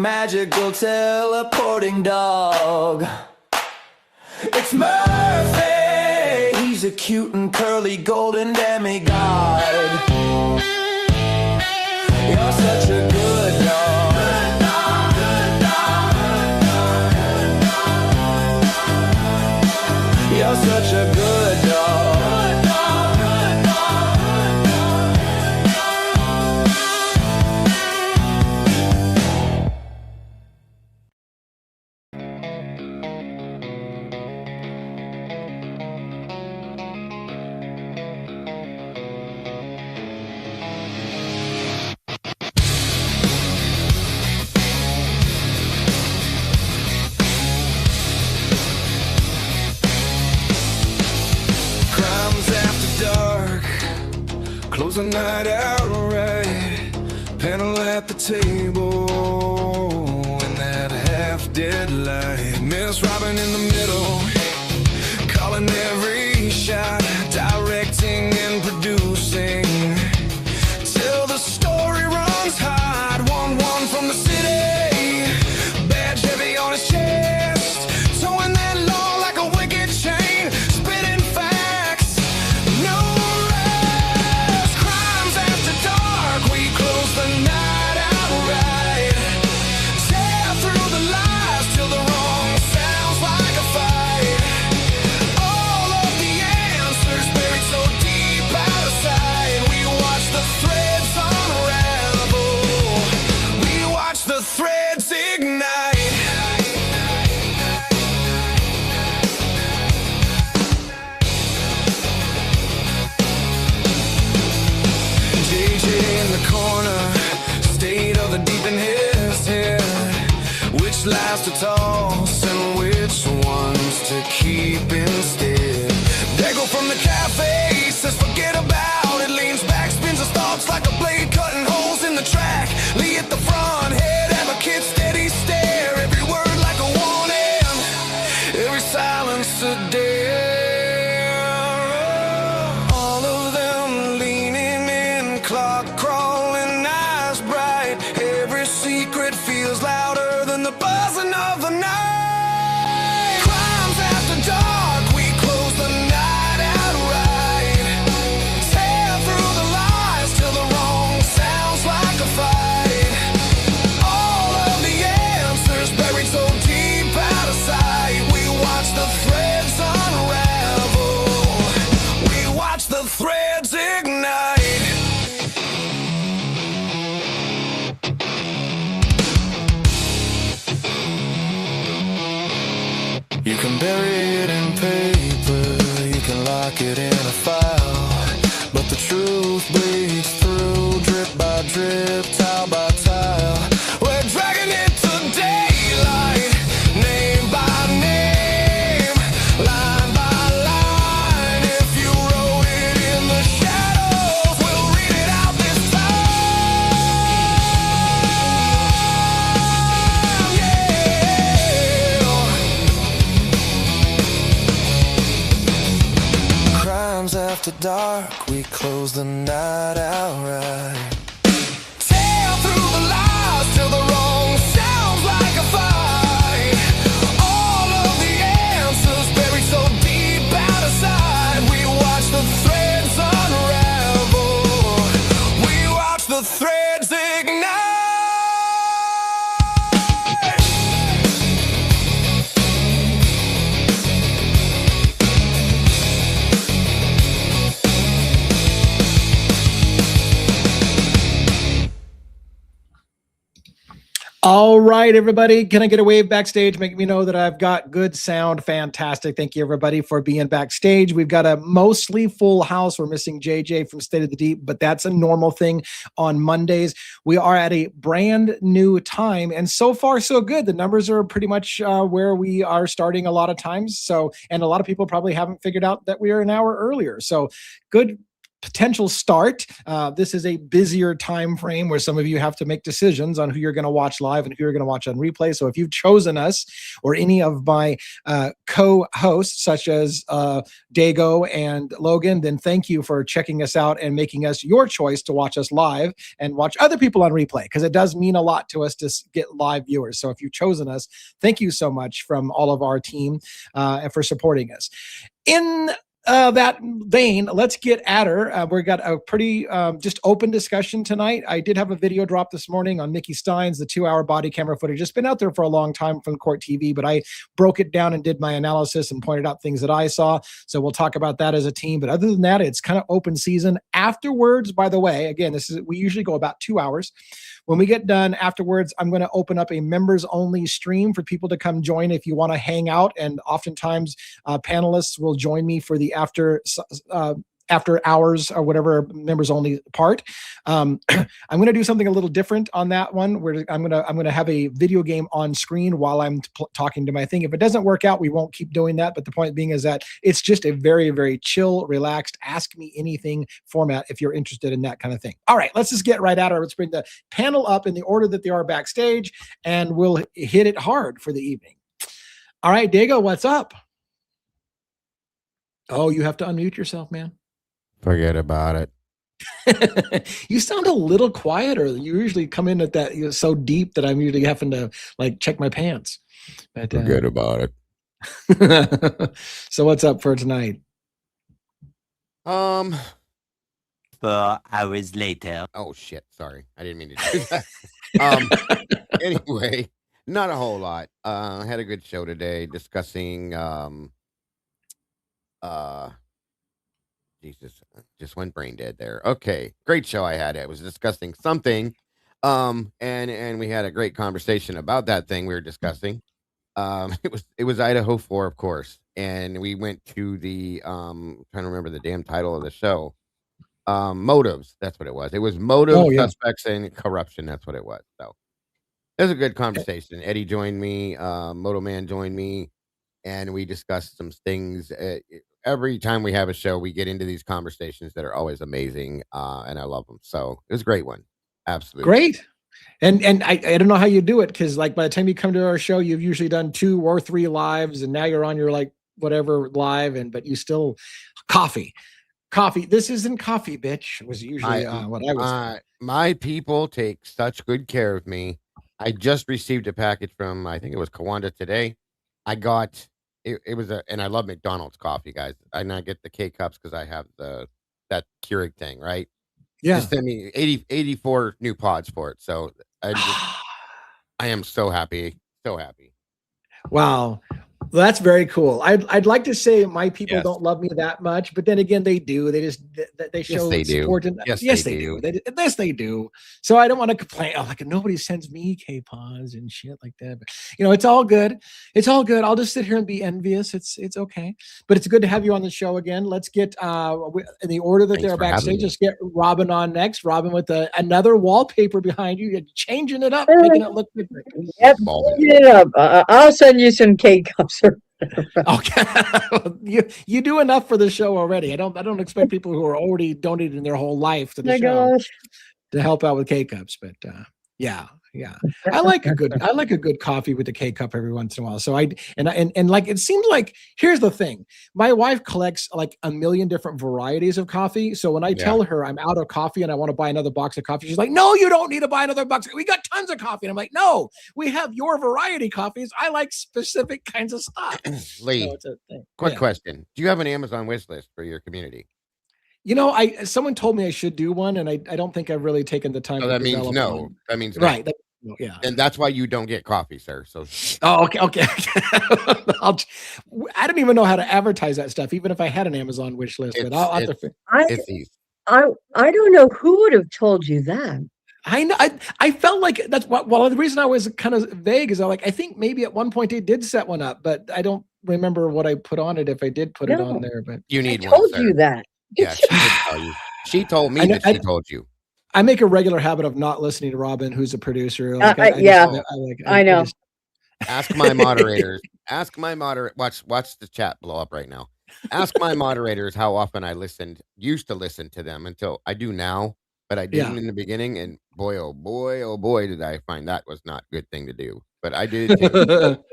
magical teleporting dog. It's Murphy. He's a cute and curly golden demigod. You're such a good dog. Good dog, good dog, good dog, good dog. You're such a good dog. Close the night out right, panel at the table, in that half-dead light. Miss Robin in the middle, calling every shot, directing and producing, till the story runs hot. 1-1 from the city, badge heavy on his chest, towing that law like a wicked chain, spitting facts, no rest. Crimes after dark, we close the night outright, tear through the lies till the wrong sounds like a fight. All of the answers buried so deep out of sight, we watch the threads unravel, we watch the threads ignite. JJ in the corner, state of the deep in his head, which lies to toss and which ones to keep instead. Dago from the cafe says forget about it, leans back, spins his thoughts like a blade cutting holes in the track. Lee at the front, head advocate, steady stare, every word like a warning, every silence a dare. All of them leaning in, clock crawling, eyes bright, every secret feels louder than the buzzing of the night. Crimes after dark, we close the night outright, tear through the lies till the wrong sounds like a fight. All of the answers buried so deep out of sight, we watch the threads unravel, we watch the threads ignite. You can bury it in paper, you can lock it in a file, but the truth bleeds through, drip by drip, tile by tile. We're dragging it to daylight, name by name, line by line. If you wrote it in the shadows, we'll read it out this time. Yeah. Crimes after dark, we close the night outright, tear through the lies till the wrong sounds like a fight. All of the answers buried so deep out of sight, we watch the threads unravel, we watch the threads ignite. All right, everybody. Can I get a wave backstage? Make me know that I've got good sound. Fantastic. Thank you, everybody, for being backstage. We've got a mostly full house. We're missing JJ from State of the Deep, but that's a normal thing on Mondays. We are at a brand new time, and so far, so good. The numbers are pretty much where we are starting a lot of times. So, and a lot of people probably haven't figured out that we are an hour earlier. So good potential start. This is a busier time frame where some of you have to make decisions on who you're going to watch live and who you're going to watch on replay. So if you've chosen us or any of my co-hosts, such as Dago and Logan, then thank you for checking us out and making us your choice to watch us live and watch other people on replay, because it does mean a lot to us to get live viewers. So if you've chosen us, thank you so much from all of our team and for supporting us. In that vein, let's get at her. We've got a pretty just open discussion tonight. I did have a video drop this morning on Mickey Stines, the 2-hour body camera footage. It's been out there for a long time from Court TV, but I broke it down and did my analysis and pointed out things that I saw. So we'll talk about that as a team. But other than that, it's kind of open season. Afterwards, by the way, again, we usually go about 2 hours. When we get done afterwards, I'm going to open up a members only stream for people to come join if you want to hang out. And oftentimes panelists will join me for the after hours or whatever members only part. I'm going to do something a little different on that one, where I'm going to have a video game on screen while I'm talking to my thing. If it doesn't work out, we won't keep doing that. But the point being is that it's just a very, very chill, relaxed, ask me anything format if you're interested in that kind of thing. All right, let's just get right at it. Let's bring the panel up in the order that they are backstage, and we'll hit it hard for the evening. All right, Dago, what's up? Oh, you have to unmute yourself, man. Forget about it. You sound a little quieter. You usually come in at that, you're so deep that I'm usually having to like check my pants. But, Forget about it. So what's up for tonight? 4 hours later. Oh shit! Sorry, I didn't mean to do that. Anyway, not a whole lot. I had a good show today discussing. Jesus, just went brain dead there. Okay, great show I had. I was discussing something, and we had a great conversation about that thing we were discussing. It was Idaho 4, of course, and we went to the trying to remember the damn title of the show. Motives. That's what it was. It was motives, suspects, and corruption. That's what it was. So it was a good conversation. Eddie joined me. Moto Man joined me, and we discussed some things. Every time we have a show, we get into these conversations that are always amazing, and I love them. So it was a great one. Absolutely. Great. And I don't know how you do it, because like by the time you come to our show, you've usually done 2 or 3 lives, and now you're on your like whatever live, but you still coffee. This isn't coffee, bitch. Was usually what I was. My people take such good care of me. I just received a package from, I think it was Kawanda today. I got. It was and I love McDonald's coffee, guys. And I get the K cups because I have that Keurig thing, right? Yeah. Just send me 84 new pods for it. So I am so happy. So happy. Wow. Well, that's very cool. I'd like to say my people don't love me that much, but then again, they do. They just they show support. Yes, they do. Yes, they do. So I don't want to complain. Oh, like nobody sends me K-pods and shit like that. But it's all good. It's all good. I'll just sit here and be envious. It's okay. But it's good to have you on the show again. Let's get in the order that they're backstage. Just get Robin on next. Robin with another wallpaper behind you. You're changing it up, making it look different. Yep, changing it up. I'll send you some K-cups. Okay, you do enough for the show already. I don't expect people who are already donating their whole life to the show to help out with K-cups, but yeah. I like a good coffee with a K-cup every once in a while. So and like it seems like, here's the thing. My wife collects like a million different varieties of coffee. So when I tell her I'm out of coffee and I want to buy another box of coffee, she's like, "No, you don't need to buy another box. We got tons of coffee." And I'm like, "No, we have your variety coffees. I like specific kinds of stuff." Lee, quick question. Do you have an Amazon wish list for your community? Someone told me I should do one, and I don't think I've really taken the time. So that means no. That means right. Yeah, and that's why you don't get coffee, sir. So okay. I don't even know how to advertise that stuff, even if I had an Amazon wish list. But I'll have to. I don't know who would have told you that. I know. I felt like that's what. Well, the reason I was kind of vague is I think maybe at one point they did set one up, but I don't remember what I put on it if I did put it on there. But you need. I told you that. Yeah, she did tell you. She told me that she told you. I make a regular habit of not listening to Robin, who's a producer. I know. Ask my moderators. Ask my moderator. Watch the chat blow up right now. Ask my moderators how often I used to listen to them until I do now, but I didn't in the beginning. And boy, oh boy, did I find that was not a good thing to do. But I did it too.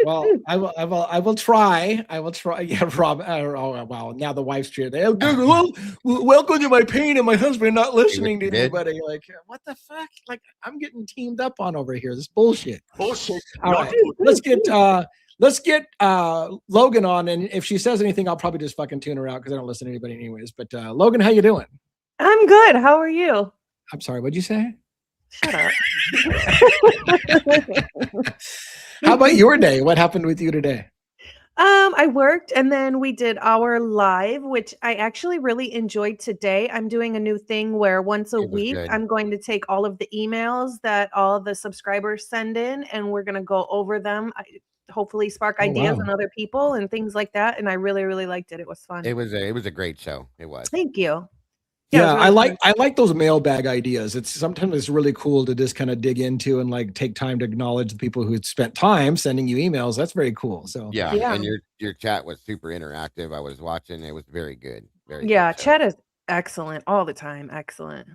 Well, I will try. I will try. Yeah, Rob. Oh, wow. Now the wife's cheering. Welcome to my pain and my husband not listening to anybody. Like, what the fuck? Like, I'm getting teamed up on over here. This bullshit. Bullshit. All right, let's get Logan on, and if she says anything, I'll probably just fucking tune her out because I don't listen to anybody anyways. But Logan, how you doing? I'm good. How are you? I'm sorry. What'd you say? Shut up. How about your day? What happened with you today? I worked and then we did our live, which I actually really enjoyed today. I'm doing a new thing where once a week I'm going to take all of the emails that all the subscribers send in and we're going to go over them. Hopefully spark ideas on other people and things like that. And I really, really liked it. It was fun. It was a great show. It was. Thank you. Yeah, really I like those mailbag ideas. Sometimes it's really cool to just kind of dig into and like take time to acknowledge the people who had spent time sending you emails. That's very cool. So yeah. And your chat was super interactive. I was watching. It was very good. Very good show. Chat is excellent all the time. Excellent.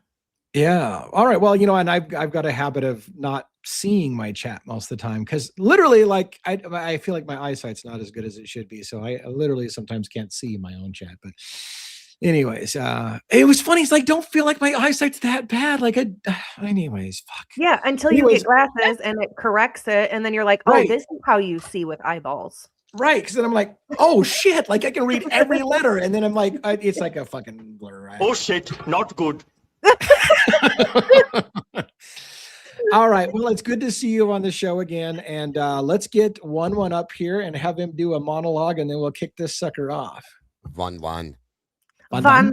Yeah. All right. Well, and I've got a habit of not seeing my chat most of the time because literally, like I feel like my eyesight's not as good as it should be. So I literally sometimes can't see my own chat, but. Anyways, it was funny. It's like, don't feel like my eyesight's that bad. Like, anyways, fuck. Yeah, until you get glasses and it corrects it, and then you're like, oh, this is how you see with eyeballs. Right, because then I'm like, oh shit, like I can read every letter, and then I'm like, it's like a fucking blur. Right? Oh shit, not good. All right, well, it's good to see you on the show again, and let's get one up here and have him do a monologue, and then we'll kick this sucker off. One. Van.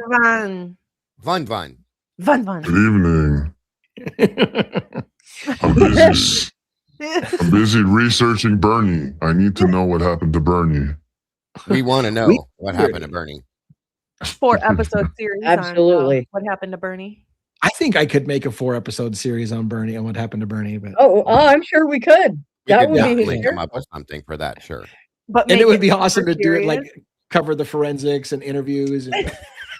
Good evening. I'm busy researching Bernie. I need to know what happened to Bernie. We want to know what happened to Bernie. 4-episode series. Absolutely. On, what happened to Bernie? I think I could make a 4-episode series on Bernie and what happened to Bernie. But I'm sure we could. That would be come up with something for that, sure. But it would be awesome to do it like cover the forensics and interviews and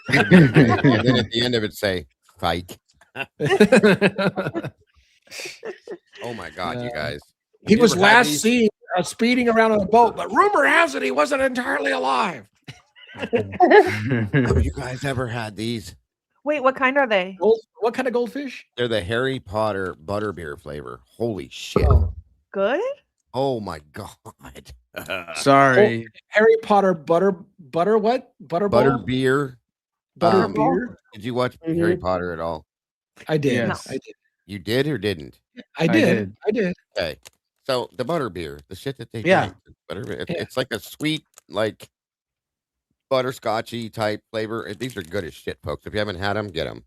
and then at the end of it say "Fike." Oh my god, you guys! He was last seen speeding around on a boat, but rumor has it he wasn't entirely alive. Have you guys ever had these? Wait, what kind are they? What kind of goldfish? They're the Harry Potter butterbeer flavor. Holy shit! Good. Oh my god! Sorry, Harry Potter butter what? Butterbeer. Butterbeer. Did you watch Harry Potter at all? I did. Yes. I did. You did or didn't? I did. Okay. So the butterbeer, the shit that they Yeah. drink, butterbeer, it's like a sweet, like butterscotchy type flavor. These are good as shit, folks. If you haven't had them, get them.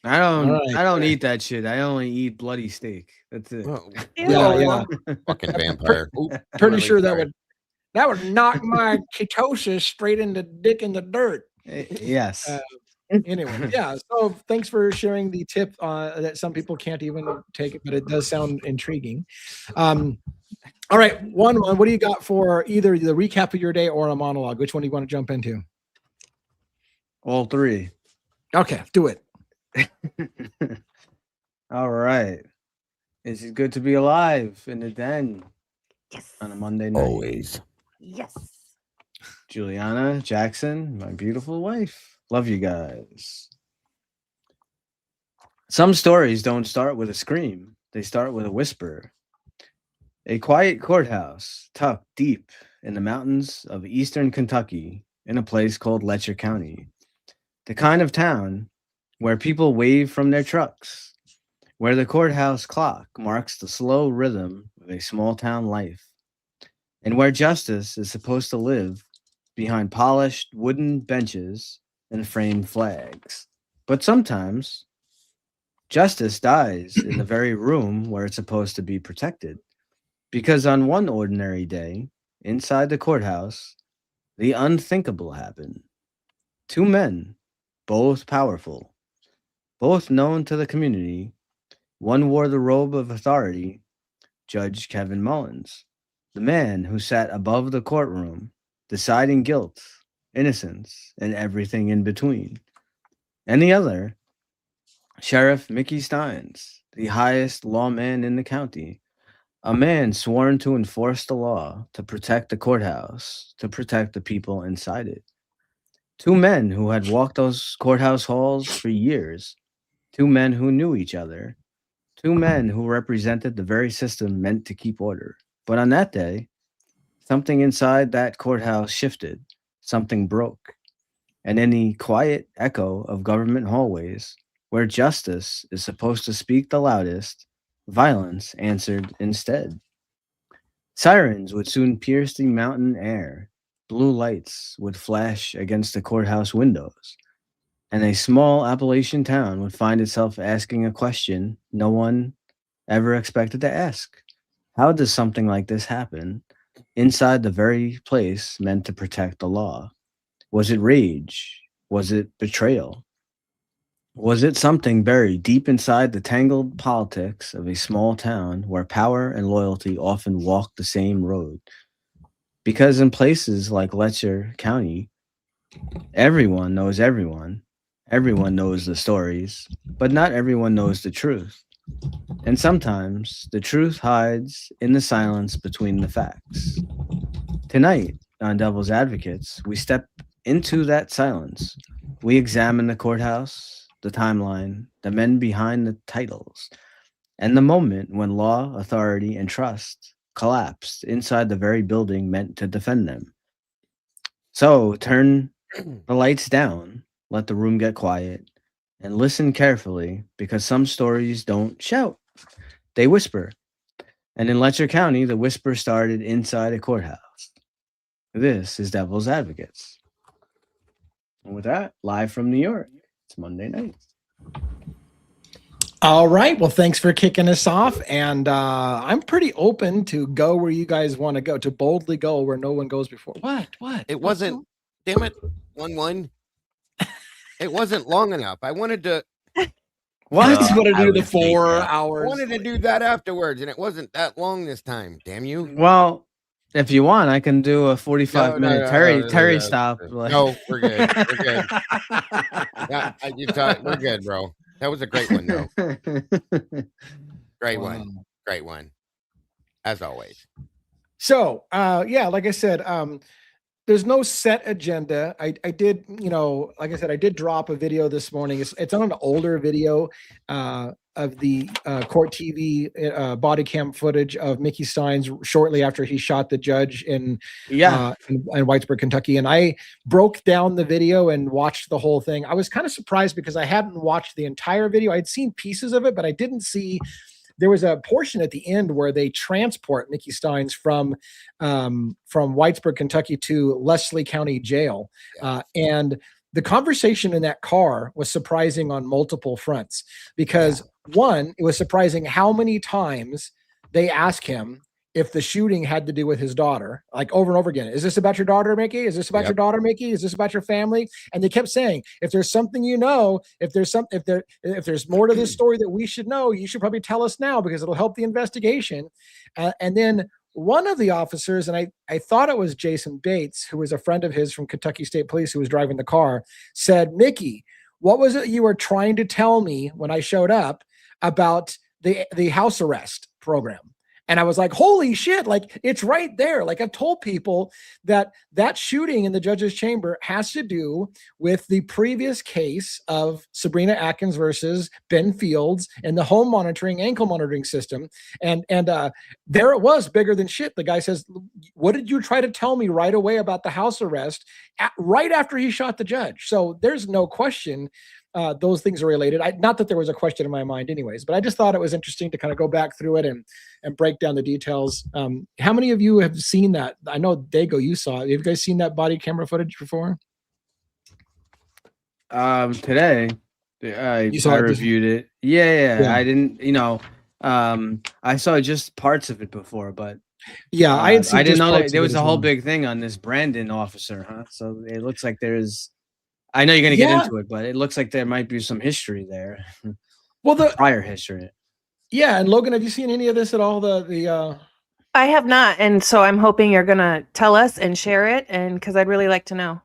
I don't eat that shit. I only eat bloody steak. That's it. Oh, Yeah. fucking vampire. Pretty sure that would knock my ketosis straight into dick in the dirt. Yes. Anyway, yeah. So thanks for sharing the tip that some people can't even take it, but it does sound intriguing. All right, one. What do you got for either the recap of your day or a monologue? Which one do you want to jump into? All three. Okay, do it. All right. It's good to be alive in the den. Yes. On a Monday night. Always. Yes. Juliana Jackson, my beautiful wife. Love you guys. Some stories don't start with a scream. They start with a whisper. A quiet courthouse tucked deep in the mountains of eastern Kentucky in a place called Lecher County. The kind of town where people wave from their trucks, where the courthouse clock marks the slow rhythm of a small town life, and where justice is supposed to live behind polished wooden benches and framed flags. But sometimes justice dies in the very room where it's supposed to be protected. Because on one ordinary day, inside the courthouse, the unthinkable happened. Two men, both powerful, both known to the community. One wore the robe of authority, Judge Kevin Mullins, the man who sat above the courtroom, deciding guilt, innocence, and everything in between. And the other, Sheriff Mickey Stines, the highest lawman in the county, a man sworn to enforce the law, to protect the courthouse, to protect the people inside it. Two men who had walked those courthouse halls for years, two men who knew each other, two men who represented the very system meant to keep order. But on that day, something inside that courthouse shifted, something broke. And in the quiet echo of government hallways, where justice is supposed to speak the loudest, violence answered instead. Sirens would soon pierce the mountain air. Blue lights would flash against the courthouse windows. And a small Appalachian town would find itself asking a question no one ever expected to ask. How does something like this happen inside the very place meant to protect the law? Was it rage? Was it betrayal? Was it something buried deep inside the tangled politics of a small town where power and loyalty often walk the same road? Because in places like Lecher County, everyone knows everyone. Everyone knows the stories, but not everyone knows the truth. And sometimes the truth hides in the silence between the facts. Tonight on Devil's Advocates, we step into that silence. We examine the courthouse, the timeline, the men behind the titles, and the moment when law, authority, and trust collapsed inside the very building meant to defend them. So turn the lights down, let the room get quiet, and listen carefully, because some stories don't shout, they whisper. And in Lecher County, the whisper started inside a courthouse. This is Devil's Advocates. And with that, live from New York, it's Monday night. All right. Well, thanks for kicking us off. And I'm pretty open to go where you guys want to go, to boldly go where no one goes before. What? It wasn't, damn it, 1-1. It wasn't long enough. I wanted to. What? You want to do the was 4 I hours? wanted to do that afterwards, and it wasn't that long this time. Damn you. Well, if you want, I can do a 45-minute Terry stop. No, we're good. We're good. Yeah, we're good, bro. That was a great one, though. Great one. Great one. As always. So, yeah, like I said, there's no set agenda. I did, like I said, I did drop a video this morning. It's on an older video of the court TV body cam footage of Mickey Stines shortly after he shot the judge in Whitesburg, Kentucky. And I broke down the video and watched the whole thing. I was kind of surprised because I hadn't watched the entire video. I'd seen pieces of it, but I didn't see. There was a portion at the end where they transport Mickey Stines from Whitesburg, Kentucky to Leslie County Jail. And the conversation in that car was surprising on multiple fronts because one, it was surprising how many times they asked him if the shooting had to do with his daughter, like over and over again. Is this about your daughter, Mickey? Is this about your daughter, Mickey? Is this about your family? And they kept saying, if there's something if there's more to this story that we should know, you should probably tell us now because it'll help the investigation. And then one of the officers, and I thought it was Jason Bates, who was a friend of his from Kentucky State Police who was driving the car, said, Mickey, what was it you were trying to tell me when I showed up about the house arrest program? And I was like, holy shit, like it's right there. Like I've told people that shooting in the judge's chamber has to do with the previous case of Sabrina Atkins versus Ben Fields and the home monitoring, ankle monitoring system. And there it was, bigger than shit. The guy says, what did you try to tell me right away about the house arrest right after he shot the judge? So there's no question. Those things are related. Not that there was a question in my mind anyways, but I just thought it was interesting to kind of go back through it and break down the details. How many of you have seen that? I know Dago, you saw it. Have you guys seen that body camera footage before? Today, I reviewed it. Yeah. I didn't, I saw just parts of it before, but yeah, I didn't know that there was a whole big thing on this Brandon officer, huh? So it looks like there's, I know you're going to get into it, but it looks like there might be some history there. Well, the prior history. Yeah, and Logan, have you seen any of this at all? The I have not, and so I'm hoping you're gonna tell us and share it, and because I'd really like to know.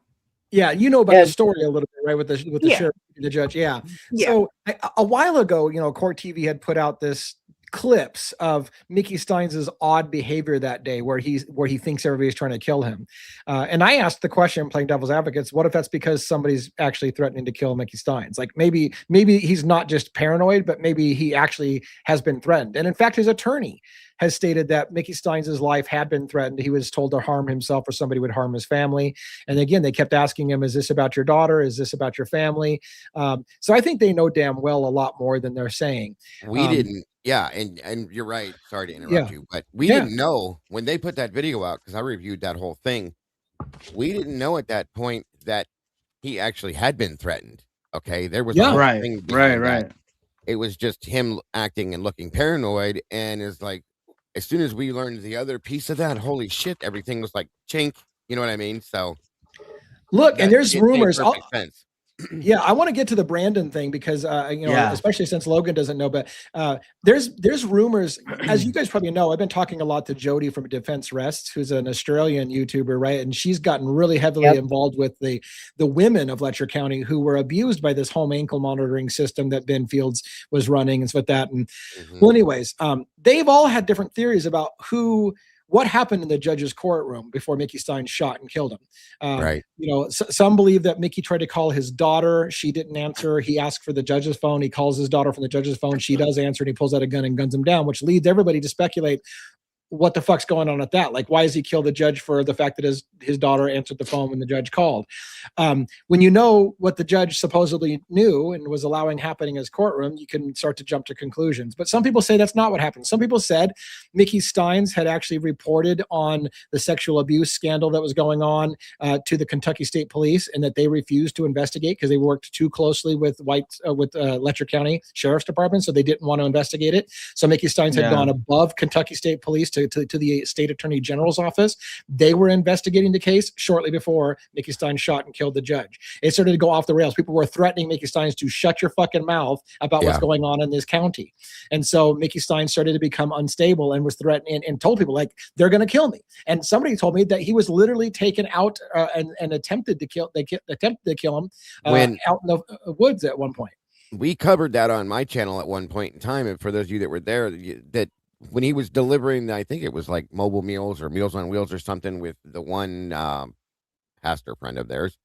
Yeah, you know about the story a little bit, right? With the sheriff, the judge. Yeah. So a while ago, Court TV had put out this clips of Mickey Stines' odd behavior that day, where he thinks everybody's trying to kill him. And I asked the question, playing devil's advocates, what if that's because somebody's actually threatening to kill Mickey Stines? Like maybe he's not just paranoid, but maybe he actually has been threatened. And in fact, his attorney has stated that Mickey Stines' life had been threatened. He was told to harm himself or somebody would harm his family. And again, they kept asking him, is this about your daughter? Is this about your family? So I think they know damn well a lot more than they're saying. We didn't. Yeah. And you're right. Sorry to interrupt you, but we didn't know when they put that video out, because I reviewed that whole thing. We didn't know at that point that he actually had been threatened. Okay. There was right. That. It was just him acting and looking paranoid. And it's like, as soon as we learned the other piece of that, holy shit, everything was like chink. You know what I mean? So look, and there's rumors. Sense. Yeah, I want to get to the Brandon thing because especially since Logan doesn't know, but there's rumors, as you guys probably know. I've been talking a lot to Jodi from Defense Rests, who's an Australian YouTuber, right? And she's gotten really heavily involved with the women of Lecher County who were abused by this home ankle monitoring system that Ben Fields was running and stuff like that. And well, anyways, they've all had different theories about what happened in the judge's courtroom before Mickey Stines shot and killed him. Right. Some believe that Mickey tried to call his daughter. She didn't answer. He asked for the judge's phone. He calls his daughter from the judge's phone. She does answer, and he pulls out a gun and guns him down, which leads everybody to speculate what the fuck's going on at that? Like, why does he kill the judge for the fact that his daughter answered the phone when the judge called? When you know what the judge supposedly knew and was allowing happening in his courtroom, you can start to jump to conclusions. But some people say that's not what happened. Some people said Mickey Stines had actually reported on the sexual abuse scandal that was going on to the Kentucky State Police, and that they refused to investigate because they worked too closely with Lecher County Sheriff's Department, so they didn't want to investigate it. So Mickey Stines had gone above Kentucky State Police to the State Attorney General's office. They were investigating the case shortly before Mickey Stines shot and killed the judge. It started to go off the rails. People were threatening Mickey Stines to shut your fucking mouth about what's going on in this county. And so Mickey Stines started to become unstable and was threatening and told people, like, they're going to kill me. And somebody told me that he was literally taken out and attempted to kill him out in the woods at one point. We covered that on my channel at one point in time. And for those of you that were there, that when he was delivering, I think it was like mobile meals or Meals on Wheels or something with the one pastor friend of theirs.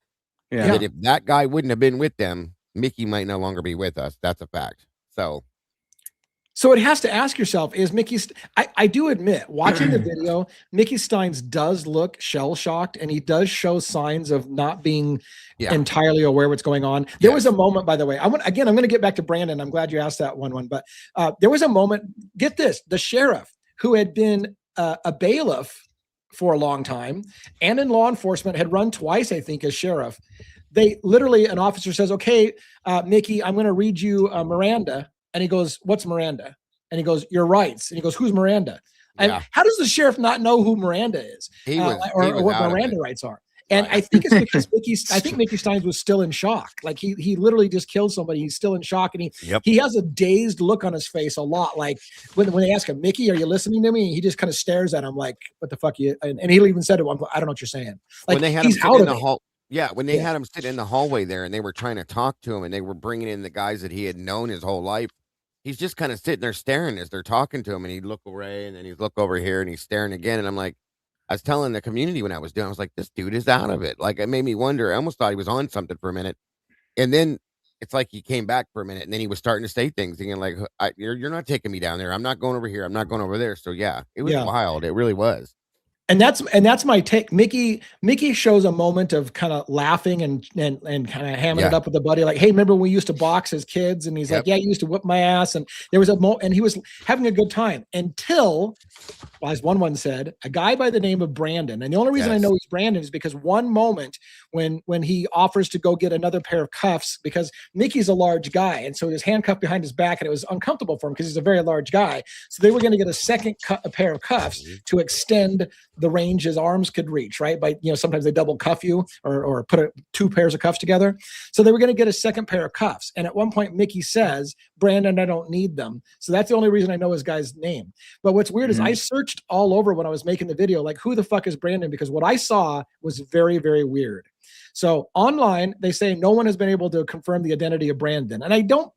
Yeah. That if that guy wouldn't have been with them, Mickey might no longer be with us. That's a fact. So it has to ask yourself, is Mickey, I do admit, watching the video, Mickey Stines does look shell-shocked, and he does show signs of not being entirely aware what's going on. There was a moment, by the way, I'm going to get back to Brandon. I'm glad you asked that one, but there was a moment, get this, the sheriff, who had been a bailiff for a long time and in law enforcement, had run twice, I think, as sheriff. They literally, an officer says, okay, Mickey, I'm going to read you Miranda. And he goes, what's Miranda? And he goes, your rights. And he goes, who's Miranda? And how does the sheriff not know who Miranda is or what Miranda rights are? And I think it's because Mickey Stines was still in shock. Like he literally just killed somebody. He's still in shock. And he has a dazed look on his face a lot. Like when they ask him, Mickey, are you listening to me? And he just kind of stares at him like, what the fuck you? And he even said at one point, I don't know what you're saying. Like when they had he's him out in the hall. Yeah, when they had him sit in the hallway there and they were trying to talk to him and they were bringing in the guys that he had known his whole life, he's just kind of sitting there staring as they're talking to him, and he'd look away and then he'd look over here and he's staring again. And I'm like, I was telling the community when I was doing, I was like, this dude is out of it. Like, it made me wonder. I almost thought he was on something for a minute. And then it's like he came back for a minute and then he was starting to say things thinking like, you're not taking me down there. I'm not going over here. I'm not going over there. So yeah, it was wild. It really was. And that's my take. Mickey shows a moment of kind of laughing and kind of hamming it up with a buddy, like, hey, remember when we used to box as kids? And he's like, yeah, you used to whip my ass. And there was and he was having a good time until, as one said, a guy by the name of Brandon. And the only reason I know he's Brandon is because one moment when he offers to go get another pair of cuffs, because Mickey's a large guy, and so he was handcuffed behind his back, and it was uncomfortable for him because he's a very large guy. So they were going to get a second pair of cuffs to extend the range his arms could reach, right? By, sometimes they double cuff you or put two pairs of cuffs together. So they were going to get a second pair of cuffs. And at one point, Mickey says, Brandon, I don't need them. So that's the only reason I know his guy's name. But what's weird is I searched all over when I was making the video, like, who the fuck is Brandon? Because what I saw was very, very weird. So online, they say no one has been able to confirm the identity of Brandon. And I don't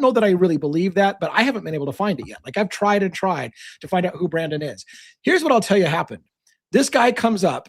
know that I really believe that, but I haven't been able to find it yet. Like, I've tried and tried to find out who Brandon is. Here's what I'll tell you happened. This guy comes up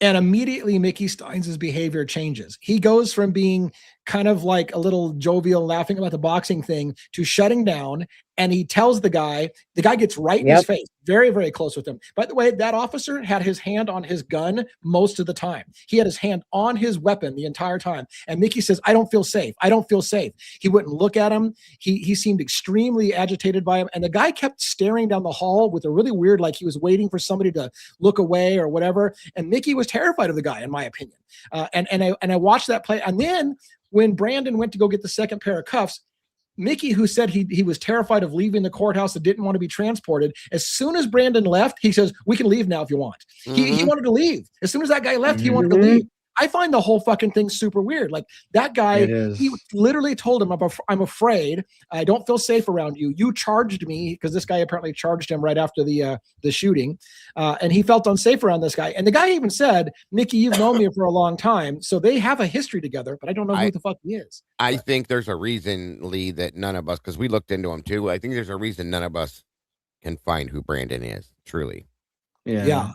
and immediately Mickey Stines' behavior changes. He goes from being kind of like a little jovial, laughing about the boxing thing, to shutting down. And he tells the guy gets right in his face, very, very close with him. By the way, that officer had his hand on his gun most of the time. He had his hand on his weapon the entire time. And Mickey says, I don't feel safe. I don't feel safe. He wouldn't look at him. He seemed extremely agitated by him. And the guy kept staring down the hall with a really weird, like he was waiting for somebody to look away or whatever. And Mickey was terrified of the guy, in my opinion. And I watched that play. And then when Brandon went to go get the second pair of cuffs, Mickey, who said he was terrified of leaving the courthouse and didn't want to be transported, as soon as Brandon left, he says, we can leave now if you want. He wanted to leave. As soon as that guy left, he wanted to leave. I find the whole fucking thing super weird. Like, that guy, he literally told him, I'm afraid. I don't feel safe around you. You charged me, because this guy apparently charged him right after the shooting. And he felt unsafe around this guy. And the guy even said, Mickey, you've known me for a long time. So they have a history together, but I don't know who the fuck he is. I think there's a reason, Lee, that none of us, because we looked into him too. I think there's a reason none of us can find who Brandon is, truly. Yeah.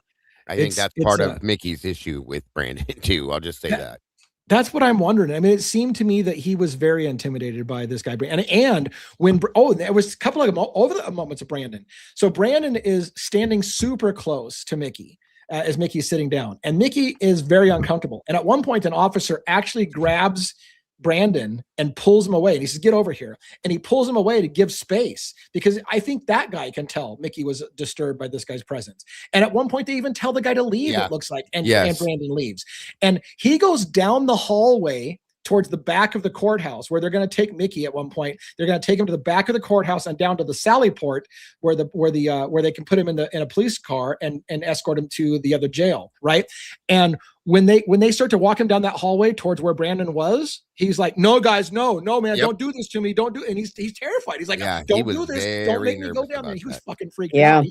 I think that's part of Mickey's issue with Brandon too. I'll just say that. That's what I'm wondering. I mean, it seemed to me that he was very intimidated by this guy. And when, there was a couple of moments of Brandon. So Brandon is standing super close to Mickey as Mickey's sitting down. And Mickey is very uncomfortable. And at one point, an officer actually grabs Brandon and pulls him away. And he says, get over here. And he pulls him away to give space, because I think that guy can tell Mickey was disturbed by this guy's presence. And at one point, they even tell the guy to leave, it looks like. And Brandon leaves. And he goes down the hallway towards the back of the courthouse, where they're going to take Mickey at one point. They're going to take him to the back of the courthouse and down to the Sally Port, where they can put him in a police car and escort him to the other jail, right? And when they start to walk him down that hallway towards where Brandon was, he's like, no, guys, no, man, don't do this to me. Don't do it. And he's terrified. He's like, don't do this. Don't make me go down there. He was fucking freaked out.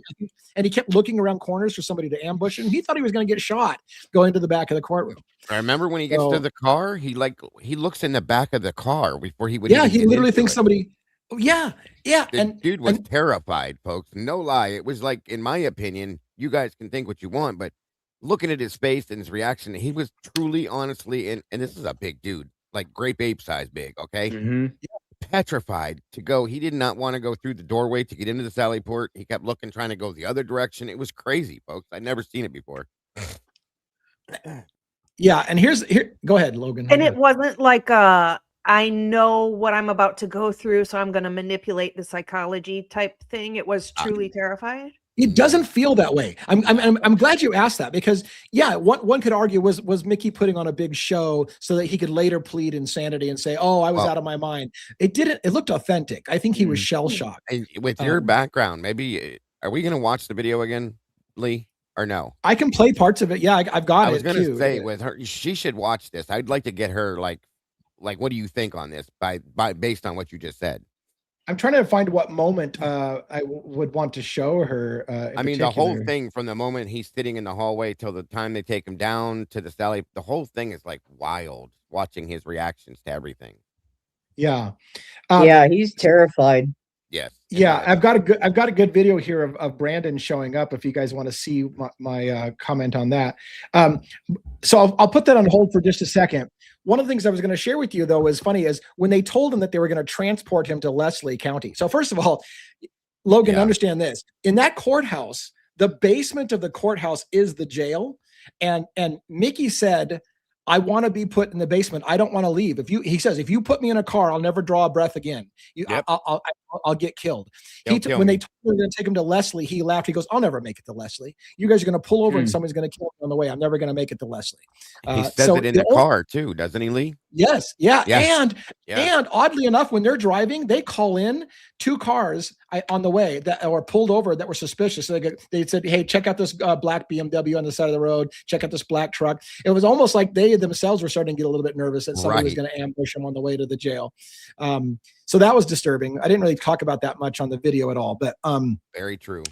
And he kept looking around corners for somebody to ambush him. He thought he was going to get shot going to the back of the courtroom. I remember when he gets to the car, he looks in the back of the car before he would. He literally thinks somebody. The dude was terrified, folks. No lie. It was like, in my opinion, you guys can think what you want, but looking at his face and his reaction, he was truly, honestly, and this is a big dude, like grape ape size big, okay? Petrified to go. He did not want to go through the doorway to get into the Sally Port. He kept looking, trying to go the other direction. It was crazy, folks. I'd never seen it before. And here, go ahead, Logan. And it wasn't like I know what I'm about to go through, so I'm going to manipulate the psychology type thing. It was truly terrified. It doesn't feel that way. I'm glad you asked that, because one could argue was Mickey putting on a big show so that he could later plead insanity and say, oh, I was out of my mind. It looked authentic. I think he was shell shocked. And with your background, maybe are we going to watch the video again, Lee, or no? I can play parts of it. Yeah, I've got it. I was going to say, with her, she should watch this. I'd like to get her like what do you think on this based on what you just said? I'm trying to find what moment I would want to show her. I mean, the whole thing from the moment he's sitting in the hallway till the time they take him down to the Sally, the whole thing is like wild, watching his reactions to everything. Yeah. He's terrified. Yes. Yeah, I've got a good video here of Brandon showing up if you guys want to see my comment on that. So I'll put that on hold for just a second. One of the things I was going to share with you, though, is funny, is when they told him that they were going to transport him to Leslie County. So first of all, Logan, understand this. In that courthouse, the basement of the courthouse is the jail. And Mickey said, I want to be put in the basement. I don't want to leave. He says, if you put me in a car, I'll never draw a breath again. I'll get killed. Kill when me. they told me they're going to take him to Leslie, he laughed. He goes, I'll never make it to Leslie. You guys are going to pull over and somebody's going to kill me on the way. I'm never going to make it to Leslie. He says it in the car too, doesn't he, Lee? Yes. Yeah. Yes. And oddly enough, when they're driving, they call in 2 cars on the way that were pulled over that were suspicious. So they said, hey, check out this black BMW on the side of the road. Check out this black truck. It was almost like they themselves were starting to get a little bit nervous that somebody was going to ambush them on the way to the jail. So that was disturbing. I didn't really talk about that much on the video at all, but very true.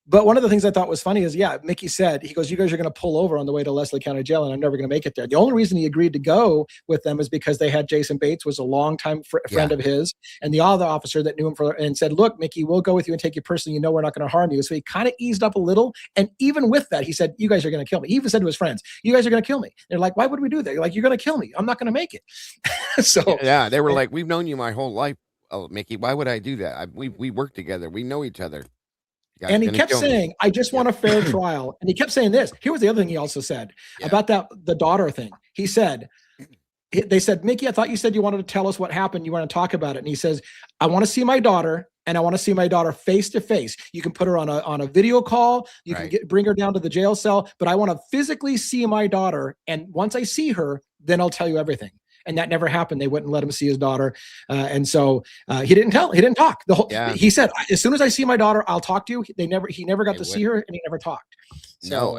But one of the things I thought was funny is, Mickey said, he goes, you guys are going to pull over on the way to Leslie County Jail, and I'm never going to make it there. The only reason he agreed to go with them is because they had Jason Bates, was a longtime friend of his, and the other officer that knew him and said, look, Mickey, we'll go with you and take you personally. You know we're not going to harm you. So he kind of eased up a little. And even with that, he said, you guys are going to kill me. He even said to his friends, you guys are going to kill me. They're like, why would we do that? You're like, you're going to kill me. I'm not going to make it. So yeah, they were like, we've known you my whole life. Oh, Mickey, why would I do that? We work together. We know each other. And he kept saying, I just want a fair trial. And he kept saying this. Here was the other thing he also said about the daughter thing. He said, they said, Mickey, I thought you said you wanted to tell us what happened. You want to talk about it. And he says, I want to see my daughter, and I want to see my daughter face to face. You can put her on a video call. You can bring her down to the jail cell, but I want to physically see my daughter. And once I see her, then I'll tell you everything. And that never happened. They wouldn't let him see his daughter. And so he didn't talk. He said, as soon as I see my daughter, I'll talk to you. He never got to see her, and he never talked. So,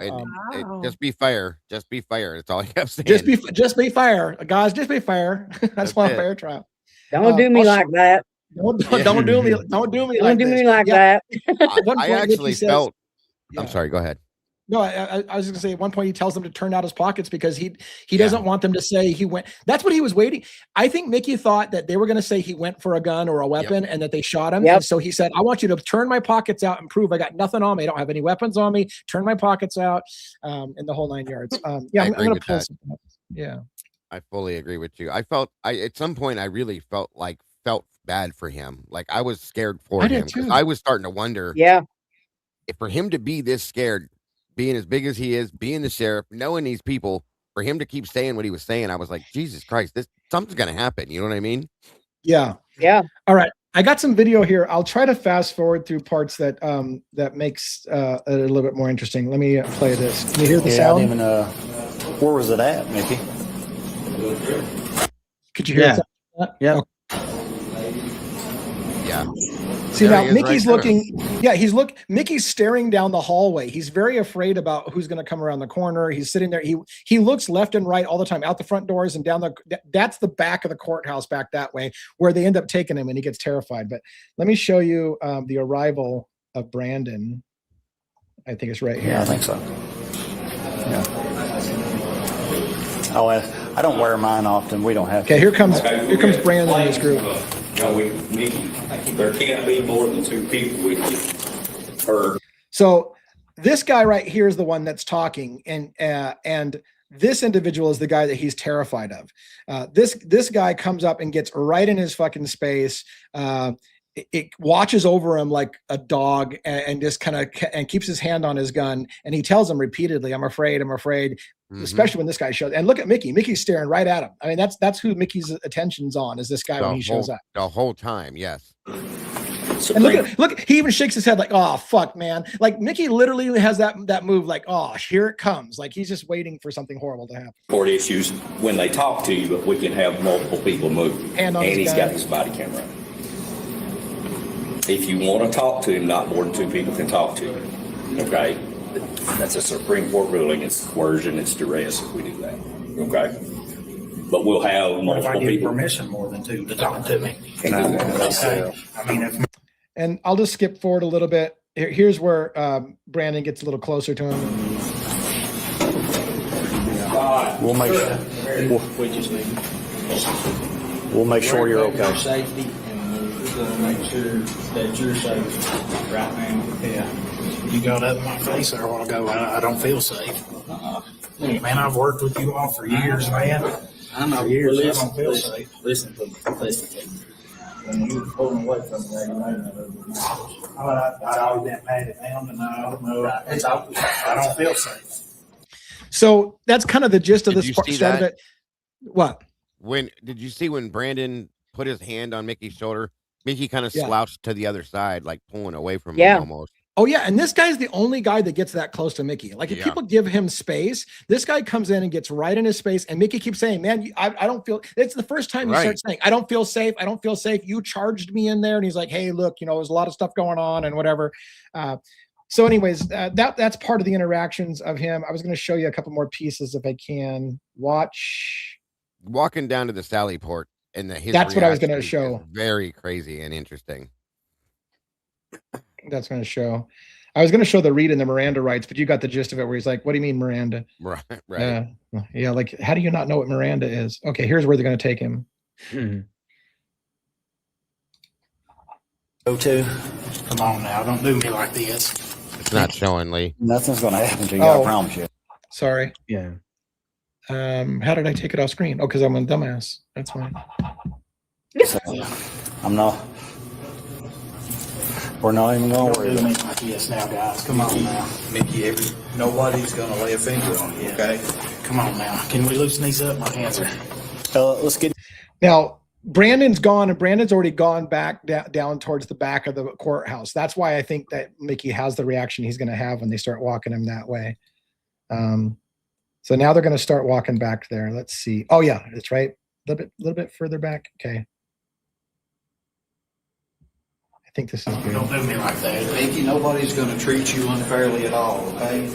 just be fair. Just be fair. That's all I have to say. Just be fair. Guys, just be fair. That's why a fair trial. Don't do me like that. Don't do me. Don't do me like that. I actually felt. I'm sorry. Go ahead. No, I was going to say at one point he tells them to turn out his pockets because he doesn't want them to say he went. That's what he was waiting. I think Mickey thought that they were going to say he went for a gun or a weapon and that they shot him. And so he said, I want you to turn my pockets out and prove I got nothing on me. I don't have any weapons on me. Turn my pockets out and the whole 9 yards. I'm going to pull something up. Yeah. I fully agree with you. At some point I really felt bad for him. Like I was scared for him because I was starting to wonder if for him to be this scared, being as big as he is, being the sheriff, knowing these people, for him to keep saying what he was saying, I was like, Jesus Christ, something's going to happen. You know what I mean? Yeah. Yeah. All right. I got some video here. I'll try to fast forward through parts that makes it a little bit more interesting. Let me play this. Can you hear the sound? I didn't even, where was it at, Mickey? Could you hear that? Yeah. Yeah. See, now Mickey's looking. Yeah, Mickey's staring down the hallway. He's very afraid about who's going to come around the corner. He's sitting there. He looks left and right all the time, out the front doors and down that's the back of the courthouse back that way, where they end up taking him, and he gets terrified. But let me show you the arrival of Brandon. I think it's right here. Yeah, I think so. Yeah. Oh, I don't wear mine often. We don't have. Okay, here comes Brandon and his group. Mickey, there can't be more than 2 people with you. So this guy right here is the one that's talking, and this individual is the guy that he's terrified of. This guy comes up and gets right in his fucking space. It watches over him like a dog and just kind of and keeps his hand on his gun, and he tells him repeatedly, I'm afraid. Mm-hmm. Especially when this guy shows. And look at Mickey. Mickey's staring right at him. I mean, that's who Mickey's attention's on, is this guy when he shows up. The whole time, yes. And look, he even shakes his head like, oh, fuck, man. Like Mickey literally has that move like, oh, here it comes. Like he's just waiting for something horrible to happen. Court issues when they talk to you, but we can have multiple people move. And he's got his body camera. If you want to talk to him, not more than 2 people can talk to him. Okay? That's a Supreme Court ruling. It's coercion, it's duress if we do that. Okay? But we'll have multiple people. If I give permission more than 2 to talk to me. And I'll just skip forward a little bit. Here's where Brandon gets a little closer to him. We'll make sure you're okay. Safety, and we're going to make sure that you're safe right now. Yeah. You got up in my face there a while ago. I don't feel safe. Man, I've worked with you all for years, man. I know. For years, I don't feel safe. Listen to me. When you were pulling away from me, you made that I'd always been mad at him, and I don't feel safe. So that's kind of the gist of this part. Of it. What? Did you see when Brandon put his hand on Mickey's shoulder? Mickey kind of slouched to the other side, like pulling away from Yeah. him almost. Oh yeah, and this guy's the only guy that gets that close to Mickey. Like if people give him space, this guy comes in and gets right in his space, and Mickey keeps saying, "Man, I don't feel." It's the first time he starts saying, "I don't feel safe. I don't feel safe. You charged me in there," and he's like, "Hey, look, there's a lot of stuff going on and whatever." So, anyways, that's part of the interactions of him. I was going to show you a couple more pieces if I can. Watch walking down to the Sally port, and that's what I was going to show. Very crazy and interesting. That's going to show. I was going to show the read and the Miranda rights, but you got the gist of it where he's like, what do you mean Miranda? Right. Yeah. Like, how do you not know what Miranda is? Okay. Here's where they're going to take him. Go to. Come on now. Don't do me like this. It's not showing, Lee. Nothing's going to happen to you. I promise you. Sorry. Yeah. How did I take it off screen? Oh, because I'm a dumbass. That's fine. So, I'm not. We're not even going to worry about it. Like this now, guys. Come on now. Mickey, nobody's going to lay a finger on you, okay? Come on now. Can we loosen these up? My hands are. Let's get. Now, Brandon's gone, and Brandon's already gone back down towards the back of the courthouse. That's why I think that Mickey has the reaction he's going to have when they start walking him that way. So now they're going to start walking back there. Let's see. Oh yeah, that's right. A little bit further back. Okay. I think this is good. Don't do me like that. Mickey, nobody's going to treat you unfairly at all, okay?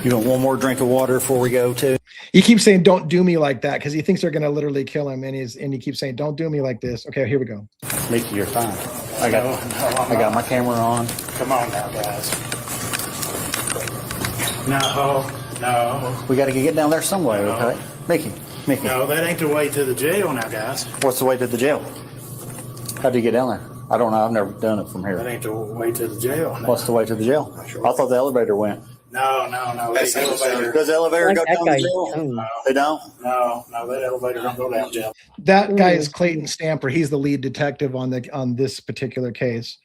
You want one more drink of water before we go too? He keeps saying, "Don't do me like that," because he thinks they're going to literally kill him, and he keeps saying, "Don't do me like this." Okay, here we go. Mickey, you're fine. I got my camera on. Come on now, guys. No. We got to get down there some way, okay? Mickey. No, that ain't the way to the jail now, guys. What's the way to the jail? How do you get down there? I don't know. I've never done it from here. That ain't the way to the jail. No. What's the way to the jail? I thought the elevator went. No. Does the elevator go down the jail? No. They don't? No, that elevator don't go down jail. That guy is Clayton Stamper. He's the lead detective on this particular case.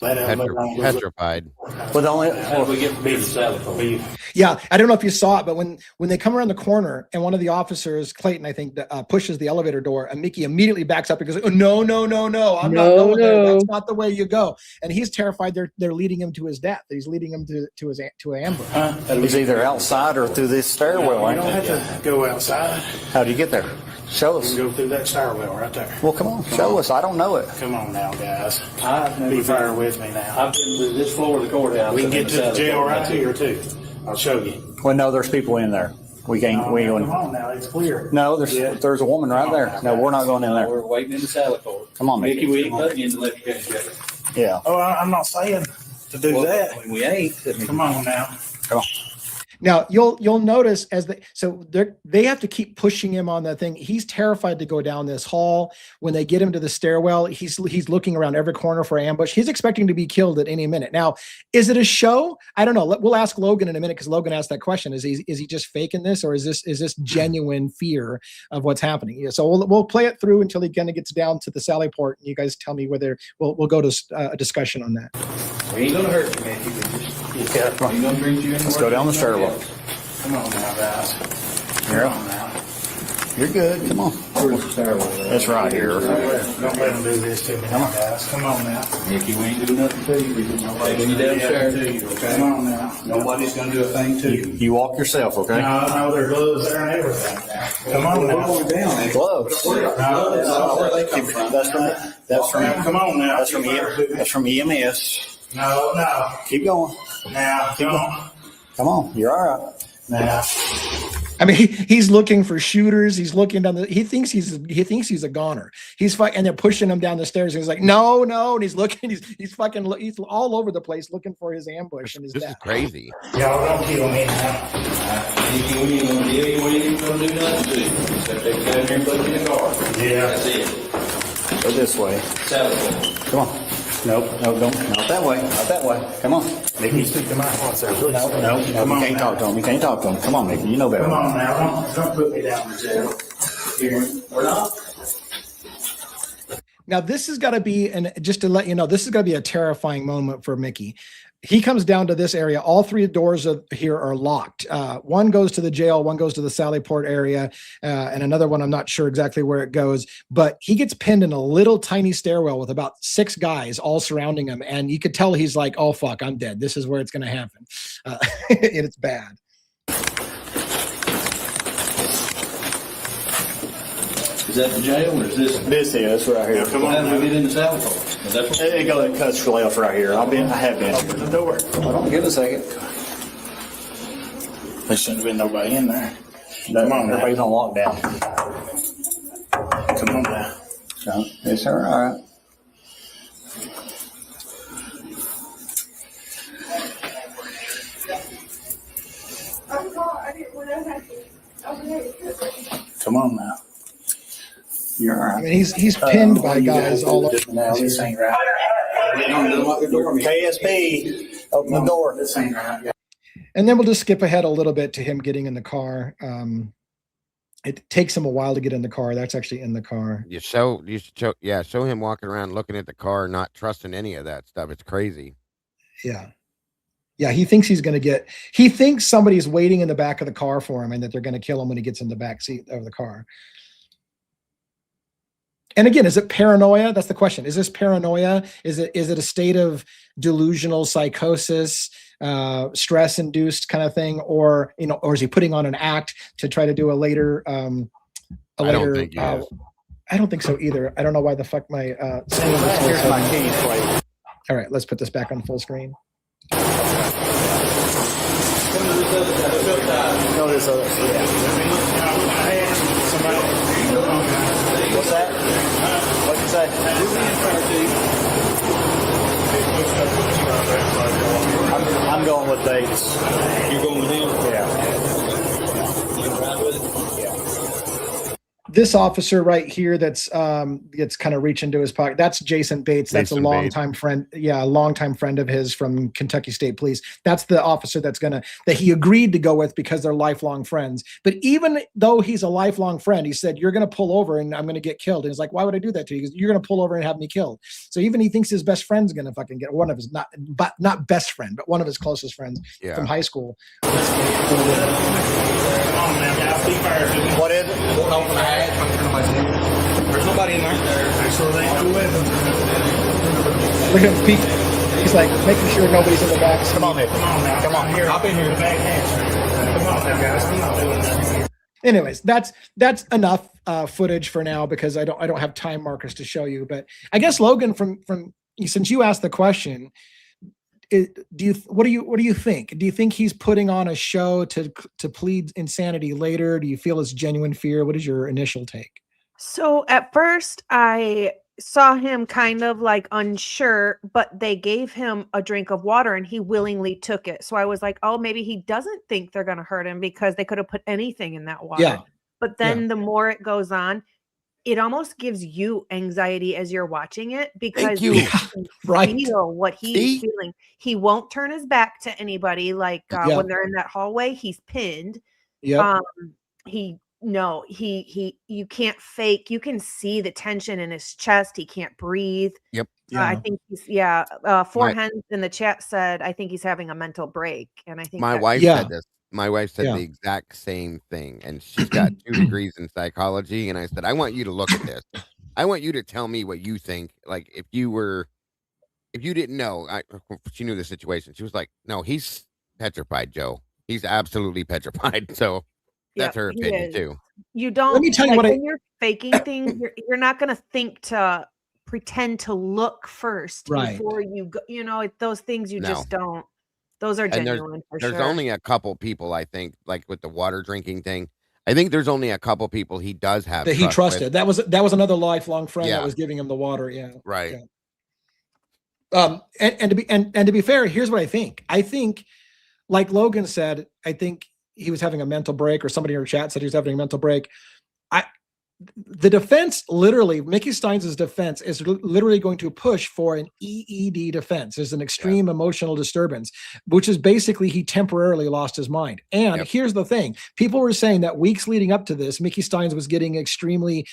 Petrified. But only we get to be the Sally. Yeah, I don't know if you saw it, but when they come around the corner and one of the officers, Clayton, I think, pushes the elevator door, and Mickey immediately backs up and goes, "Oh, no, I'm not going there. That's not the way you go." And he's terrified they're leading him to his death. He's leading him to an ambush. He's either outside or through this stairwell. You don't have to go outside. How do you get there? Show us. You can go through that stairwell right there. Well, come on, show us. I don't know it. Come on now, guys. Be fair with me now. I've been to this floor of the courthouse. We can get to the jail right here too. I'll show you. Well, no, there's people in there. We can't. Come on now, it's clear. No, there's a woman right there. No, we're not going in there. We're waiting in the Sally court. Come on, Mickey, we ain't putting you in the left hand. Yeah. Oh, I'm not saying to do that. We ain't. Come on now. Come on. Now you'll notice they have to keep pushing him on that thing. He's terrified to go down this hall. When they get him to the stairwell, he's looking around every corner for ambush. He's expecting to be killed at any minute. Now, is it a show? I don't know. We'll ask Logan in a minute because Logan asked that question. Is he just faking this, or is this genuine fear of what's happening? Yeah, so we'll play it through until he kind of gets down to the Sally port, and you guys tell me whether we'll go to a discussion on that. We ain't gonna hurt you, man. Let's go down the stairwell. Come on now, guys. Come on now. You're good. Come on. Where's the stairwell? That's right here. Don't let them do this to me now, guys. Come on now. Mickey, we ain't doing nothing to you. Taking you downstairs. Come on now. Nobody's gonna do a thing to you. You walk yourself, okay? No, there's gloves there and everything now. Come on now. Gloves. Where they come from? That's from. Come on now. That's from EMS. No. Keep going. Now, Come on. You're all right. Now. I mean, he's looking for shooters. He's looking down he thinks he's a goner. And they're pushing him down the stairs. And he's like, no. And he's looking, he's all over the place looking for his ambush and his death. This is crazy. Y'all don't kill me now. Mickey, we ain't gonna do nothing to you. Except they get in here and put you in the car. Yeah. That's it. Go this way. Sally. Come on. Nope. Don't. Not that way. Not that way. Come on. Mickey, speak to my heart, sir. No. You can't talk to him. You can't talk to him. Come on, Mickey. You know better. Come on now. Don't put me down in jail. Here. We're not. Now, this has got to be, and just to let you know, this is going to be a terrifying moment for Mickey. he comes down to this area. All three doors here are locked. One goes to the jail, one goes to the Sallyport area, and another one, I'm not sure exactly where it goes, but he gets pinned in a little tiny stairwell with about 6 guys all surrounding him. And you could tell he's like, oh, fuck, I'm dead. This is where it's going to happen. And it's bad. Is that the jail or is this? This is right here. Come on, we get in the saddle. It cuts left right here. I have been here. The door. Hold on, give it a second. There shouldn't have been nobody in there. No, Come on, everybody's on lockdown. Come on now. Yes, sir. All right. Come on now. You're all right. I mean, he's pinned by guys all over. Now this ain't right. KSP, open the door. This ain't right. And then we'll just skip ahead a little bit to him getting in the car. It takes him a while to get in the car. That's actually in the car. You show him walking around looking at the car, not trusting any of that stuff. It's crazy. Yeah. Yeah, he thinks he thinks somebody's waiting in the back of the car for him and that they're going to kill him when he gets in the back seat of the car. And again, is it paranoia? That's the question. Is this paranoia? Is it a state of delusional psychosis, stress-induced kind of thing, or is he putting on an act to try to do a later? I don't think he is. I don't think so either. I don't know why the fuck my Here's my keys, please. All right, let's put this back on full screen. Go this other side. What's that? What'd you say? I'm going with Bates. You're going with him? Yeah. This officer right here that's kind of reaching into his pocket. That's Jason Bates. That's Jason a longtime friend. Yeah, a longtime friend of his from Kentucky State Police. That's the officer that he agreed to go with because they're lifelong friends. But even though he's a lifelong friend, he said, "You're going to pull over and I'm going to get killed." And he's like, "Why would I do that to you?" He goes, "You're going to pull over and have me killed." So even he thinks his best friend's going to fucking get one of his not best friend, but one of his closest friends from high school. What is it? There's nobody in there. Look at him peek. He's like making sure nobody's in the back. Come on, Nick. Come on now. Come on. Here, hop in here. Come on now, guys. We're not doing this. Anyways, that's enough footage for now because I don't have time markers to show you. But I guess Logan, from since you asked the question, what do you think? Do you think he's putting on a show to plead insanity later? Do you feel it's genuine fear? What is your initial take? So at first I saw him kind of like unsure, but they gave him a drink of water and he willingly took it. So I was like, oh, maybe he doesn't think they're going to hurt him because they could have put anything in that water. Yeah. But then the more it goes on, it almost gives you anxiety as you're watching it because you can feel what he's feeling. He won't turn his back to anybody. Like when they're in that hallway, he's pinned. Yeah. You can't fake. You can see the tension in his chest. He can't breathe. Yep. I think he's Four Hens in the chat said, I think he's having a mental break. And I think my wife said this. My wife said the exact same thing, and she's got 2 degrees in psychology. And I said, I want you to look at this. I want you to tell me what you think. Like if you didn't know, she knew the situation. She was like, no, he's petrified, Joe. He's absolutely petrified. So that's her opinion too. You don't. Let me tell you when you're faking things, you're not going to think to pretend to look first before you go. Those things you just don't. Those are genuine for sure. There's only a couple people, I think, like with the water drinking thing. I think there's only a couple people he does have that he trusted. With. That was another lifelong friend that was giving him the water. Yeah. Right. Yeah. And to be fair, here's what I think. I think, like Logan said, I think he was having a mental break, or somebody in our chat said he was having a mental break. The defense, literally, Mickey Stines' defense is literally going to push for an EED defense. There's an extreme emotional disturbance, which is basically he temporarily lost his mind. And here's the thing. People were saying that weeks leading up to this, Mickey Stines was getting extremely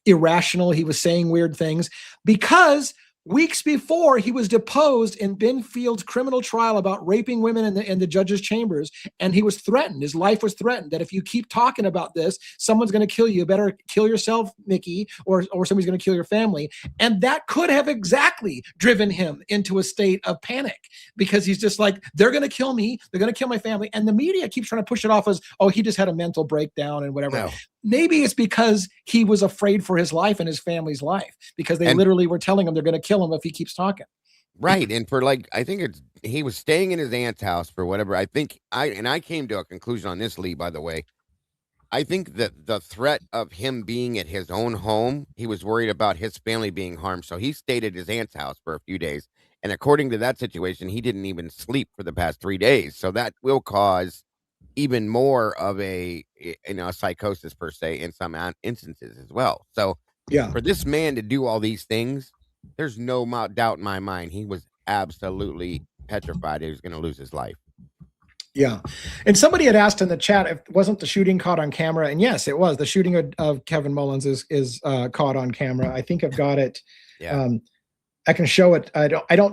irrational. He was saying weird things because Weeks before, he was deposed in Ben Field's criminal trial about raping women in the judge's chambers, and he was threatened. His life was threatened that if you keep talking about this, someone's going to kill you. You better kill yourself, Mickey, or somebody's going to kill your family. And that could have exactly driven him into a state of panic, because he's just like, they're going to kill me. They're going to kill my family. And the media keeps trying to push it off as, oh, he just had a mental breakdown and whatever. No. Maybe it's because he was afraid for his life and his family's life, because they literally were telling him they're going to kill him if he keeps talking. Right. And for I think he was staying in his aunt's house for whatever. I think I came to a conclusion on this, Lee, by the way. I think that the threat of him being at his own home, he was worried about his family being harmed. So he stayed at his aunt's house for a few days. And according to that situation, he didn't even sleep for the past 3 days. So that will cause even more of a psychosis per se in some instances as well. So for this man to do all these things, there's no doubt in my mind he was absolutely petrified he was going to lose his life. Yeah. And somebody had asked in the chat if wasn't the shooting caught on camera, and yes, it was. The shooting of Kevin Mullins is caught on camera. I think I've got it. Yeah. I can show it. I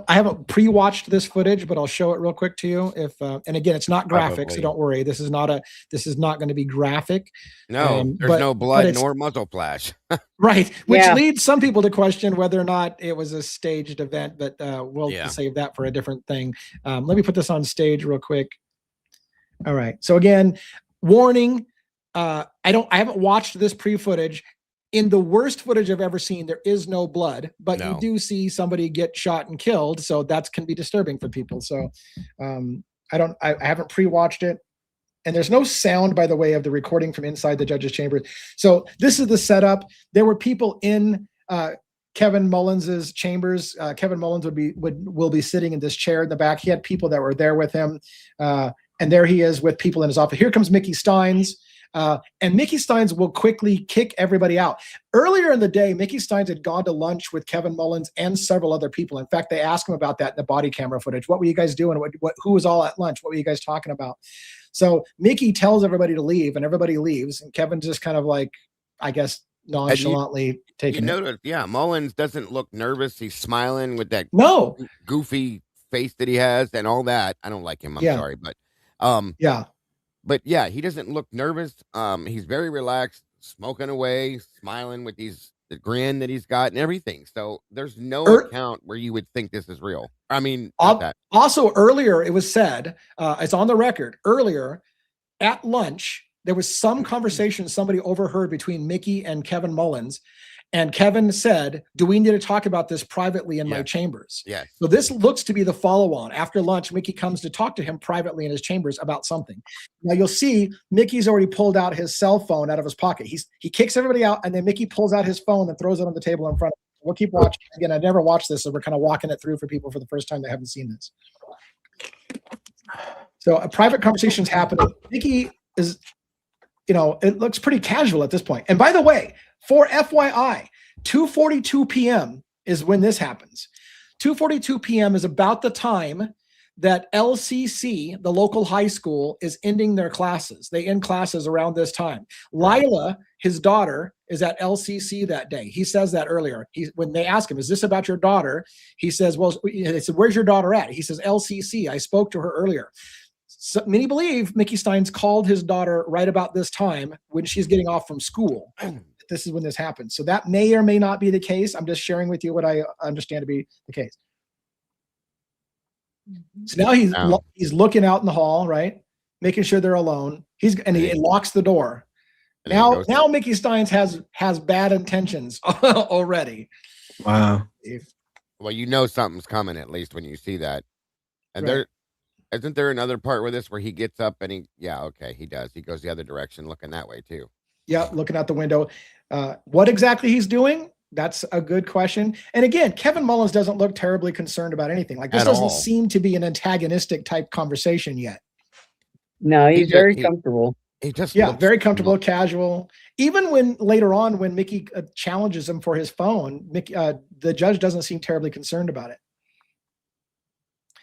haven't pre-watched this footage, but I'll show it real quick to you. If and again, it's not graphic, so don't worry. This is not going to be graphic. No, there's no blood nor muzzle flash. Right, which leads some people to question whether or not it was a staged event, but we'll save that for a different thing. Let me put this on stage real quick. All right. So again, warning. I haven't watched this pre-footage. In the worst footage I've ever seen, there is no blood, but you do see somebody get shot and killed. So that can be disturbing for people. So I haven't pre-watched it. And there's no sound, by the way, of the recording from inside the judge's chamber. So this is the setup. There were people in Kevin Mullins's chambers. Kevin Mullins will be sitting in this chair in the back. He had people that were there with him. And there he is with people in his office. Here comes Mickey Stines. And Mickey Stines will quickly kick everybody out. Earlier in the day, Mickey Stines had gone to lunch with Kevin Mullins and several other people. In fact, they asked him about that in the body camera footage. What were you guys doing? Who was all at lunch? What were you guys talking about? So Mickey tells everybody to leave, and everybody leaves. And Kevin just kind of like, I guess, nonchalantly taking it. Yeah, Mullins doesn't look nervous. He's smiling with that goofy face that he has and all that. I don't like him. I'm sorry, but But yeah, he doesn't look nervous. He's very relaxed, smoking away, smiling with the grin that he's got and everything. So there's no account where you would think this is real. I mean, also earlier it was said, it's on the record, earlier at lunch, there was some conversation somebody overheard between Mickey and Kevin Mullins. And Kevin said, do we need to talk about this privately in my chambers? Yes. So this looks to be the follow-on. After lunch, Mickey comes to talk to him privately in his chambers about something. Now you'll see Mickey's already pulled out his cell phone out of his pocket. He kicks everybody out, and then Mickey pulls out his phone and throws it on the table in front of him. We'll keep watching. Again, I never watched this, so we're kind of walking it through for people for the first time that haven't seen this. So a private conversation's happening. Mickey is, it looks pretty casual at this point. And by the way, for FYI, 2:42 p.m. is when this happens. 2:42 p.m. is about the time that LCC, the local high school, is ending their classes. They end classes around this time. Lila, his daughter, is at LCC that day. He says that earlier. When they ask him, is this about your daughter? He says, well, they said, where's your daughter at? He says, LCC. I spoke to her earlier. So many believe Mickey Stines called his daughter right about this time when she's getting off from school. This is when this happens. So that may or may not be the case. I'm just sharing with you what I understand to be the case. So now he's looking out in the hall, right? Making sure they're alone. He locks the door. Now Mickey Stines has bad intentions already. Wow. Well, something's coming at least when you see that. And isn't there another part with this where he gets up and he does. He goes the other direction looking that way too. Yeah, looking out the window. What exactly he's doing? That's a good question. And again, Kevin Mullins doesn't look terribly concerned about anything. Like this doesn't seem to be an antagonistic type conversation yet. No, he's very comfortable. He just very comfortable, casual. Even when later on, when Mickey challenges him for his phone, the judge doesn't seem terribly concerned about it.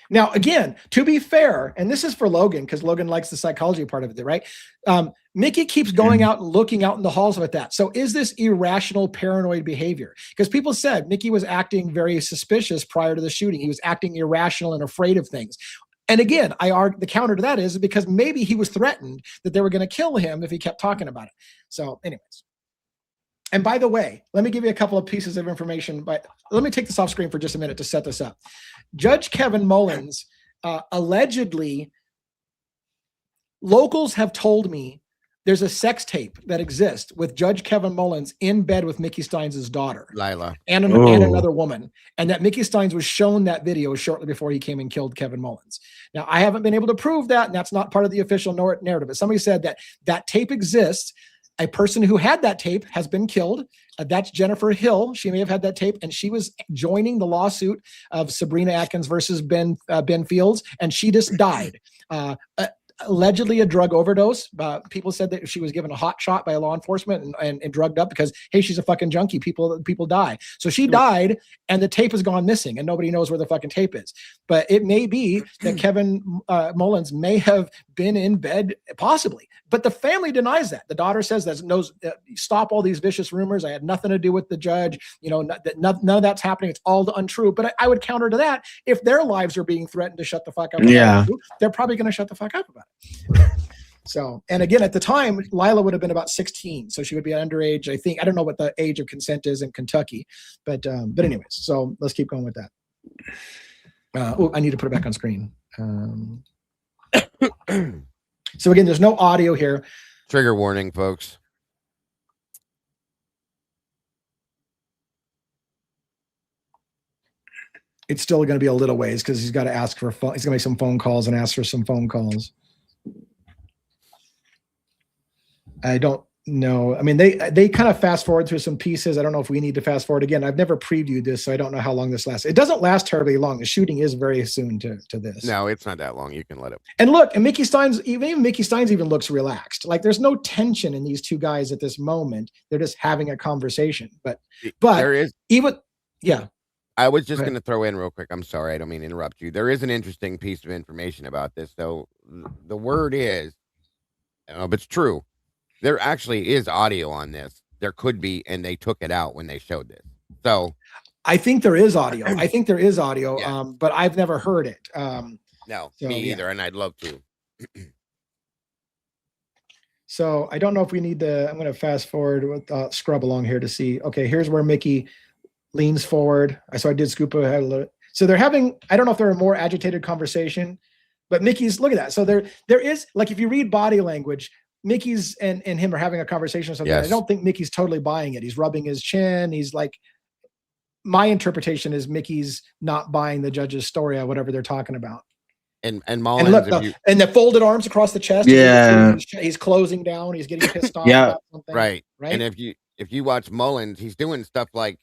Now, again, to be fair, and this is for Logan, because Logan likes the psychology part of it, right? Mickey keeps going out and looking out in the halls with that. So is this irrational, paranoid behavior? Because people said Mickey was acting very suspicious prior to the shooting. He was acting irrational and afraid of things. And again, the counter to that is because maybe he was threatened that they were going to kill him if he kept talking about it. So anyways. And by the way, let me give you a couple of pieces of information, but let me take this off screen for just a minute to set this up. Judge Kevin Mullins, allegedly, locals have told me there's a sex tape that exists with Judge Kevin Mullins in bed with Mickey Stines' daughter, Lila, and another woman, and that Mickey Stines was shown that video shortly before he came and killed Kevin Mullins. Now, I haven't been able to prove that, and that's not part of the official narrative, but somebody said that that tape exists. A person who had that tape has been killed. That's Jennifer Hill. She may have had that tape, and she was joining the lawsuit of Sabrina Atkins versus Ben Fields, and she just died. Allegedly a drug overdose. People said that she was given a hot shot by law enforcement and drugged up because, hey, she's a fucking junkie. People die. So she died, and the tape has gone missing, and nobody knows where the fucking tape is. But it may be that Kevin Mullins may have been in bed, possibly. But the family denies that. The daughter says that knows stop all these vicious rumors. I had nothing to do with the judge. You know, none of that's happening. It's all untrue. But I would counter to that. If their lives are being threatened to shut the fuck up, they're probably going to shut the fuck up about it. So, and again, at the time, Lila would have been about 16, so she would be underage. I think I don't know what the age of consent is in Kentucky, but anyways. So let's keep going with that. I need to put it back on screen. So again, there's no audio here. Trigger warning, folks. It's still going to be a little ways because he's got to ask for phone. He's going to make some phone calls and ask for some phone calls. I don't know. I mean, they kind of fast forward through some pieces. I don't know if we need to fast forward again. I've never previewed this, so I don't know how long this lasts. It doesn't last terribly long. The shooting is very soon to this. No, it's not that long. You can let it. And look, and Mickey Stines, even Mickey Stines even looks relaxed. Like there's no tension in these two guys at this moment. They're just having a conversation. But there is even, yeah. I was just going to throw in real quick. I'm sorry. I don't mean to interrupt you. There is an interesting piece of information about this. So the word is, I don't know if it's true. There actually is audio on this. There could be, and they took it out when they showed this. So I think there is audio. Yeah. But I've never heard it. No, me either, and I'd love to. So I don't know if we need to. I'm going to fast forward with scrub along here to see. Okay, here's where Mickey leans forward. So I did scoop ahead a little. So they're having. I don't know if they're a more agitated conversation, but Mickey's. Look at that. So there is, like, if you read body language, Mickey's and him are having a conversation or something. Yes. I don't think Mickey's totally buying it. He's rubbing his chin. He's like, my interpretation is Mickey's not buying the judge's story or whatever they're talking about. And Mullins, and look, and the folded arms across the chest. Yeah, he's closing down. He's getting pissed off. Yeah, about something, right. Right. And if you watch Mullins, he's doing stuff like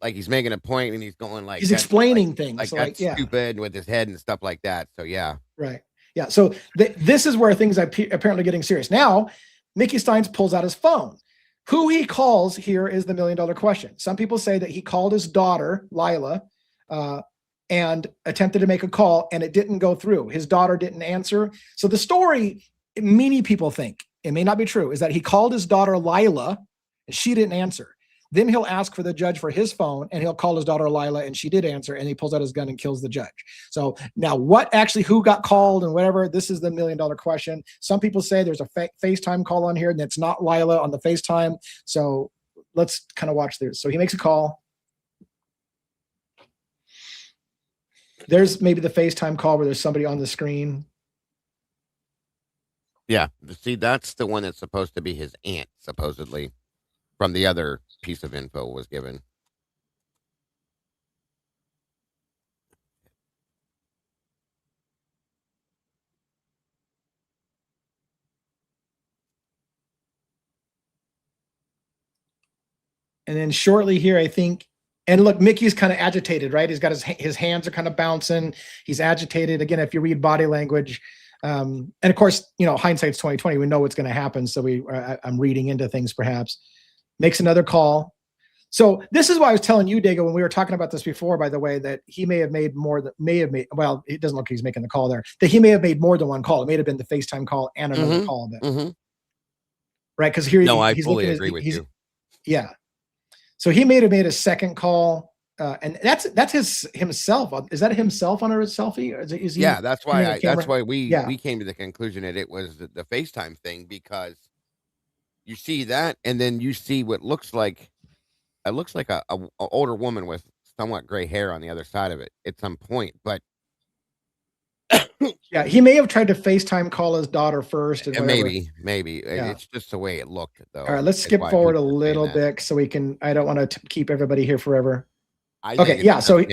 he's making a point and he's going like he's explaining like, things like like that's stupid with his head and stuff like that. So yeah, right. Yeah. So this is where things are apparently getting serious. Now, Mickey Stines pulls out his phone. Who he calls here is the $1 million question. Some people say that he called his daughter, Lila, and attempted to make a call, and it didn't go through. His daughter didn't answer. So the story, many people think, it may not be true, is that he called his daughter, Lila, and she didn't answer. Then he'll ask for the judge for his phone, and he'll call his daughter Lila, and she did answer, and he pulls out his gun and kills the judge. So now who got called and whatever, this is the $1 million question. Some people say there's a FaceTime call on here, and it's not Lila on the FaceTime. So let's kind of watch this. So he makes a call. There's maybe the FaceTime call where there's somebody on the screen. yeah. See, that's the one that's supposed to be his aunt, supposedly, from the other piece of info was given. And then shortly here, I think, and look, Mickey's kind of agitated, right? He's got his hands are kind of bouncing. He's agitated. Again, if you read body language, and of course, hindsight's 2020. We know what's going to happen. So I'm reading into things perhaps. Makes another call. So this is why I was telling you, Dago, when we were talking about this before, by the way, that he may have made well, it doesn't look like he's making the call there, that he may have made more than one call. It may have been the FaceTime call and another call. Right? Because here I he's fully looking agree with you. Yeah. So he may have made a second call. And that's himself. Is that himself on a selfie? Or is he that's why we came to the conclusion that it was the FaceTime thing, because you see that, and then you see what looks like a older woman with somewhat gray hair on the other side of it at some point. But yeah, he may have tried to FaceTime call his daughter first, and maybe it's just the way it looked, though. All right, let's skip forward a little bit so we can. I don't want to keep everybody here forever. Okay, yeah. So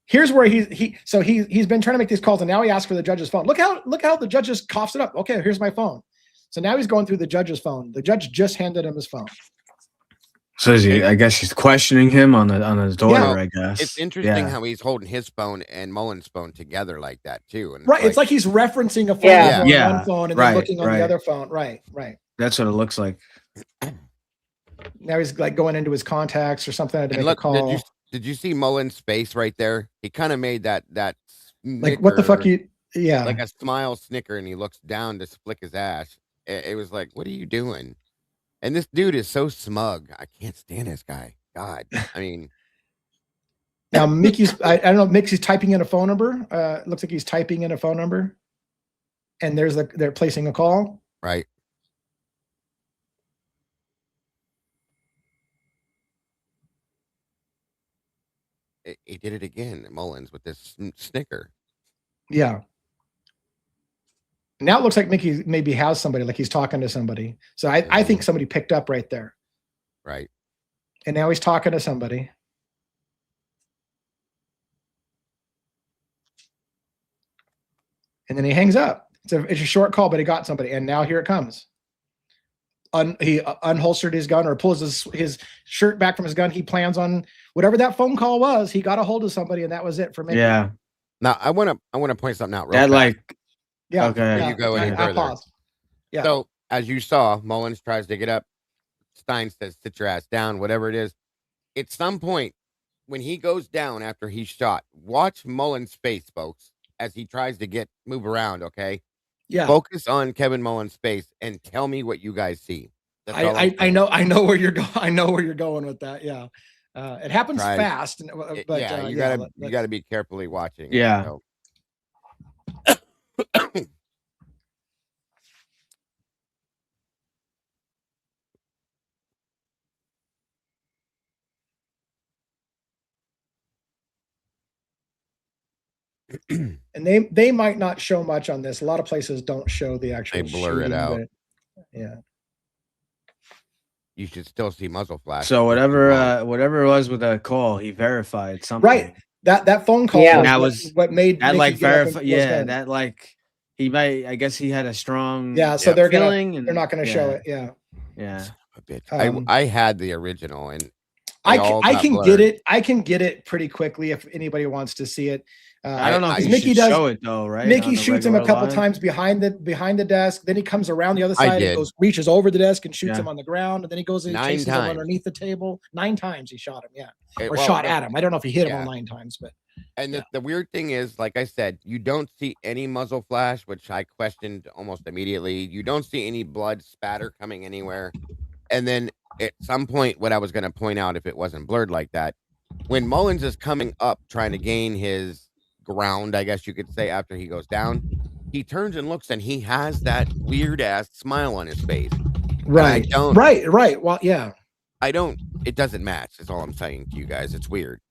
here's where he's been trying to make these calls, and now he asks for the judge's phone. Look how the judge just coughs it up. Okay, here's my phone. So now he's going through the judge's phone. The judge just handed him his phone. So I guess he's questioning him on his daughter. I guess it's interesting how he's holding his phone and Mullins' phone together like that too. And right, it's like he's referencing a phone on one phone and then looking on the other phone. Right. That's what it looks like. Now he's like going into his contacts or something to make a call. Did you see Mullins' face right there? He kind of made that like what the fuck like a smile snicker, and he looks down to flick his ass. It was like, what are you doing? And this dude is so smug. I can't stand this guy. God, I mean. Now Mickey's, I don't know. Mickey's typing in a phone number. It looks like he's typing in a phone number, and they're placing a call. Right. He did it again, Mullins, with this snicker. Yeah. Now it looks like Mickey maybe has somebody, like he's talking to somebody. So I think somebody picked up right there. Right. And now he's talking to somebody. And then he hangs up. It's a short call, but he got somebody. And now here it comes. He unholstered his gun or pulls his shirt back from his gun. He plans on whatever that phone call was. He got a hold of somebody, and that was it for Mickey. Yeah. Now I want to point something out. Real fast. Yeah. Okay. You go any further. Yeah. So as you saw, Mullins tries to get up. Stein says, "Sit your ass down." Whatever it is. At some point, when he goes down after he's shot, watch Mullins' face, folks, as he tries to move around. Okay. Yeah. Focus on Kevin Mullins' face and tell me what you guys see. I know where you're going. I know where you're going with that. Yeah. It happens fast, but you gotta be carefully watching. Yeah. So. And they might not show much on this. A lot of places don't show the actual. They blur it out. Yeah. You should still see muzzle flash. So whatever it was with that call, he verified something. Right. That phone call. Yeah. That was what made that Mickey like verify. Yeah. That like he might. I guess he had a strong. Yeah. So they're feeling they're not going to show it. Yeah. Yeah. A bitch. I had the original, and I can get it. I can get it pretty quickly if anybody wants to see it. I don't know if Mickey does show it though, right? Mickey shoots him a couple times behind the desk. Then he comes around the other side and reaches over the desk and shoots him on the ground. And then he goes and chases him underneath the table. 9 times he shot him. Yeah. Shot at him. I don't know if he hit him all 9 times, but. And the weird thing is, like I said, you don't see any muzzle flash, which I questioned almost immediately. You don't see any blood spatter coming anywhere. And then at some point, what I was going to point out, if it wasn't blurred like that, when Mullins is coming up trying to gain his ground, I guess you could say, after he goes down, he turns and looks, and he has that weird ass smile on his face. Right. Right. Well, yeah. It doesn't match. That's all I'm saying to you guys. It's weird.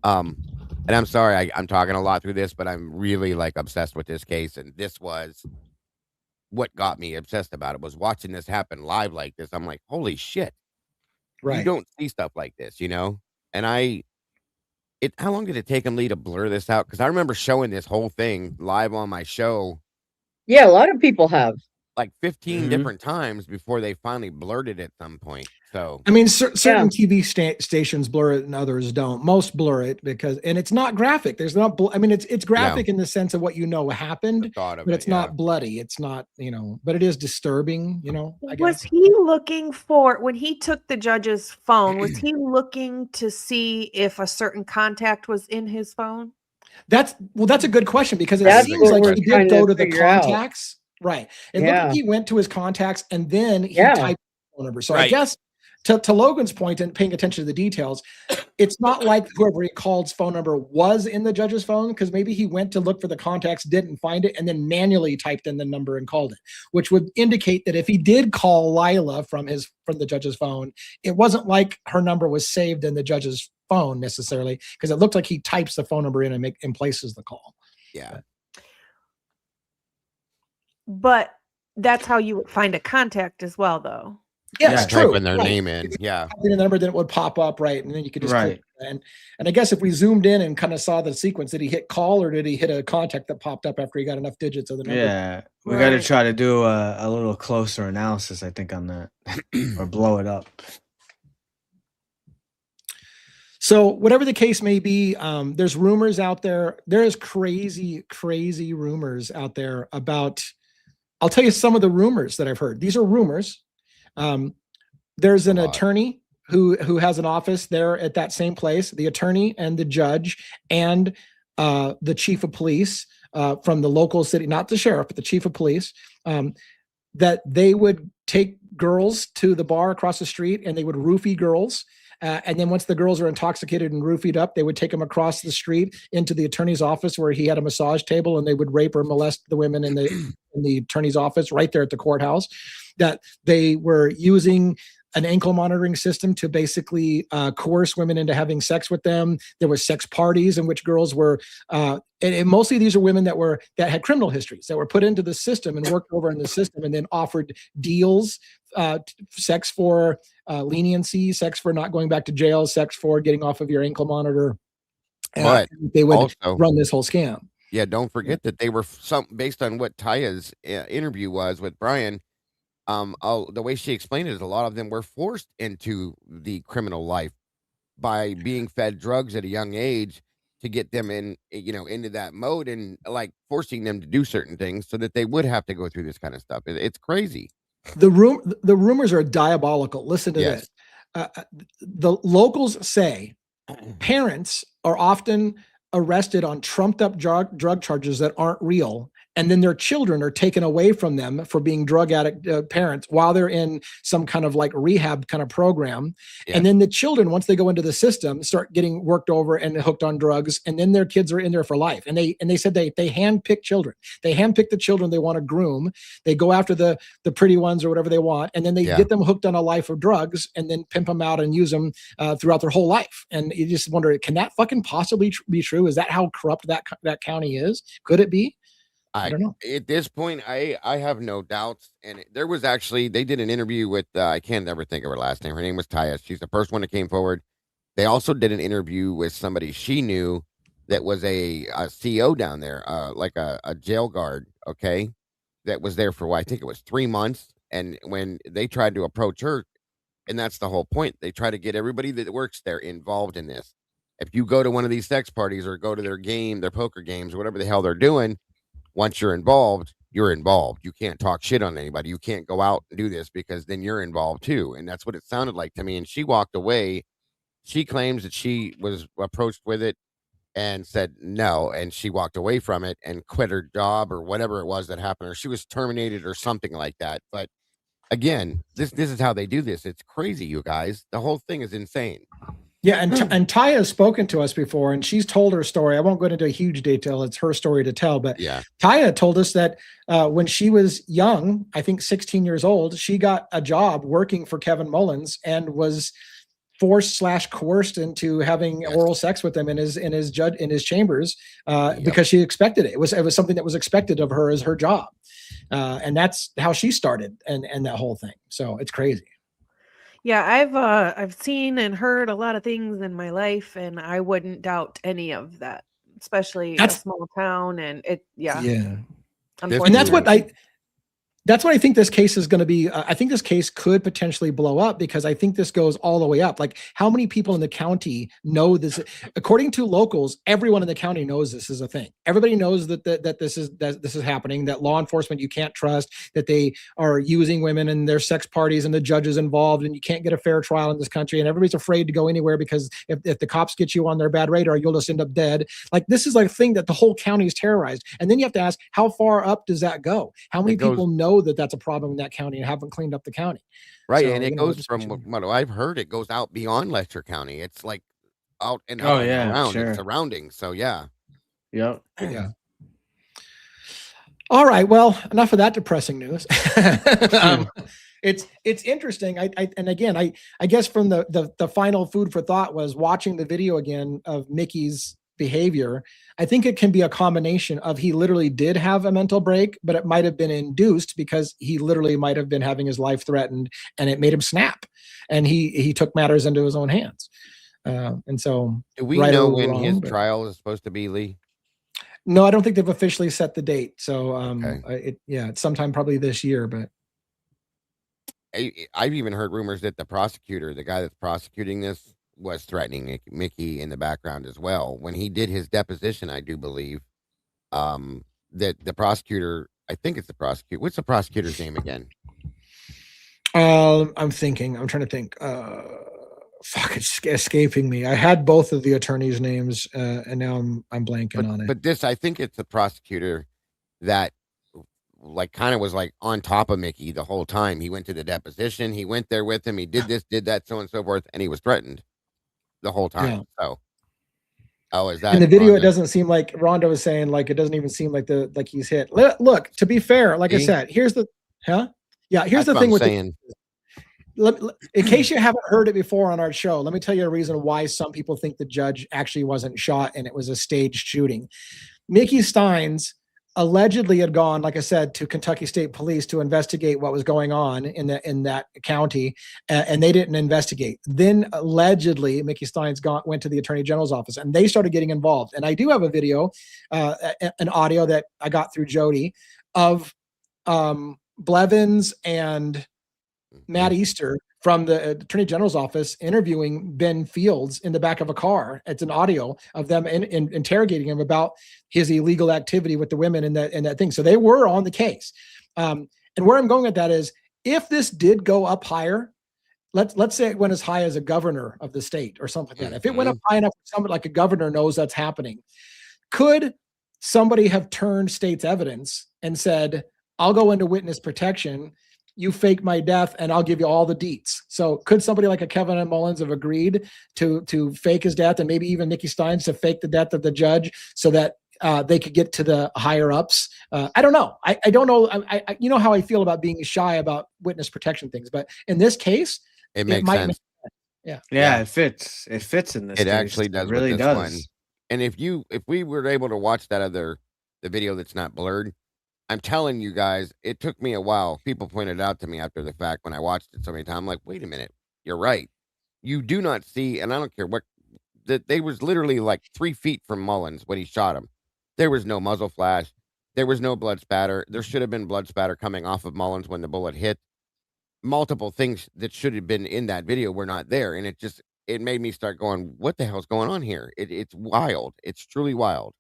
And I'm sorry, I'm talking a lot through this, but I'm really like obsessed with this case. And this was what got me obsessed about it, was watching this happen live like this. I'm like, holy shit. Right. You don't see stuff like this, you know? And how long did it take him, Lee, to blur this out? Because I remember showing this whole thing live on my show. Yeah, a lot of people have. like 15 different times before they finally blurted at some point. So I mean, certain TV stations blur it and others don't. Most blur it because, and it's not graphic. There's not. I mean, it's graphic in the sense of what happened, but it's not bloody. It's not, but it is disturbing. I guess. Was he looking for, when he took the judge's phone? Was he looking to see if a certain contact was in his phone? That's a good question, because it seems like he did go to the contacts. Right. It looked like he went to his contacts and then he typed the phone number. So I guess to Logan's point and paying attention to the details, it's not like whoever he called's phone number was in the judge's phone, because maybe he went to look for the contacts, didn't find it, and then manually typed in the number and called it, which would indicate that if he did call Lila from the judge's phone, it wasn't like her number was saved in the judge's phone necessarily, because it looked like he types the phone number in and places the call. Yeah. But that's how you would find a contact as well, though. Yeah, it's true. Typing their name in. Yeah. The number, then it would pop up, right? And then you could just click. And I guess if we zoomed in and kind of saw the sequence, did he hit call or did he hit a contact that popped up after he got enough digits of the number? Yeah, we got to try to do a little closer analysis, I think, on that, or blow it up. So whatever the case may be, there's rumors out there. There's crazy rumors out there about. I'll tell you some of the rumors that I've heard. These are rumors. There's an attorney who has an office there at that same place. The attorney and the judge and the chief of police from the local city, not the sheriff, but the chief of police, that they would take girls to the bar across the street and they would roofie girls. And then once the girls are intoxicated and roofied up, they would take them across the street into the attorney's office where he had a massage table, and they would rape or molest the women in the attorney's office right there at the courthouse. That they were using an ankle monitoring system to basically coerce women into having sex with them. There were sex parties in which girls were, and mostly these are women that had criminal histories that were put into the system and worked over in the system, and then offered deals, sex for leniency, sex for not going back to jail, sex for getting off of your ankle monitor. But they would also run this whole scam. Yeah, don't forget that they were based on what Taya's interview was with Brian. The way she explained it is a lot of them were forced into the criminal life by being fed drugs at a young age to get them into that mode, and like forcing them to do certain things so that they would have to go through this kind of stuff. It's crazy. The rumors are diabolical. Listen to this. The locals say parents are often arrested on trumped up drug charges that aren't real, and then their children are taken away from them for being drug addict parents while they're in some kind of like rehab kind of program. Yeah. And then the children, once they go into the system, start getting worked over and hooked on drugs. And then their kids are in there for life. And they said they handpick children. They handpick the children they want to groom. They go after the pretty ones or whatever they want. And then they get them hooked on a life of drugs and then pimp them out and use them throughout their whole life. And you just wonder, can that fucking possibly be true? Is that how corrupt that county is? Could it be? I don't know. At this point, I have no doubts. And there was actually, they did an interview with, I can't ever think of her last name. Her name was Taya. She's the first one that came forward. They also did an interview with somebody she knew that was a CO down there, like a jail guard, okay, that was there for, I think it was 3 months. And when they tried to approach her, and that's the whole point, they try to get everybody that works there involved in this. If you go to one of these sex parties or go to their poker games or whatever the hell they're doing, once you're involved, you're involved. You can't talk shit on anybody. You can't go out and do this because then you're involved too. And that's what it sounded like to me. And she walked away. She claims that she was approached with it and said no. And she walked away from it and quit her job or whatever it was that happened. Or she was terminated or something like that. But again, this is how they do this. It's crazy, you guys. The whole thing is insane. Yeah, and Taya has spoken to us before, and she's told her story. I won't go into huge detail. It's her story to tell. But yeah, Taya told us that when she was young, I think 16 years old, she got a job working for Kevin Mullins and was forced/coerced into having oral sex with him in his chambers because she expected it. It was something that was expected of her as her job, and that's how she started and that whole thing. So it's crazy. Yeah, I've seen and heard a lot of things in my life, and I wouldn't doubt any of that, especially a small town. And it, and that's what That's what I think this case is going to be. I think this case could potentially blow up because I think this goes all the way up. Like, how many people in the county know this? According to locals, everyone in the county knows this is a thing. Everybody knows that this is happening. That law enforcement you can't trust. That they are using women in their sex parties, and the judges involved, and you can't get a fair trial in this country. And everybody's afraid to go anywhere because if the cops get you on their bad radar, you'll just end up dead. Like, this is like a thing that the whole county is terrorized. And then you have to ask, how far up does that go? How many people know that that's a problem in that county and haven't cleaned up the county? Right. So, and it goes from what I've heard, it goes out beyond Lecher County. It's like out and out and around and surrounding. So yeah. Yeah. All right. Well, enough of that depressing news. It's interesting. And again, I guess from the final food for thought was watching the video again of Mickey's behavior. I think it can be a combination of he literally did have a mental break, but it might have been induced because he literally might have been having his life threatened and it made him snap, and he took matters into his own hands. And so, do we know when his trial is supposed to be, Lee? No, I don't think they've officially set the date. So it's sometime probably this year, but I've even heard rumors that the prosecutor, the guy that's prosecuting this, was threatening Mickey in the background as well. When he did his deposition, I do believe that the prosecutor, I think it's the prosecutor. What's the prosecutor's name again? I'm trying to think. It's escaping me. I had both of the attorneys' names, and now I'm blanking on it. But this, I think it's the prosecutor that like kind of was like on top of Mickey the whole time. He went to the deposition. He went there with him. He did this, did that, so on and so forth, and he was threatened the whole time. So, is that in the video? Rhonda? It doesn't seem like Rhonda was saying. Like, it doesn't even seem like he's hit. Look, to be fair, like I said, here's the thing with saying. In case you haven't heard it before on our show, let me tell you a reason why some people think the judge actually wasn't shot and it was a staged shooting. Mickey Stines allegedly had gone, like I said, to Kentucky State Police to investigate what was going on in that county, and they didn't investigate. Then allegedly, Mickey Stines went to the Attorney General's office, and they started getting involved. And I do have a video, an audio that I got through Jodi of Blevins and Matt Easter from the Attorney General's office interviewing Ben Fields in the back of a car. It's an audio of them interrogating him about his illegal activity with the women and that thing. So they were on the case. And where I'm going with that is, if this did go up higher, let's say it went as high as a governor of the state or something like that. If it went up high enough, somebody like a governor knows that's happening, could somebody have turned state's evidence and said, I'll go into witness protection, you fake my death, and I'll give you all the deets? So could somebody like a Kevin Mullins have agreed to fake his death, and maybe even Mickey Stines to fake the death of the judge so that they could get to the higher ups? I don't know. I don't know. I you know how I feel about being shy about witness protection things, but in this case, it makes sense. Yeah, it fits. It fits in this. It actually does. It really with this does. One. And if we were able to watch the video that's not blurred, I'm telling you guys, it took me a while. People pointed out to me after the fact when I watched it so many times. I'm like, wait a minute, you're right. You do not see, and I don't care what, that they was literally like 3 feet from Mullins when he shot him. There was no muzzle flash. There was no blood spatter. There should have been blood spatter coming off of Mullins when the bullet hit. Multiple things that should have been in that video were not there. And it made me start going, what the hell's going on here? It's wild. It's truly wild.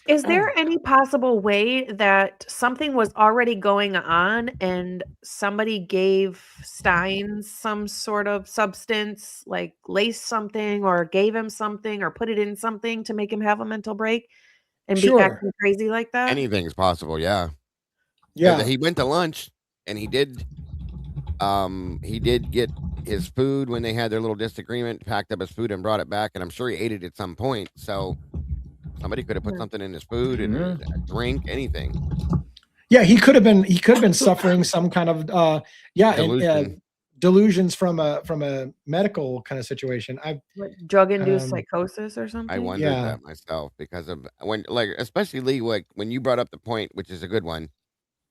Is there any possible way that something was already going on and somebody gave Stines some sort of substance, like laced something or gave him something or put it in something to make him have a mental break and be acting crazy like that? Anything's possible, yeah. Yeah. He went to lunch and he did get his food when they had their little disagreement, packed up his food and brought it back, and I'm sure he ate it at some point. So somebody could have put something in his food and a drink, anything. Yeah, he could have been suffering some kind of delusions from a medical kind of situation. Drug-induced psychosis or something. I wondered that myself because of when, like, especially Lee, like when you brought up the point, which is a good one,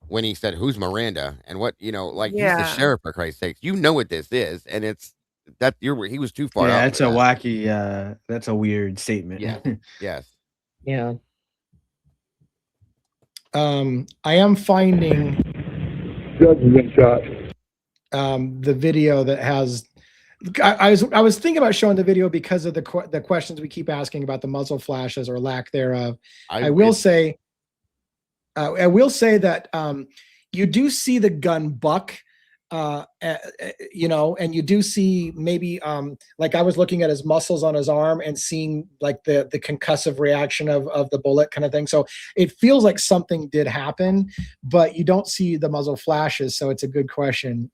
when he said, "Who's Miranda?" and what, he's the sheriff, for Christ's sakes. You know what this is, and it's that he was too far. Yeah, that's a wacky. That's a weird statement. Yeah. Yes. Yeah. I am finding judge has been shot. The video that has, I was thinking about showing the video because of the questions we keep asking about the muzzle flashes or lack thereof. I will say that you do see the gun buck, you know, and you do see maybe like I was looking at his muscles on his arm and seeing like the concussive reaction of the bullet kind of thing. So it feels like something did happen, but you don't see the muzzle flashes. So it's a good question.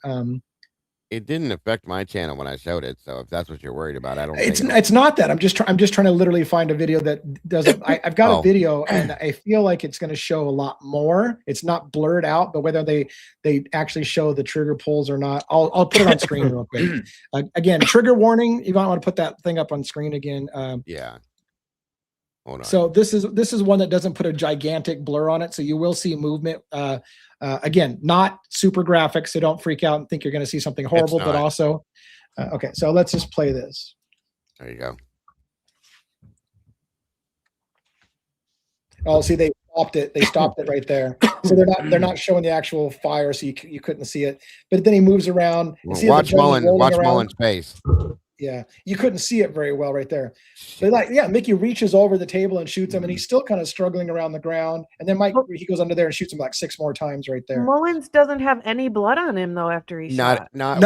It didn't affect my channel when I showed it, so if that's what you're worried about, I don't. It's not that. I'm just trying to literally find a video that doesn't. I've got a video, and I feel like it's going to show a lot more. It's not blurred out, but whether they actually show the trigger pulls or not, I'll put it on screen real quick. Again, trigger warning. You might want to put that thing up on screen again. Yeah. Hold on. So this is one that doesn't put a gigantic blur on it, so you will see movement. Again, not super graphic, so don't freak out and think you're going to see something horrible, but also, okay, so let's just play this. There you go. Oh, see, they stopped it. They stopped it right there. So they're not showing the actual fire, so you couldn't see it. But then he moves around. Watch Mullins' face. Yeah, you couldn't see it very well right there. But like, yeah, Mickey reaches over the table and shoots him, and he's still kind of struggling around the ground. And then he goes under there and shoots him like 6 more times right there. Mullins doesn't have any blood on him though after he shot. None.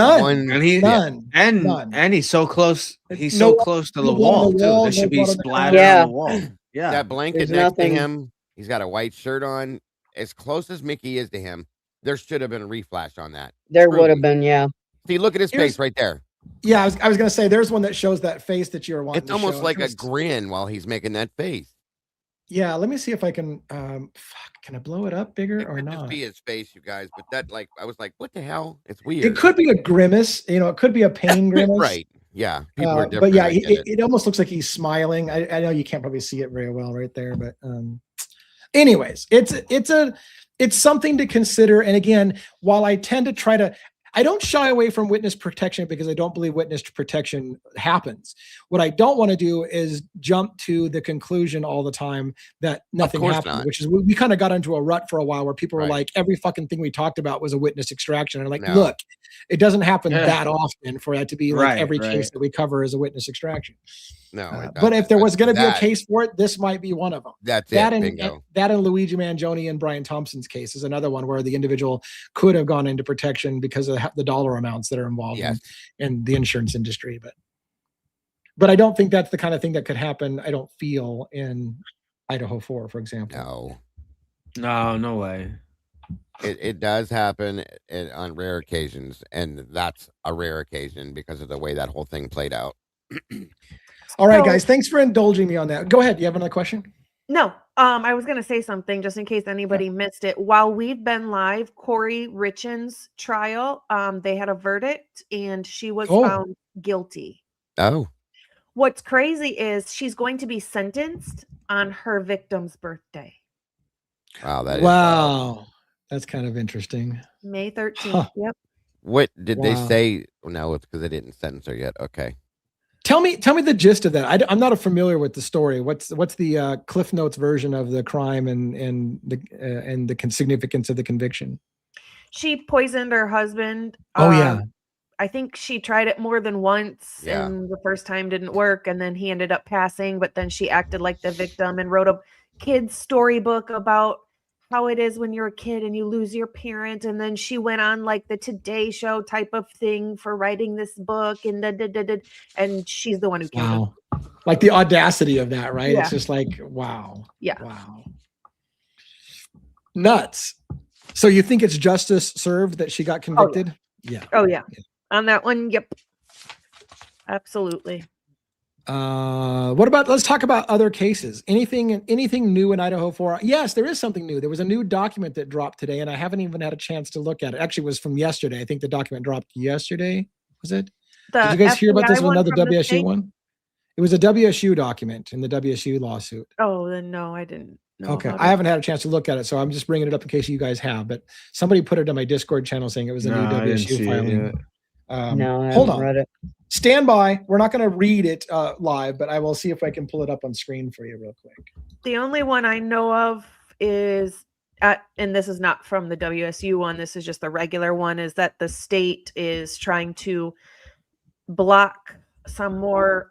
And he's so close. He's so close to the wall too. There should be splatter on the wall. Yeah, that blanket next to him. He's got a white shirt on. As close as Mickey is to him, there should have been a reflash on that. There would have been, yeah. See, look at his face right there. Yeah, I was gonna say there's one that shows that face that you're wanting. It's almost like a grin while he's making that face. Yeah, let me see if I can. Can I blow it up bigger or not? Just be his face, you guys. But that, like, I was like, what the hell? It's weird. It could be a grimace. You know, it could be a pain grimace. Right. Yeah. People are different. But yeah, it almost looks like he's smiling. I know you can't probably see it very well right there, but anyways, it's something to consider. And again, while I tend to try to. I don't shy away from witness protection because I don't believe witness protection happens. What I don't want to do is jump to the conclusion all the time that nothing happened, which is we kind of got into a rut for a while where people were like, every fucking thing we talked about was a witness extraction. And like, look, it doesn't happen that often for that to be like every case that we cover is a witness extraction. No, but if there was going to be a case for it, this might be one of them. That's that it. And that and Luigi Mangione and Brian Thompson's case is another one where the individual could have gone into protection because of the dollar amounts that are involved in the insurance industry. But I don't think that's the kind of thing that could happen. I don't feel in Idaho 4, for example. No way. It does happen on rare occasions, and that's a rare occasion because of the way that whole thing played out. All right, guys, thanks for indulging me on that. Go ahead. You have another question? No, I was going to say something just in case anybody missed it. While we've been live, Corey Richin's trial, they had a verdict and she was found guilty. Oh. What's crazy is she's going to be sentenced on her victim's birthday. Wow, wow. That's kind of interesting. May 13th. Yep. What did they say? No, it's because they didn't sentence her yet. Okay. Tell me the gist of that. I'm not familiar with the story. What's the Cliff Notes version of the crime and the significance of the conviction? She poisoned her husband. I think she tried it more than once, and the first time didn't work, and then he ended up passing. But then she acted like the victim and wrote a kid's storybook about how it is when you're a kid and you lose your parent. And then she went on like the Today Show type of thing for writing this book, and and she's the one who killed him. Like the audacity of that, right? It's just like, wow. Yeah. Wow. Nuts. So you think it's justice served that she got convicted? Yeah. Oh yeah. On that one, yep. Absolutely. What about, let's talk about other cases. Anything new in Idaho 4? Yes, there is something new. There was a new document that dropped today, and I haven't even had a chance to look at it. Actually, it was from yesterday. I think the document dropped yesterday. Was it? Did you guys hear about this with another WSU one? It was a WSU document in the WSU lawsuit. Oh, then no, I didn't. Okay, I haven't had a chance to look at it, so I'm just bringing it up in case you guys have. But somebody put it on my Discord channel saying it was a new WSU filing. No, I hold haven't on. read it. Stand by. We're not going to read it live, but I will see if I can pull it up on screen for you real quick. The only one I know of is and this is not from the WSU one, this is just the regular one, is that the state is trying to block some more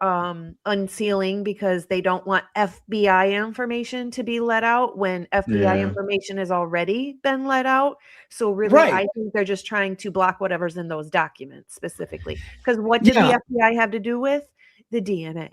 unsealing because they don't want FBI information to be let out when FBI information has already been let out. So really, I think they're just trying to block whatever's in those documents specifically. Because what did the FBI have to do with? The DNA.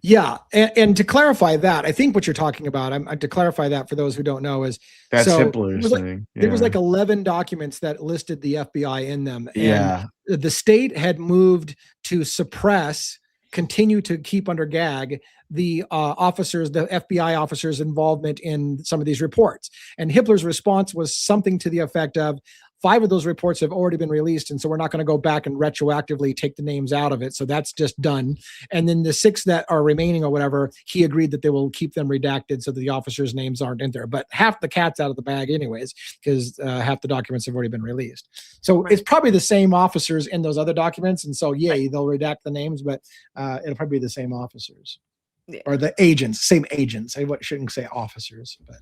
Yeah, and to clarify that, I think what you're talking about, to clarify that for those who don't know, is that's Hippler's thing. There was like 11 documents that listed the FBI in them. And the state had moved to suppress, continue to keep under gag the officers, the FBI officers' involvement in some of these reports. And Hippler's response was something to the effect of, 5 of those reports have already been released, and so we're not going to go back and retroactively take the names out of it. So that's just done. And then the 6 that are remaining or whatever, he agreed that they will keep them redacted so that the officers' names aren't in there. But half the cat's out of the bag anyways, because half the documents have already been released. So it's probably the same officers in those other documents. And so, they'll redact the names, but it'll probably be the same officers. Or the agents, same agents. I shouldn't say officers, but...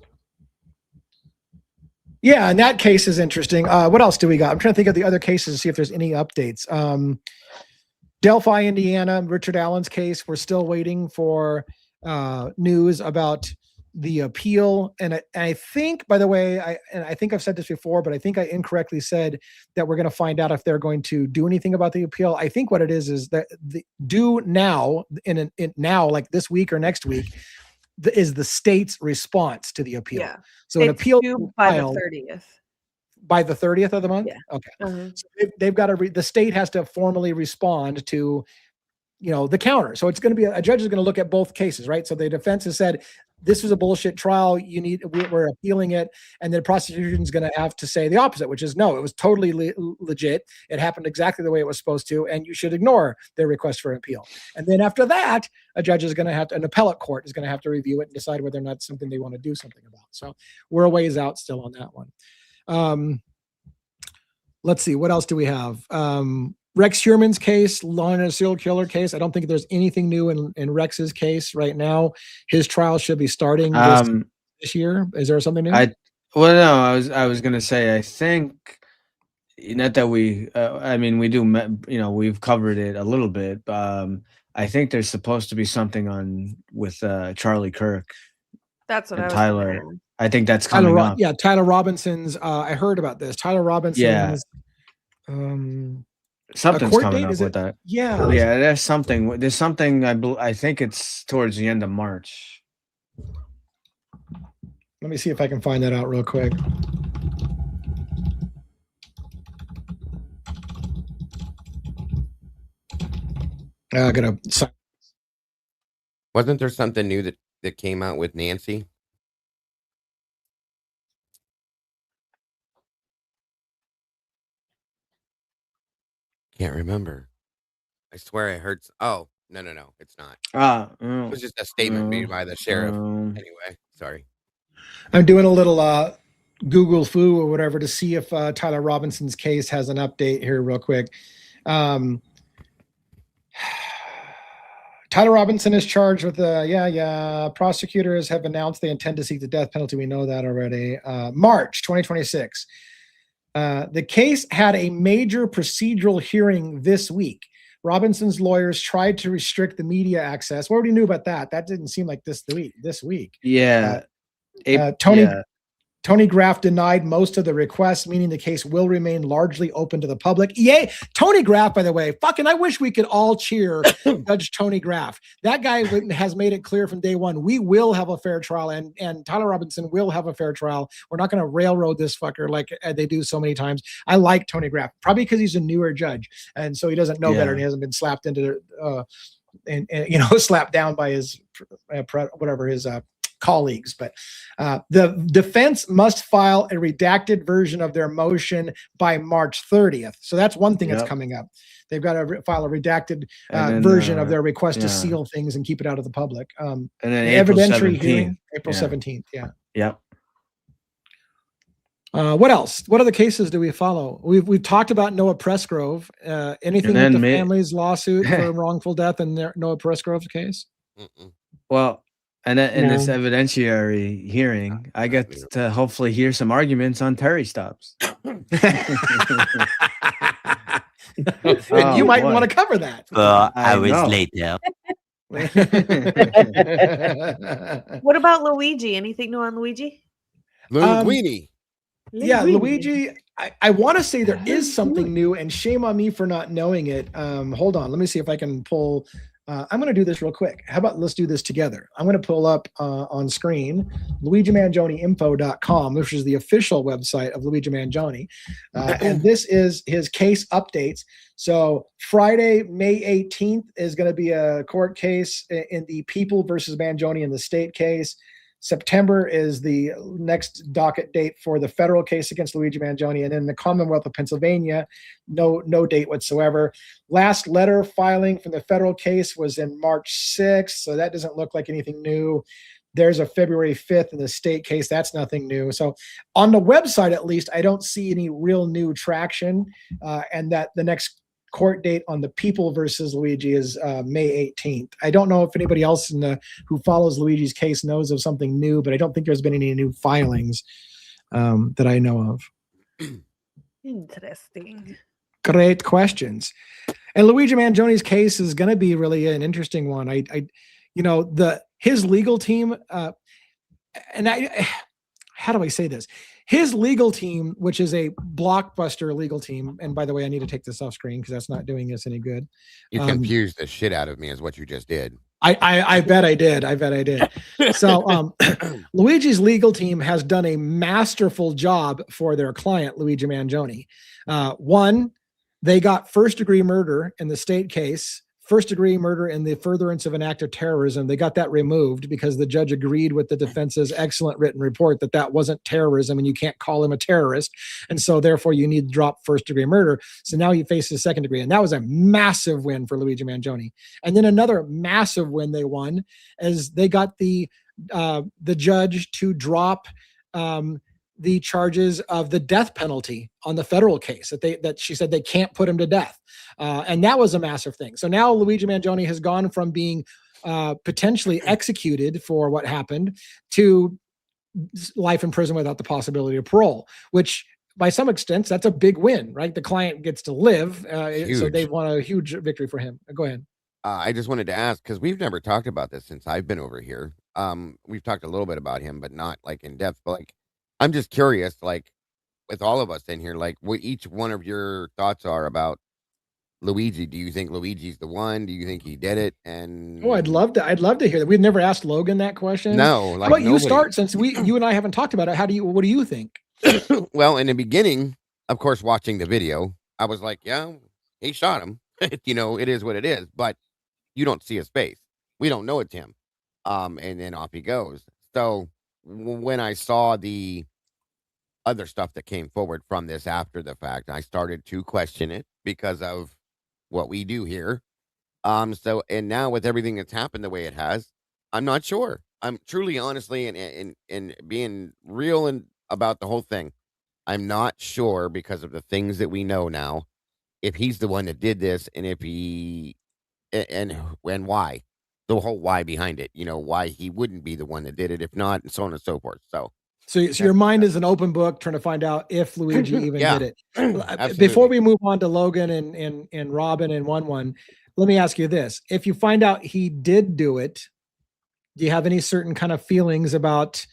Yeah, and that case is interesting. What else do we got? I'm trying to think of the other cases to see if there's any updates. Delphi, Indiana, Richard Allen's case. We're still waiting for news about the appeal. And I think, by the way, I think I've said this before, but I think I incorrectly said that we're going to find out if they're going to do anything about the appeal. I think what it is that due now, now, like this week or next week, is the state's response to the appeal. Yeah. So an appeal by the 30th. By the 30th of the month? Yeah. Okay. So they've got to the state has to formally respond to, the counter. So it's going to be a judge is going to look at both cases, right? So the defense has said this was a bullshit trial. We're appealing it, and the prosecution is going to have to say the opposite, which is no, it was totally legit. It happened exactly the way it was supposed to, and you should ignore their request for an appeal. And then after that, a judge is going to have to, an appellate court is going to have to review it and decide whether or not it's something they want to do something about. So we're a ways out still on that one. Let's see, what else do we have? Rex Heuermann's case, law and serial killer case. I don't think there's anything new in Rex's case right now. His trial should be starting this year. Is there something new? I was going to say, I think, not that we, we do, we've covered it a little bit. I think there's supposed to be something with Charlie Kirk. That's what I was Tyler. thinking. I think that's coming up. Yeah, Tyler Robinson's. I heard about this. Tyler Robinson's. Something's coming up with that. Yeah. There's something. There's something. I think it's towards the end of March. Let me see if I can find that out real quick. I gotta. Wasn't there something new that came out with Nancy? Can't remember. I swear I heard. Oh, no, it's not. It was just a statement made by the sheriff. Anyway, sorry. I'm doing a little Google foo or whatever to see if Tyler Robinson's case has an update here real quick. Tyler Robinson is charged with prosecutors have announced they intend to seek the death penalty. We know that already. March 2026. The case had a major procedural hearing this week. Robinson's lawyers tried to restrict the media access. We already knew about that. That didn't seem like this week. Yeah. Tony Graff denied most of the requests, meaning the case will remain largely open to the public. Yay! Tony Graff, by the way, I wish we could all cheer Judge Tony Graff. That guy has made it clear from day one, we will have a fair trial, and Tyler Robinson will have a fair trial. We're not going to railroad this fucker like they do so many times. I like Tony Graff, probably because he's a newer judge, and so he doesn't know better, and he hasn't been slapped into slapped down by his colleagues. But the defense must file a redacted version of their motion by March 30th. So that's one thing that's coming up. They've got to file a redacted version of their request to seal things and keep it out of the public. And then the April evidentiary 17th. hearing, April 17th. Yeah. Yep. What else? What other cases do we follow? We've talked about Noah Pressgrove. Anything with the family's lawsuit for wrongful death in Noah Pressgrove's case? Well, And in this evidentiary hearing, I get to hopefully hear some arguments on Terry stops. And you might want to cover that. I was late now. What about Luigi? Anything new on Luigi? Luigi. Yeah, Luigi. I want to say there is something new, and shame on me for not knowing it. Hold on, let me see if I can pull. I'm going to do this real quick. How about let's do this together? I'm going to pull up on screen LuigiMangioniInfo.com, which is the official website of Luigi Mangione. And this is his case updates. So Friday, May 18th is going to be a court case in the People versus Mangione in the state case. September is the next docket date for the federal case against Luigi Mangione, and in the Commonwealth of Pennsylvania, no date whatsoever. Last letter filing from the federal case was in March 6th, so that doesn't look like anything new. There's a February 5th in the state case. That's nothing new. So on the website, at least, I don't see any real new traction, and that the next court date on the People versus Luigi is May 18th. I don't know if anybody else who follows Luigi's case knows of something new, but I don't think there's been any new filings that I know of. Interesting. Great questions. And Luigi Mangione's case is going to be really an interesting one. His legal team, how do I say this? His legal team, which is a blockbuster legal team, and by the way, I need to take this off screen because that's not doing us any good. You confused the shit out of me is what you just did. I bet I did. So Luigi's legal team has done a masterful job for their client, Luigi Mangione. One, they got first-degree murder in the state case, first-degree murder in the furtherance of an act of terrorism. They got that removed because the judge agreed with the defense's excellent written report that wasn't terrorism and you can't call him a terrorist. And so therefore you need to drop first-degree murder. So now he faces second degree. And that was a massive win for Luigi Mangione. And then another massive win they won is they got the judge to drop the charges of the death penalty on the federal case that she said they can't put him to death. And that was a massive thing. So now Luigi Mangione has gone from being potentially executed for what happened to life in prison without the possibility of parole, which by some extent, that's a big win, right? The client gets to live. So they won a huge victory for him. Go ahead. I just wanted to ask, because we've never talked about this since I've been over here. We've talked a little bit about him, but not like in depth. But like, I'm just curious, like with all of us in here, like what each one of your thoughts are about Luigi. Do you think Luigi's the one? Do you think he did it? And I'd love to hear that. We've never asked Logan that question. No, like, how about you start, since you and I haven't talked about it? What do you think? Well, in the beginning, of course, watching the video, I was like, yeah, he shot him. It is what it is, but you don't see his face. We don't know it's him. And then off he goes. So when I saw the other stuff that came forward from this after the fact, I started to question it because of what we do here. And now with everything that's happened the way it has, I'm not sure. I'm truly, honestly, and being real and about the whole thing, I'm not sure because of the things that we know now, if he's the one that did this, and if he and why. The whole why behind it, why he wouldn't be the one that did it, if not, and so on and so forth. So your mind is an open book trying to find out if Luigi even did it. Absolutely. Before we move on to Logan and Robin and one, let me ask you this. If you find out he did do it, do you have any certain kind of feelings about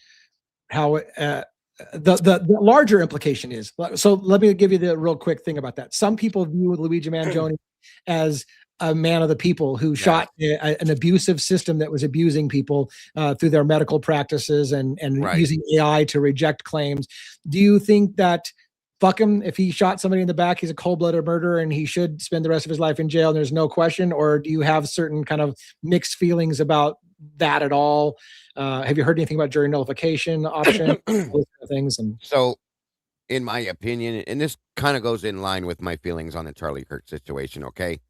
how the larger implication is? So let me give you the real quick thing about that. Some people view Luigi Mangione as a man of the people who shot an abusive system that was abusing people through their medical practices and using AI to reject claims. Do you think that fuck him, if he shot somebody in the back, he's a cold-blooded murderer and he should spend the rest of his life in jail and there's no question? Or do you have certain kind of mixed feelings about that at all? Have you heard anything about jury nullification option? Those kind of things. And so in my opinion, and this kind of goes in line with my feelings on the Charlie Kirk situation, okay?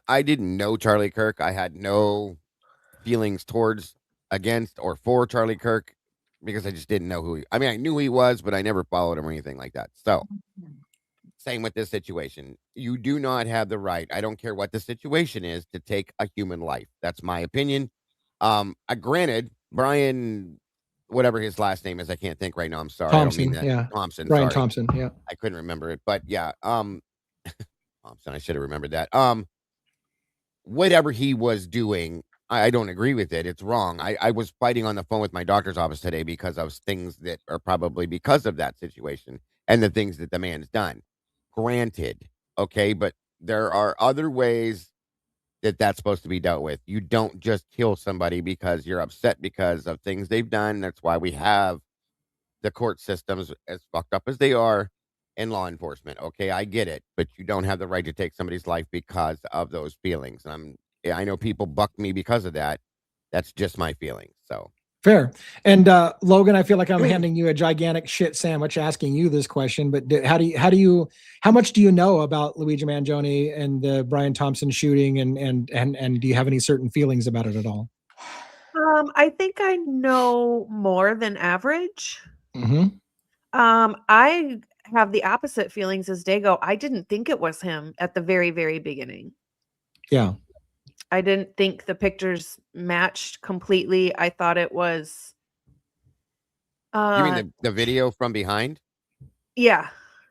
I didn't know Charlie Kirk. I had no feelings towards, against, or for Charlie Kirk because I just didn't know I knew who he was, but I never followed him or anything like that. So, same with this situation. You do not have the right, I don't care what the situation is, to take a human life. That's my opinion. Granted, Brian, whatever his last name is, I can't think right now. I'm sorry. Thompson, I don't mean that. yeah. Thompson. Brian Sorry. Thompson, yeah. I couldn't remember it, but yeah. Thompson. I should have remembered that. Whatever he was doing, I don't agree with it. It's wrong. I was fighting on the phone with my doctor's office today because of things that are probably because of that situation and the things that the man's done. Granted, okay, but there are other ways that that's supposed to be dealt with. You don't just kill somebody because you're upset because of things they've done. That's why we have the court systems as fucked up as they are and law enforcement. Okay, I get it, but you don't have the right to take somebody's life because of those feelings. I know people buck me because of that. That's just my feelings. So fair. And Logan, I feel like I'm handing you a gigantic shit sandwich asking you this question, but how much do you know about Luigi Mangione and the Brian Thompson shooting, and do you have any certain feelings about it at all? I think I know more than average. Mm-hmm. I have the opposite feelings as Dago. I didn't think it was him at the very, very beginning. Yeah. I didn't think the pictures matched completely. I thought it was. You mean the video from behind? Yeah.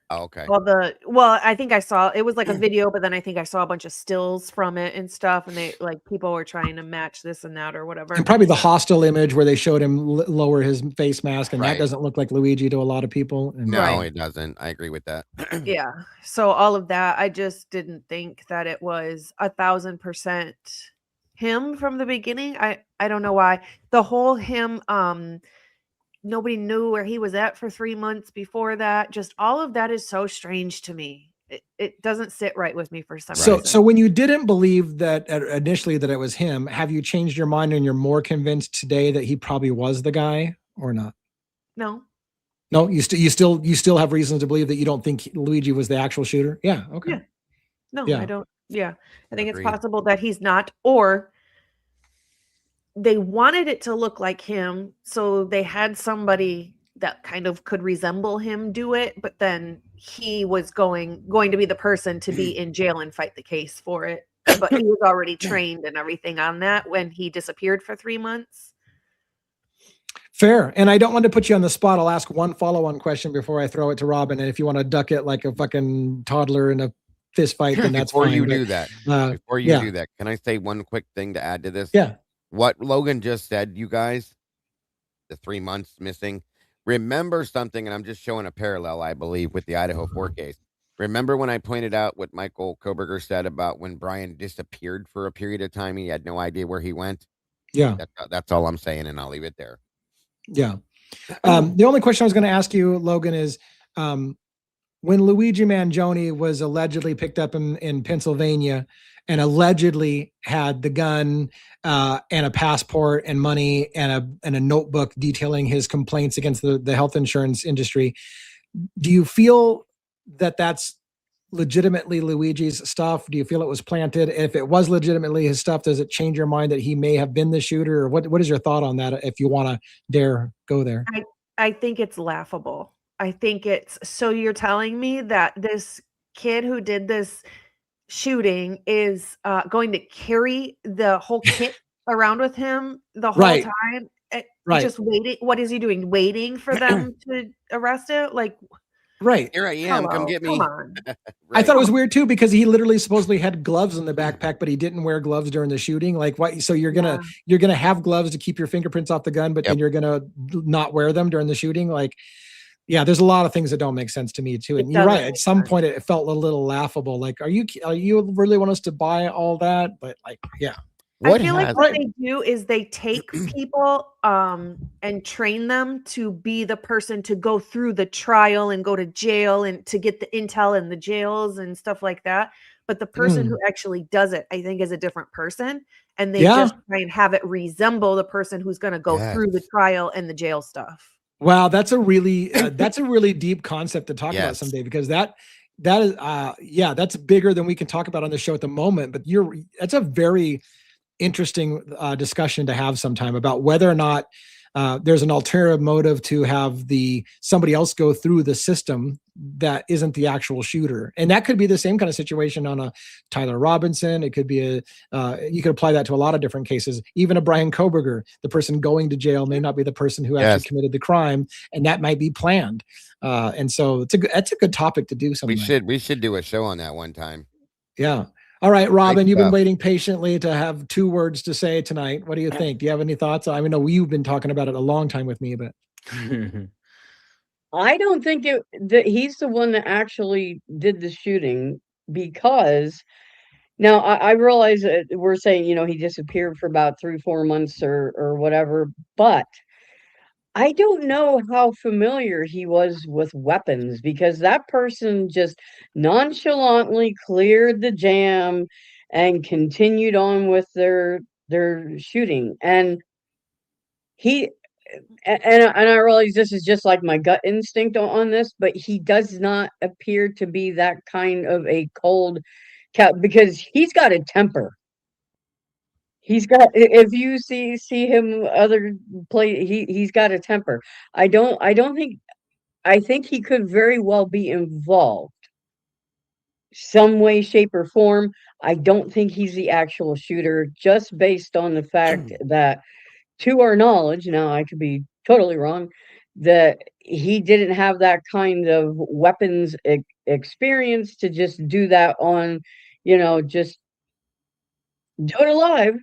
Oh, okay. Well, I think I saw it was like a video, but then I think I saw a bunch of stills from it and stuff, and they like people were trying to match this and that or whatever. And probably the hostile image where they showed him lower his face mask, and that doesn't look like Luigi to a lot to And no, it doesn't. I agree with that. Yeah. So all of that, I just didn't think that it was 1,000% him from the beginning. I don't know why. The whole him, nobody knew where he was at for 3 months before that. Just all of that is so strange to me. It doesn't sit right with me for some reason. So when you didn't believe that initially that it was him, have you changed your mind and you're more convinced today that he probably was the guy or not? No. No, you still have reasons to believe that you don't think Luigi was the actual shooter. Yeah. Okay. Yeah. No, Yeah. I don't. Yeah. I think it's possible that he's not, or they wanted it to look like him, so they had somebody that kind of could resemble him do it, but then he was going to be the person to be in jail and fight the case for it. But he was already trained and everything on that when he disappeared for 3 months. Fair. And I don't want to put you on the spot. I'll ask one follow-on question before I throw it to Robin. And if you want to duck it like a fucking toddler in a fist fight, then that's Before fine. you do that, can I say one quick thing to add to this? Yeah. What Logan just said, you guys, the 3 months missing. Remember something, and I'm just showing a parallel, I believe, with the Idaho 4 case. Remember when I pointed out what Michael Koberger said about when Brian disappeared for a period of time? He had no idea where he went. Yeah. That's all I'm saying, and I'll leave it there. Yeah. The only question I was going to ask you, Logan, is when Luigi Mangione was allegedly picked up in Pennsylvania and allegedly had the gun and a passport and money and a notebook detailing his complaints against the health insurance industry, do you feel that that's legitimately Luigi's stuff? Do you feel it was planted? If it was legitimately his stuff, does it change your mind that he may have been the shooter? Or what is your thought on that, if you want to dare go there? I think it's laughable. I think it's, so you're telling me that this kid who did this shooting is going to carry the whole kit around with him the whole time? Right. Just waiting. What is he doing? Waiting for them to arrest it? Like, right. Here I am. Come get me. Come on. I thought it was weird too, because he literally supposedly had gloves in the backpack, but he didn't wear gloves during the shooting. Like, what? So you're gonna have gloves to keep your fingerprints off the gun, but then you're gonna not wear them during the shooting. Like, yeah, there's a lot of things that don't make sense to me too. And you're right. At some point, it felt a little laughable. Like, are you really want us to buy all that? But like, yeah. I feel like what they do is they take people and train them to be the person to go through the trial and go to jail and to get the intel in the jails and stuff like that. But the person who actually does it, I think, is a different person. And they just try and have it resemble the person who's going to go through the trial and the jail stuff. Wow, that's a really deep concept to talk about someday, because that is that's bigger than we can talk about on the show at the moment. But that's a very interesting discussion to have sometime about whether or not there's an ulterior motive to have somebody else go through the system that isn't the actual shooter. And that could be the same kind of situation on a Tyler Robinson. It could be you could apply that to a lot of different cases. Even a Brian Koberger, the person going to jail may not be the person who actually committed the crime, and that might be planned. And so that's a good topic to do something. We should do a show on that one time. Yeah. All right, Robin, you've been waiting patiently to have 2 words to say tonight. What do you think? Do you have any thoughts? I know you've been talking about it a long time with me, but I don't think that he's the one that actually did the shooting, because now I realize that we're saying, he disappeared for about 3-4 months or whatever, but I don't know how familiar he was with weapons, because that person just nonchalantly cleared the jam and continued on with their shooting. And I realize this is just like my gut instinct on this, but he does not appear to be that kind of a cold cat, because he's got a temper. If you see him he's got a temper. I think he could very well be involved some way, shape, or form. I don't think he's the actual shooter, just based on the fact that, to our knowledge, now I could be totally wrong, that he didn't have that kind of weapons experience to just do that on, just do it alive,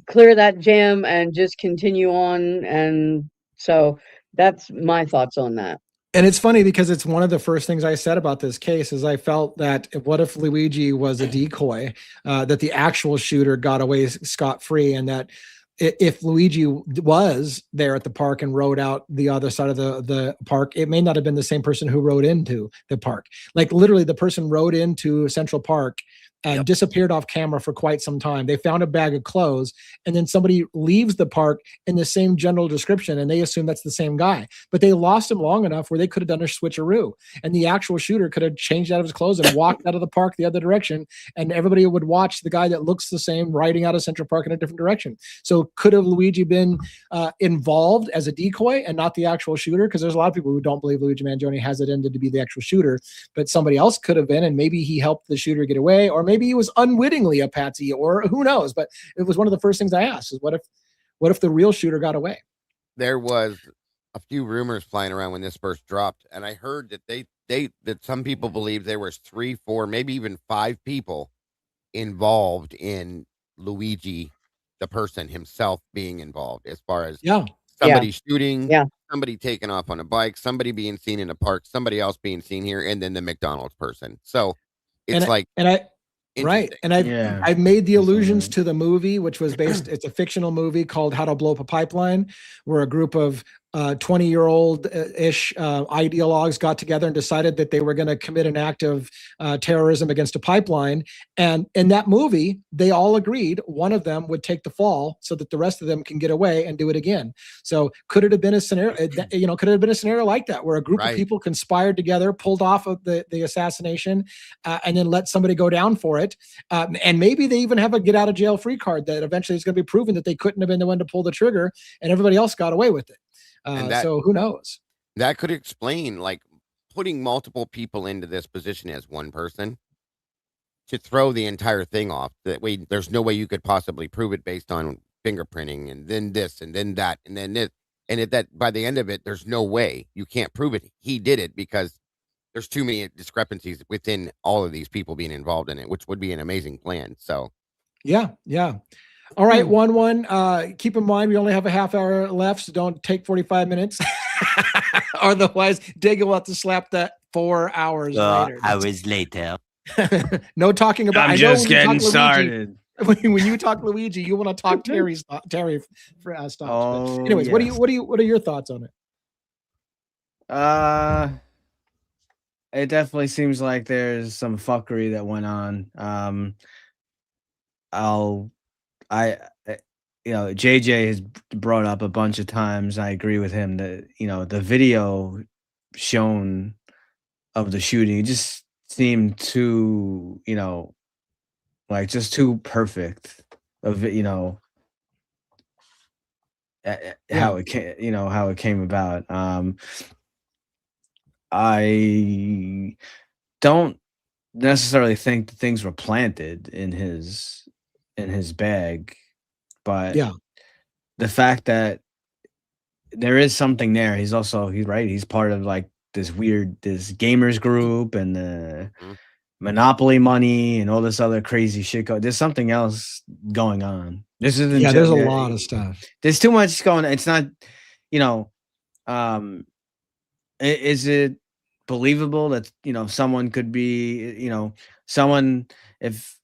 clear that jam and just continue on. And so that's my thoughts on that. And it's funny because it's one of the first things I said about this case is I felt that what if Luigi was a decoy, that the actual shooter got away scot-free, and that if Luigi was there at the park and rode out the other side of the park, it may not have been the same person who rode into the park. Like literally the person rode into Central Park and disappeared off camera for quite some time. They found a bag of clothes, and then somebody leaves the park in the same general description, and they assume that's the same guy. But they lost him long enough where they could have done a switcheroo, and the actual shooter could have changed out of his clothes and walked out of the park the other direction, and everybody would watch the guy that looks the same riding out of Central Park in a different direction. So could have Luigi been involved as a decoy and not the actual shooter? Because there's a lot of people who don't believe Luigi Mangione has it ended to be the actual shooter, but somebody else could have been, and maybe he helped the shooter get away, or maybe he was unwittingly a patsy, or who knows. But it was one of the first things I asked is what if the real shooter got away? There was a few rumors flying around when this first dropped, and I heard that that some people believe there was 3, 4, maybe even 5 people involved in Luigi, the person himself, being involved, as far as somebody shooting, somebody taking off on a bike, somebody being seen in a park, somebody else being seen here, and then the McDonald's person. So it's right. And I've made the allusions to the movie, which was based, it's a fictional movie called How to Blow Up a Pipeline, where a group of 20-year-old-ish ideologues got together and decided that they were going to commit an act of terrorism against a pipeline. And in that movie, they all agreed one of them would take the fall so that the rest of them can get away and do it again. So could it have been a scenario, could it have been a scenario like that, where a group of people conspired together, pulled off of the assassination, and then let somebody go down for it. And maybe they even have a get out of jail free card that eventually is going to be proven that they couldn't have been the one to pull the trigger, and everybody else got away with it. So who knows? That could explain, like, putting multiple people into this position as one person to throw the entire thing off. That way, there's no way you could possibly prove it based on fingerprinting, and then this, and then that, and then this. And that by the end of it, there's no way you can't prove it. He did it because there's too many discrepancies within all of these people being involved in it, which would be an amazing plan. So, yeah. All right, 1-1. Keep in mind, we only have a half hour left, so don't take 45 minutes. Otherwise, Diggle will have to slap that 4 hours later. Hours later. No talking about. I'm just getting started. Luigi, when you talk Luigi, you want to talk Terry for stops. Oh, anyways, yes. what are your thoughts on it? It definitely seems like there's some fuckery that went on. JJ has brought up a bunch of times. I agree with him that, the video shown of the shooting, it just seemed too, just too perfect of it, how it came, how it came about. I don't necessarily think that things were planted in his bag, but the fact that there is something there. He's right. He's part of like this gamers group and the Monopoly money and all this other crazy shit. There's something else going on. This isn't. Yeah, there's a lot of stuff. There's too much going on. It's not, is it believable that someone could be, if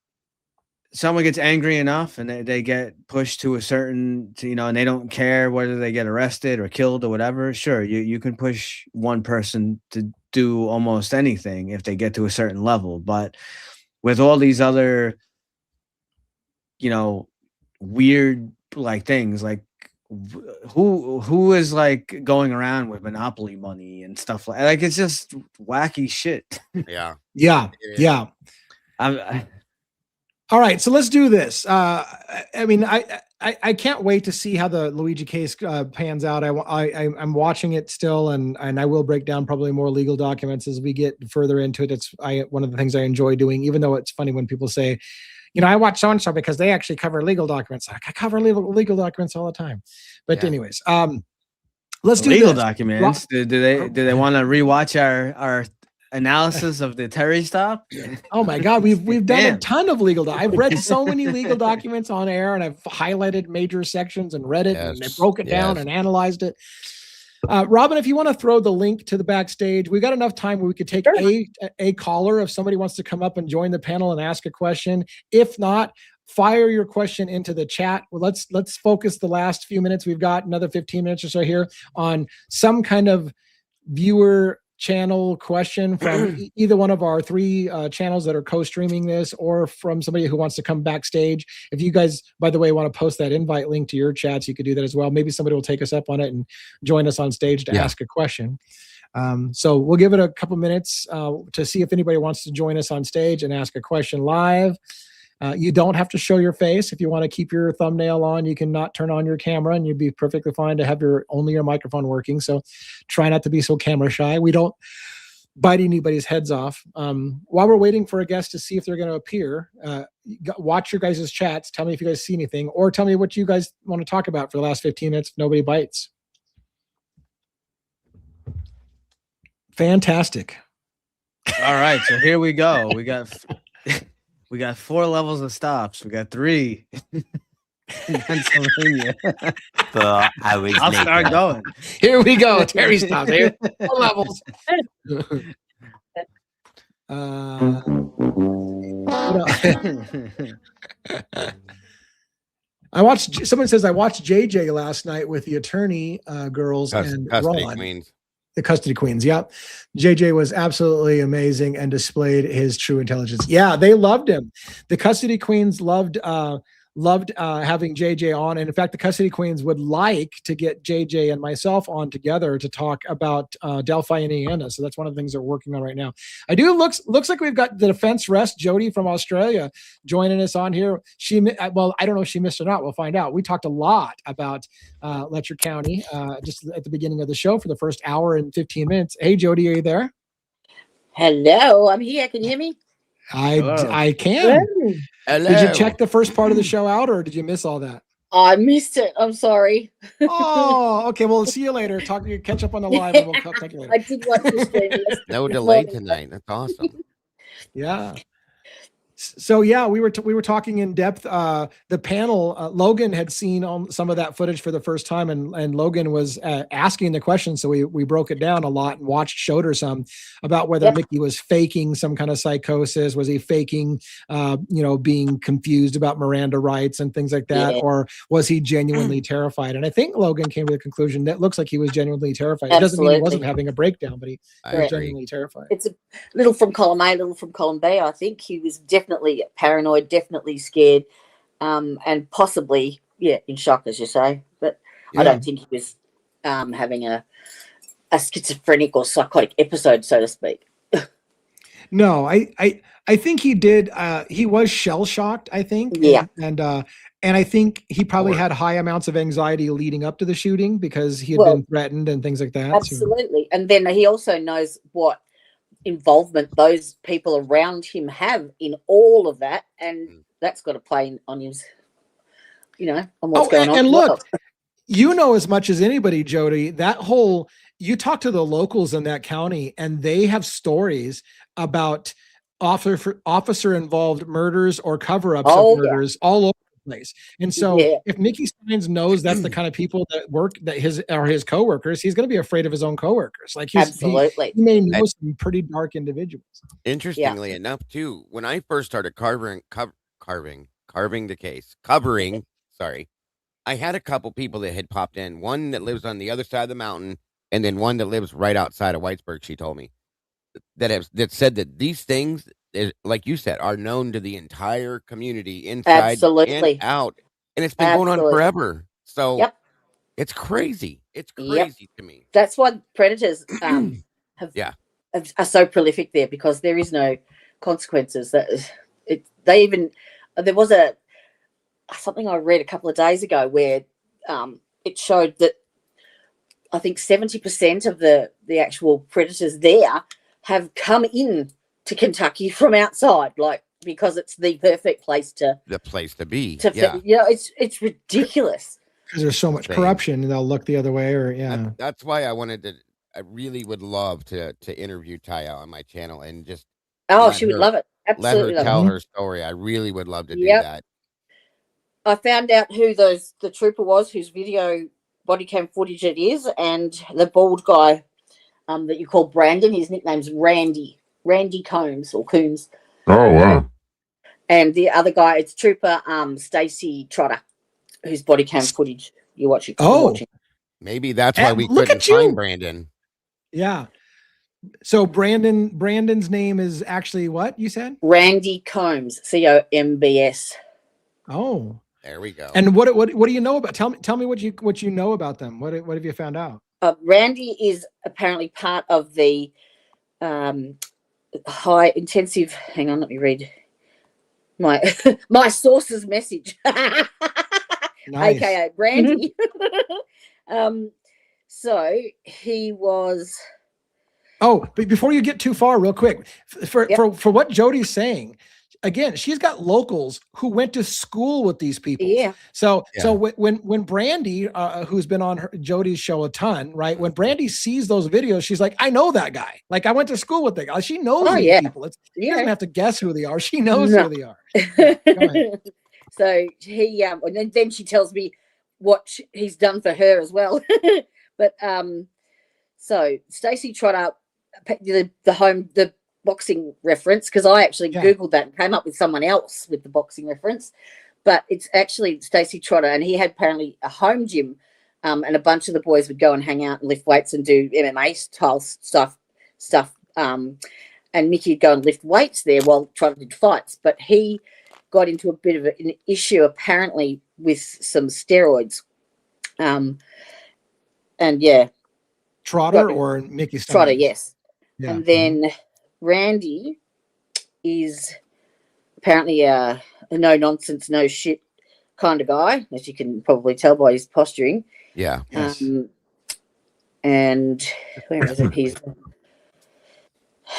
someone gets angry enough and they get pushed to a certain, and they don't care whether they get arrested or killed or whatever, sure, you can push one person to do almost anything if they get to a certain level. But with all these other, weird like things, like who is like going around with Monopoly money and stuff like it's just wacky shit. Yeah. All right, so let's do this. I mean, I can't wait to see how the Luigi case pans out. I'm watching it still, and I will break down probably more legal documents as we get further into it. It's one of the things I enjoy doing, even though it's funny when people say, I watch so and so because they actually cover legal documents. I cover legal documents all the time. But anyways, let's do legal this. documents. Do they want to rewatch our analysis of the Terry stop? Oh my God, we've done a ton of legal. I've read so many legal documents on air, and I've highlighted major sections and read it, and I broke it down and analyzed it. Robin, if you want to throw the link to the Backstage, we got enough time where we could take a caller if somebody wants to come up and join the panel and ask a question. If not, fire your question into the chat. Well, let's focus the last few minutes. We've got another 15 minutes or so here on some kind of viewer channel question from either one of our three channels that are co-streaming this, or from somebody who wants to come backstage. If you guys, by the way, want to post that invite link to your chats, you could do that as well. Maybe somebody will take us up on it and join us on stage to ask a question. So we'll give it a couple minutes to see if anybody wants to join us on stage and ask a question live. You don't have to show your face. If you want to keep your thumbnail on, you can not turn on your camera, and you'd be perfectly fine to have only your microphone working. So try not to be so camera shy. We don't bite anybody's heads off. While we're waiting for a guest to see if they're going to appear, watch your guys' chats. Tell me if you guys see anything, or tell me what you guys want to talk about for the last 15 minutes if nobody bites. Fantastic. All right, so here we go. We got 4 levels of stops. We got 3 in Pennsylvania. I'll start going. Here we go. Terry stops here. 4 levels. Someone says I watched JJ last night with the attorney girls and Ron. Queens. The custody queens. Yeah. JJ was absolutely amazing and displayed his true intelligence. Yeah, they loved him. The custody queens loved having JJ on. And in fact, the custody queens would like to get JJ and myself on together to talk about Delphi, Indiana. So that's one of the things they're working on right now. Looks like we've got the defense rest, Jodi from Australia, joining us on here. I don't know if she missed or not. We'll find out. We talked a lot about Lecher County just at the beginning of the show for the first hour and 15 minutes. Hey, Jodi, are you there? Hello, I'm here. Can you hear me? I can. Hello. Did you check the first part of the show out, or did you miss all that? I missed it. I'm sorry. Oh, okay. Well, see you later. Catch up on the live, and we'll talk to you later. I did watch the stream. No delay tonight. That's awesome. Yeah. So yeah, we were talking in depth. The panel, Logan had seen some of that footage for the first time, and Logan was asking the question. So we broke it down a lot and showed her some about whether Mickey was faking some kind of psychosis. Was he faking, being confused about Miranda rights and things like that, or was he genuinely terrified? And I think Logan came to the conclusion that it looks like he was genuinely terrified. It doesn't mean he wasn't having a breakdown, but he was genuinely terrified. It's a little from column A, little from column B. I think he was definitely paranoid, definitely scared, and possibly in shock, as you say, but I don't think he was having a schizophrenic or psychotic episode, so to speak. No, I think he did. He was shell shocked, I think. And And I think he probably had high amounts of anxiety leading up to the shooting because he had been threatened and things like that. Absolutely. And then he also knows what involvement those people around him have in all of that. And that's got to play on his, on what's going on. And look, you know as much as anybody, Jodi, that whole, you talk to the locals in that county and they have stories about officer involved murders or cover-ups of murders all over the place. And so if Mickey Stines knows that's the kind of people that work, that his coworkers, he's going to be afraid of his own coworkers. Like absolutely, he may know some pretty dark individuals. Interestingly enough, too, when I first started covering the case, sorry, I had a couple people that had popped in. One that lives on the other side of the mountain, and then one that lives right outside of Whitesburg. She told me that said that these things, like you said, are known to the entire community inside and out, and it's been going on forever. So it's crazy. It's crazy to me. That's why predators are so prolific there, because there is no consequences. There was something I read a couple of days ago where it showed that I think 70% of the actual predators there have come in to Kentucky from outside, like, because it's the perfect place to be. It's ridiculous. Because there's so much corruption, and they'll look the other way, or That's why I really would love to interview Taya on my channel and just she would love it. Absolutely, let her tell her story. I really would love to do that. I found out who the trooper was, whose video body cam footage it is, and the bald guy that you call Brandon. His nickname's Randy Combs or Coombs. Oh wow! And the other guy, it's Trooper Stacy Trotter, whose body cam footage you're watching. Maybe that's why we couldn't find Brandon. Yeah. So Brandon's name is actually what you said? Randy Combs, Combs. Oh, there we go. And what do you know about? Tell me what you know about them. What have you found out? Randy is apparently part of the high intensive. Hang on, let me read my source's message. Nice. AKA Brandy. So he was. Oh, but before you get too far, real quick, for what Jodi's saying, again, she's got locals who went to school with these people. Yeah. So when Brandy, who's been on Jodi's show a ton, right? When Brandy sees those videos, she's like, I know that guy. Like, I went to school with that guy. She knows these people. She doesn't have to guess who they are. She knows who they are. Go ahead. So he, and then she tells me what he's done for her as well. But so Stacy Trotter, the boxing reference, because I actually Googled that and came up with someone else with the boxing reference, but it's actually Stacy Trotter, and he had apparently a home gym, and a bunch of the boys would go and hang out and lift weights and do MMA style stuff, and Mickey would go and lift weights there while Trotter did fights, but he got into a bit of an issue apparently with some steroids, and Trotter or Mickey Stines? Trotter, yes. Yeah. And then Randy is apparently a no nonsense, no shit kind of guy, as you can probably tell by his posturing. Yeah. Yes. And where is it? He's.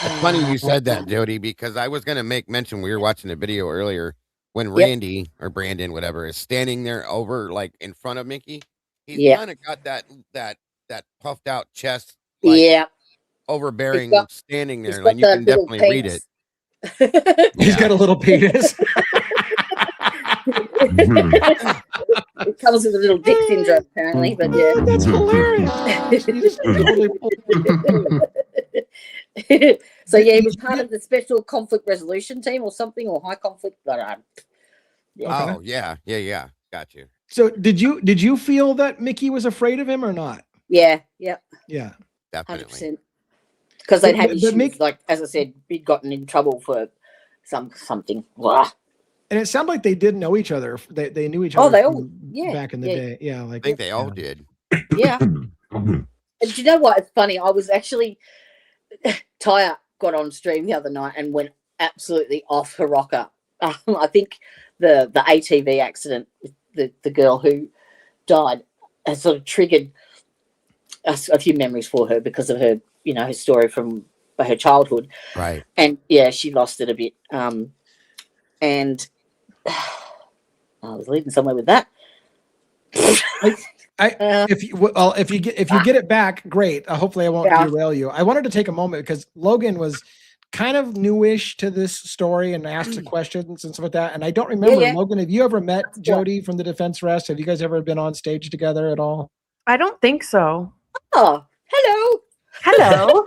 It's funny you said that, Jodi, because I was going to make mention. We were watching a video earlier when Randy or Brandon, whatever, is standing there over like in front of Mickey. He's kind of got that puffed out chest. Like, overbearing, standing there, and you can definitely read it. He's got a little penis. It comes with a little dick syndrome, apparently, but that's hilarious. So he was part of the special conflict resolution team or something, or high conflict. But oh yeah, got you. So did you feel that Mickey was afraid of him or not? Yeah, definitely. Because they'd had issues, like, as I said, he'd gotten in trouble for something. Blah. And it sounded like they did know each other. They knew each other. Oh, they all, back in the day. Yeah, like I think they all did. Yeah. And do you know what? It's funny. I was actually, Taya got on stream the other night and went absolutely off her rocker I think the ATV accident, the girl who died, has sort of triggered a few memories for her because of her, her story from her childhood. Right. And yeah, she lost it a bit. And I was leading somewhere with that. If you get it back, great. Hopefully I won't derail you. I wanted to take a moment because Logan was kind of newish to this story and asked questions and stuff like that. And I don't remember, Logan, have you ever met Jodi from the Defense Rest? Have you guys ever been on stage together at all? I don't think so. Oh, hello. Hello.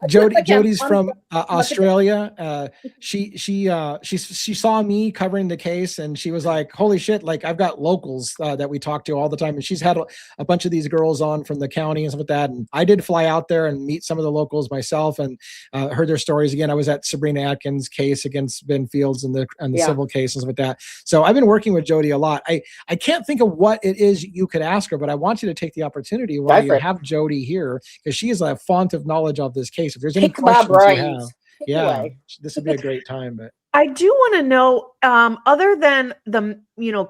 Jodi's from Australia. She saw me covering the case and she was like, holy shit, like I've got locals that we talk to all the time. And she's had a bunch of these girls on from the county and stuff like that. And I did fly out there and meet some of the locals myself and heard their stories. Again, I was at Sabrina Atkins' case against Ben Fields and the civil case and stuff like that. So I've been working with Jodi a lot. I can't think of what it is you could ask her, but I want you to take the opportunity while you have Jodi here, because she is a font of knowledge of this case. If there's any questions you have, this would be a great time. But I do want to know, other than the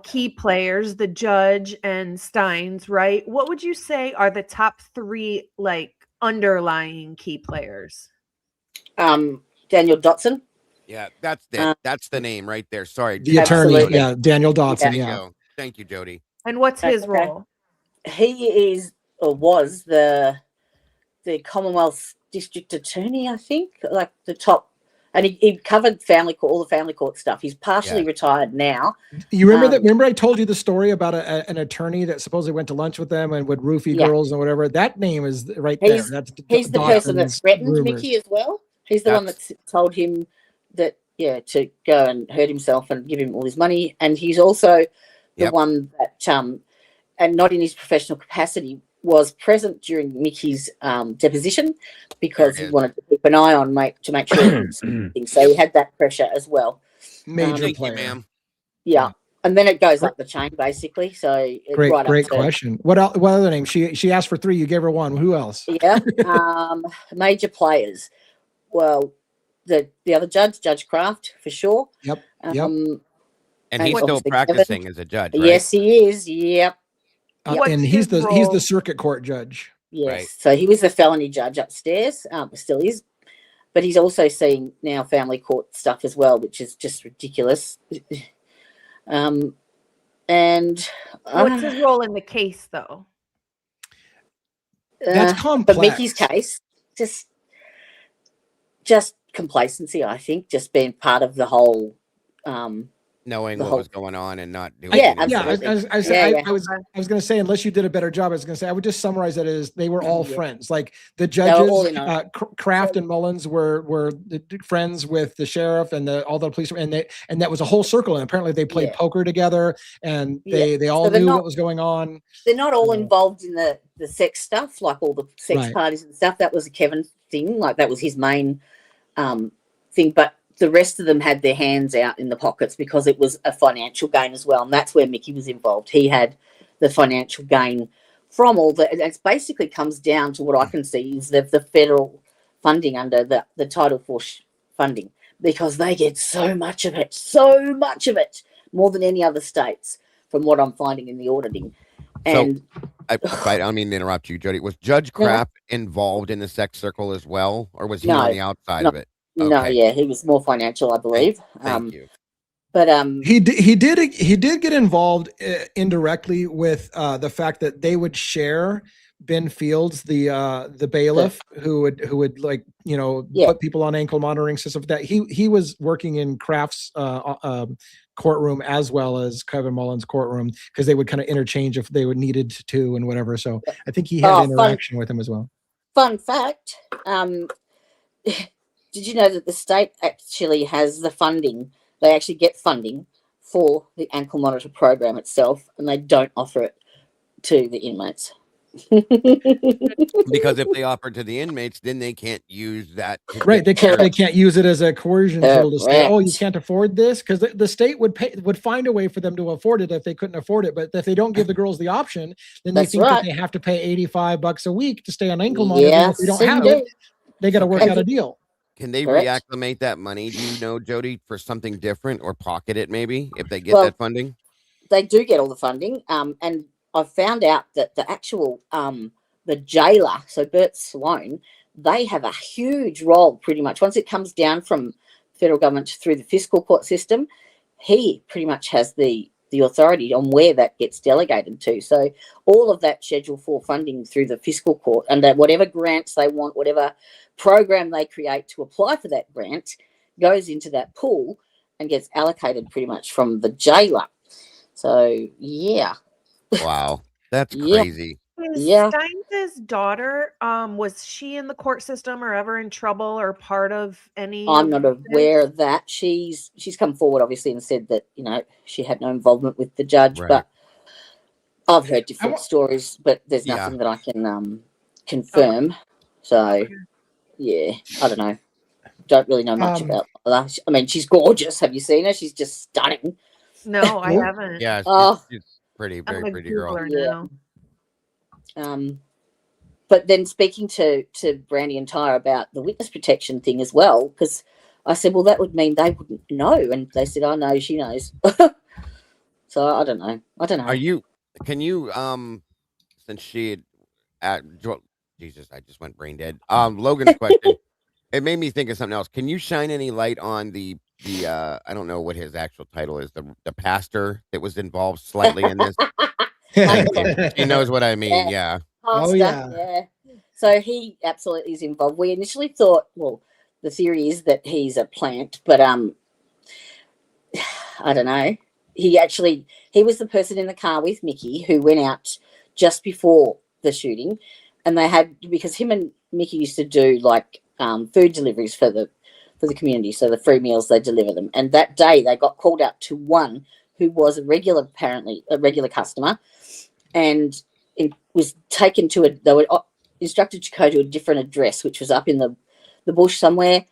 key players, the judge and Stines, right? What would you say are the top three like underlying key players? Daniel Dotson. Yeah, that's the name right there. Sorry, the attorney. Yeah, Daniel Dotson. Thank you, Jodi. And what's his role? He is or was the Commonwealth District Attorney, I think, like the top, and he covered all the family court stuff. He's partially retired now. You remember that? Remember I told you the story about an attorney that supposedly went to lunch with them and would roofie girls and whatever. That name is right there. He's the person that threatened Mickey as well. He's the one that told him that to go and hurt himself and give him all his money. And he's also the one that, and not in his professional capacity, was present during Mickey's deposition because he wanted to keep an eye on to make sure. So he had that pressure as well. Major player, ma'am. Yeah, and then it goes up the chain basically. So great question. What other name? She asked for three. You gave her one. Who else? Yeah, major players. Well, the other judge, Judge Kraft, for sure. Yep. And he's still practicing as a judge, right? Yes, he is. Yep. And he's the circuit court judge. Yes. Right. So he was the felony judge upstairs, still is. But he's also seeing now family court stuff as well, which is just ridiculous. And what's his role in the case, though? That's complex. But Mickey's case, just complacency, I think, just being part of the whole. Knowing what was going on and not doing anything. I was going to say, unless you did a better job, I was going to say, I would just summarize that as they were all friends. Like the judges, Kraft and Mullins were friends with the sheriff and all the police, and that was a whole circle. And apparently they played poker together, and they all knew what was going on. They're not all involved in the sex stuff, like all the sex parties and stuff. That was a Kevin thing, like that was his main thing. But the rest of them had their hands out in the pockets because it was a financial gain as well. And that's where Mickey was involved. He had the financial gain from all that. It basically comes down to what I can see is the federal funding under the Title IV funding, because they get so much of it, more than any other states, from what I'm finding in the auditing. And I don't mean to interrupt you, Jodi. Was Judge Kraft involved in the sex circle as well, or was he on the outside of it? Okay. No, he was more financial, I believe. Thank you. But he did get involved indirectly with the fact that they would share Ben Fields, the bailiff, who would like put people on ankle monitoring system. That he was working in Kraft's courtroom as well as Kevin Mullins' courtroom, because they would kind of interchange if they would needed to and whatever. So I think he had interaction with him as well. Fun fact. Did you know that the state actually has the funding? They actually get funding for the ankle monitor program itself, and they don't offer it to the inmates. Because if they offer to the inmates, then they can't use that. They can't use it as a coercion tool to say, "Oh, you can't afford this," because the state would find a way for them to afford it if they couldn't afford it. But if they don't give the girls the option, then they think that they have to pay $85 a week to stay on ankle monitor. If they don't have it, they got to work out a deal. Can they Correct. reacclimate that money, do you know, Jodi, for something different or pocket it maybe if they get Well, that funding? they do get all the funding. And I found out that the actual the jailer, so Bert Sloan, they have a huge role pretty much. Once it comes down from federal government through the fiscal court system, he pretty much has the authority on where that gets delegated to. So all of that Schedule 4 funding through the fiscal court, and that whatever grants they want, whatever program they create to apply for that grant, goes into that pool and gets allocated pretty much from the jailer. So yeah. Wow, that's Yeah. crazy. Is Stines' daughter, was she in the court system or ever in trouble or part of any? I'm not aware of that. She's come forward obviously and said that, you know, she had no involvement with the judge, Right. but I've heard different stories, but there's nothing that I can confirm. So yeah, I don't know. Don't really know much about her. I mean, she's gorgeous. Have you seen her? She's just stunning. No, I haven't. Yeah, Oh. she's pretty, I'm very gonna pretty Google girl. her now. But then speaking to Brandy and Tyre about the witness protection thing as well, because I said, well, that would mean they wouldn't know, and they said, "Oh no, she knows." So I don't know. Can you since she had Jesus, I just went brain dead. Logan's question. It made me think of something else. Can you shine any light on the I don't know what his actual title is, the pastor that was involved slightly in this? Thank you. He knows what I mean. Yeah. Pastor, yeah. So he absolutely is involved. We initially thought, well, the theory is that he's a plant, but I don't know. He was the person in the car with Mickey who went out just before the shooting, and they had, because him and Mickey used to do like food deliveries for the community, so the free meals, they deliver them. And that day they got called out to one who was apparently a regular customer, and it was taken to they were instructed to go to a different address, which was up in the bush somewhere,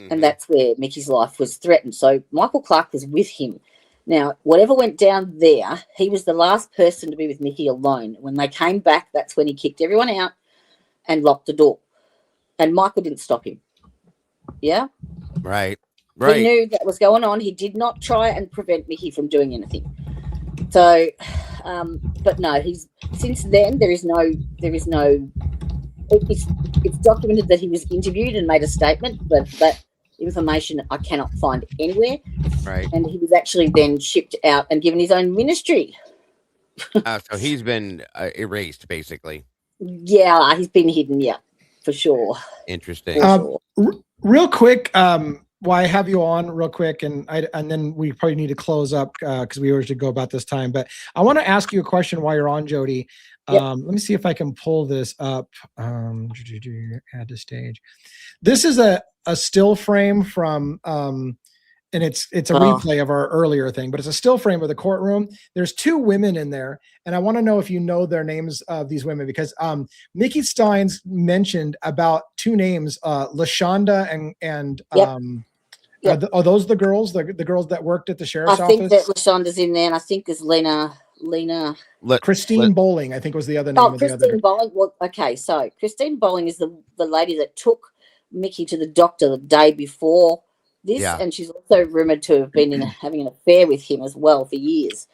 and that's where Mickey's life was threatened. So Michael Clark was with him. Now, whatever went down there, he was the last person to be with Mickey alone. When they came back, that's when he kicked everyone out and locked the door. And Michael didn't stop him. Yeah? Right. He knew that was going on. He did not try and prevent Mickey from doing anything. So, but no, since then it's documented that he was interviewed and made a statement, but that information I cannot find anywhere. Right. And he was actually then shipped out and given his own ministry. So he's been erased, basically. Yeah, he's been hidden. Yeah, for sure. Interesting. Real quick, while I have you on, real quick, and then we probably need to close up because we usually go about this time. But I want to ask you a question while you're on, Jodi. Let me see if I can pull this up. Add to stage. This is a still frame from and it's a replay of our earlier thing, but it's a still frame of the courtroom. There's two women in there, and I want to know if you know their names of these women, because Mickey Stines mentioned about two names, LaShonda and are those the girls, the girls that worked at the sheriff's office? I think that LaShonda's in there, and I think there's Lena. Christine Bowling, I think, was the other name. Oh, Christine Bowling. Well, okay, so Christine Bowling is the lady that took Mickey to the doctor the day before this, and she's also rumored to have been having an affair with him as well for years.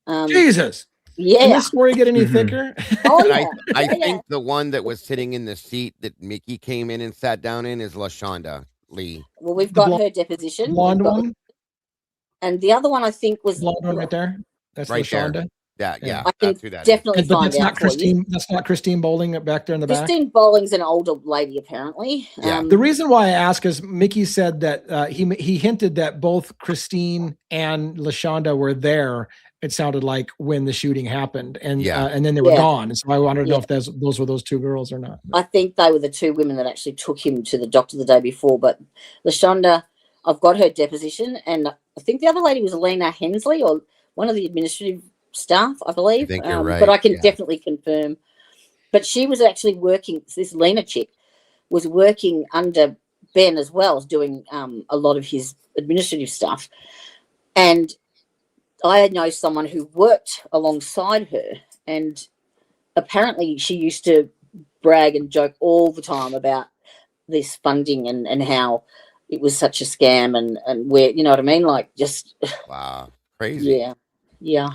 Jesus. Yeah. Can this story get any thicker? Oh, yeah. I think the one that was sitting in the seat that Mickey came in and sat down in is LaShonda Lee. Well, we've got her deposition. Blonde one? And the other one I think was blonde one right there. That's right LaShonda. There. Yeah, I can definitely find out for you. That's not Christine Bowling back there in the back. Christine Bowling's an older lady, apparently. Yeah. The reason why I ask is Mickey said that he hinted that both Christine and LaShonda were there. It sounded like when the shooting happened, and then they were gone. And so I wanted to know if those were those two girls or not. I think they were the two women that actually took him to the doctor the day before. But LaShonda, I've got her deposition, and I think the other lady was Lena Hensley or one of the administrative staff, I believe. I think you're right. But I can definitely confirm. But she was actually working, this Lena chick was working under Ben as well, doing a lot of his administrative stuff. And I know someone who worked alongside her, and apparently she used to brag and joke all the time about this funding and how it was such a scam and where, you know what I mean? Like just wow, crazy. Yeah.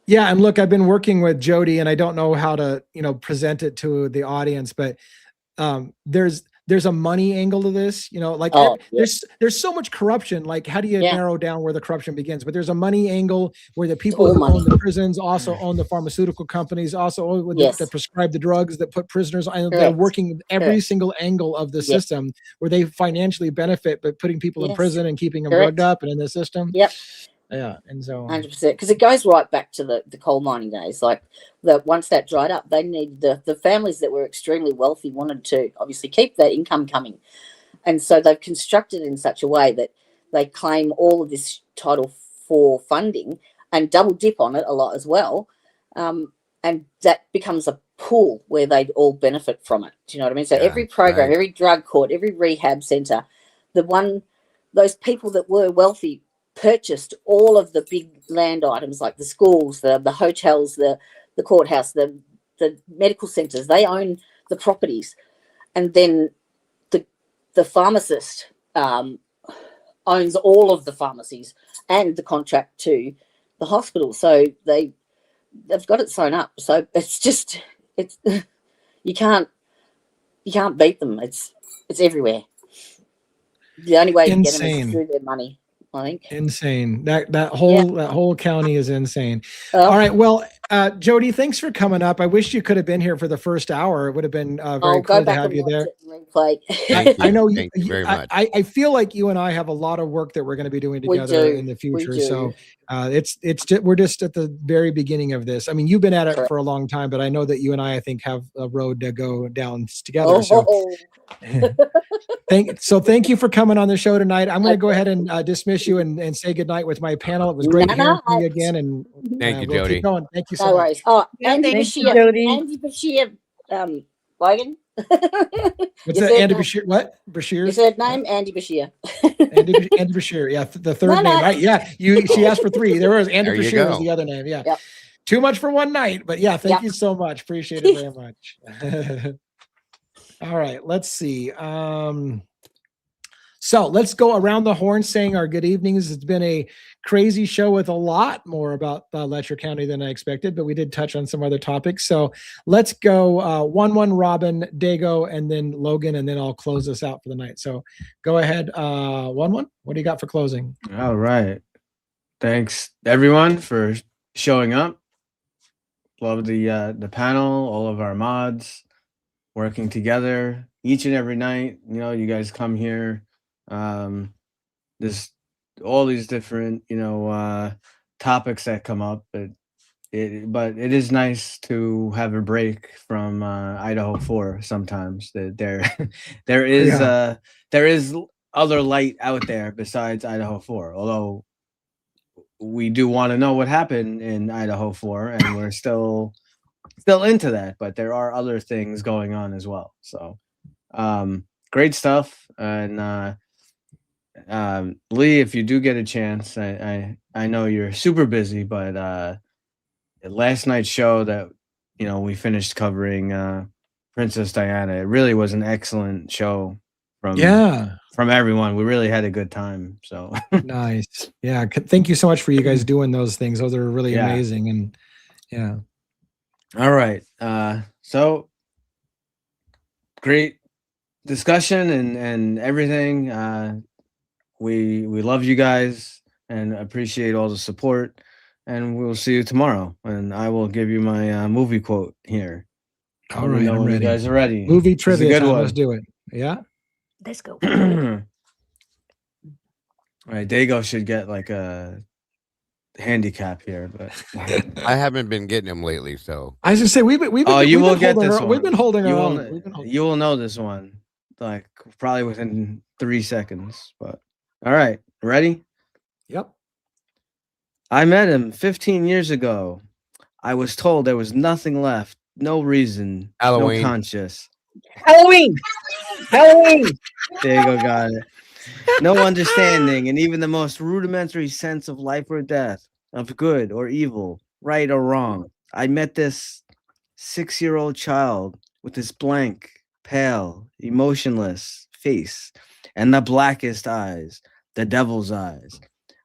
Yeah, and look, I've been working with Jodi, and I don't know how to, present it to the audience, but there's a money angle to this, like there's so much corruption. Like, how do you narrow down where the corruption begins? But there's a money angle where the people who own the prisons also own the pharmaceutical companies, also own that prescribe the drugs that put prisoners on. They're working every single angle of the system where they financially benefit by putting people in prison and keeping them drugged up and in the system. Yeah, and so 100%, because it goes right back to the coal mining days. Like once that dried up, they needed the families that were extremely wealthy wanted to obviously keep that income coming, and so they've constructed it in such a way that they claim all of this Title IV funding and double dip on it a lot as well, and that becomes a pool where they'd all benefit from it. Do you know what I mean? So every program, every drug court, every rehab center, those people that were wealthy purchased all of the big land items like the schools, the hotels, the courthouse, the medical centers. They own the properties, and then the pharmacist owns all of the pharmacies and the contract to the hospital. So they've got it sewn up. So it's you can't beat them. It's everywhere. The only way to get them is through their money, I think. Insane. That whole county is insane. All right. Well, Jodi, thanks for coming up. I wish you could have been here for the first hour. It would have been very cool to have you there. I know you. Thank you very much. I feel like you and I have a lot of work that we're going to be doing together in the future. So we're just at the very beginning of this. I mean, you've been at it for a long time, but I know that you and I think have a road to go down together. Thank you for coming on the show tonight. I'm going to go ahead and dismiss you and say goodnight with my panel. It was great hearing from you again. And thank you, we'll Jodi. keep going. Thank you so No much. worries. Oh, Andy thank you, Bashir. Jodi. Andy Bashir. Logan. What's that? Andy Bashir? What? Bashir? Your third name, Andy Bashir. Andy Bashir. Yeah, the third name, right? Yeah. She asked for three. There was Andy Bashir was the other name. Yeah. Yep. Too much for one night, but yeah, thank you so much. Appreciate it very much. All right, let's see. So let's go around the horn saying our good evenings. It's been a crazy show with a lot more about Letcher County than I expected, but we did touch on some other topics. So let's go 1-1 Robin, Dago, and then Logan, and then I'll close this out for the night. So go ahead, 1-1. What do you got for closing? All right. Thanks, everyone, for showing up. Love the panel, all of our mods working together each and every night. You know, you guys come here. There's all these different, topics that come up, but it is nice to have a break from Idaho 4 sometimes. That there is other light out there besides Idaho 4, although we do want to know what happened in Idaho 4, and we're still into that, but there are other things going on as well. So great stuff. And Lee, if you do get a chance, I know you're super busy, but last night's show that we finished covering Princess Diana, it really was an excellent show from everyone. We really had a good time. So nice. Yeah, thank you so much for you guys doing those things. Those are really amazing. And yeah. All right. So great discussion and everything. We love you guys and appreciate all the support, and we'll see you tomorrow. And I will give you my movie quote here. All right, I'm ready. You guys are ready. Movie trivia. Good one. Let's do it. Yeah. Let's go. All right, Dago should get like a handicap here, but I haven't been getting them lately. So I was gonna say we've been holding our own. You will know this one, like probably within 3 seconds. But all right, ready? Yep. I met him 15 years ago. I was told there was nothing left, no reason, Halloween. no conscience. Halloween. There you go, got it. No understanding, and even the most rudimentary sense of life or death, of good or evil, right or wrong. I met this 6-year-old child with this blank pale, emotionless face, and the blackest eyes, the devil's eyes.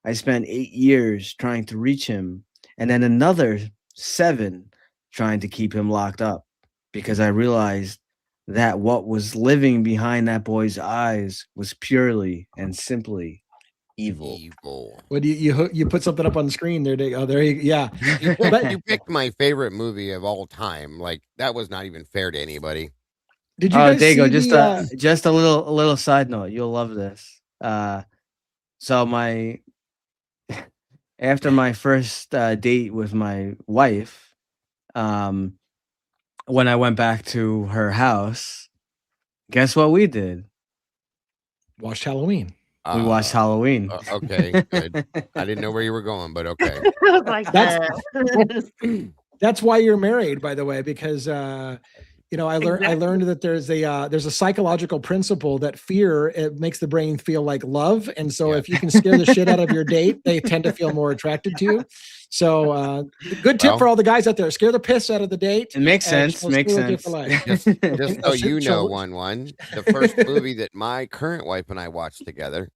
I spent 8 years trying to reach him, and then another 7 trying to keep him locked up, because I realized that what was living behind that boy's eyes was purely and simply evil. What do you put something up on the screen there? Oh, there you yeah. You picked my favorite movie of all time. Like that was not even fair to anybody. Did you guys Diego, see just a little side note. You'll love this. So after my first date with my wife, when I went back to her house, guess what we did? Watched Halloween. We watched Halloween. Okay, good. I didn't know where you were going, but okay. That's why you're married, by the way, because I learned that there's a psychological principle that fear, it makes the brain feel like love, and so if you can scare the shit out of your date, they tend to feel more attracted to you. So good tip for all the guys out there: scare the piss out of the date. It makes sense. Makes sense. Just so you know, the first movie that my current wife and I watched together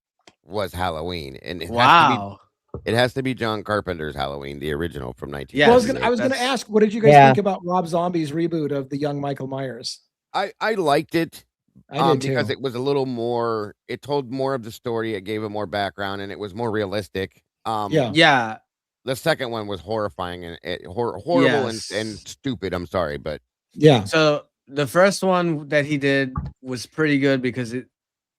was Halloween, and it has to be John Carpenter's Halloween, the original from 19. Well, I was going to ask, what did you guys think about Rob Zombie's reboot of the young Michael Myers? I liked it. I did because too. it was a little more. It told more of the story. It gave it more background, and it was more realistic. Yeah. The second one was horrifying and horrible and stupid. I'm sorry, but yeah. So the first one that he did was pretty good because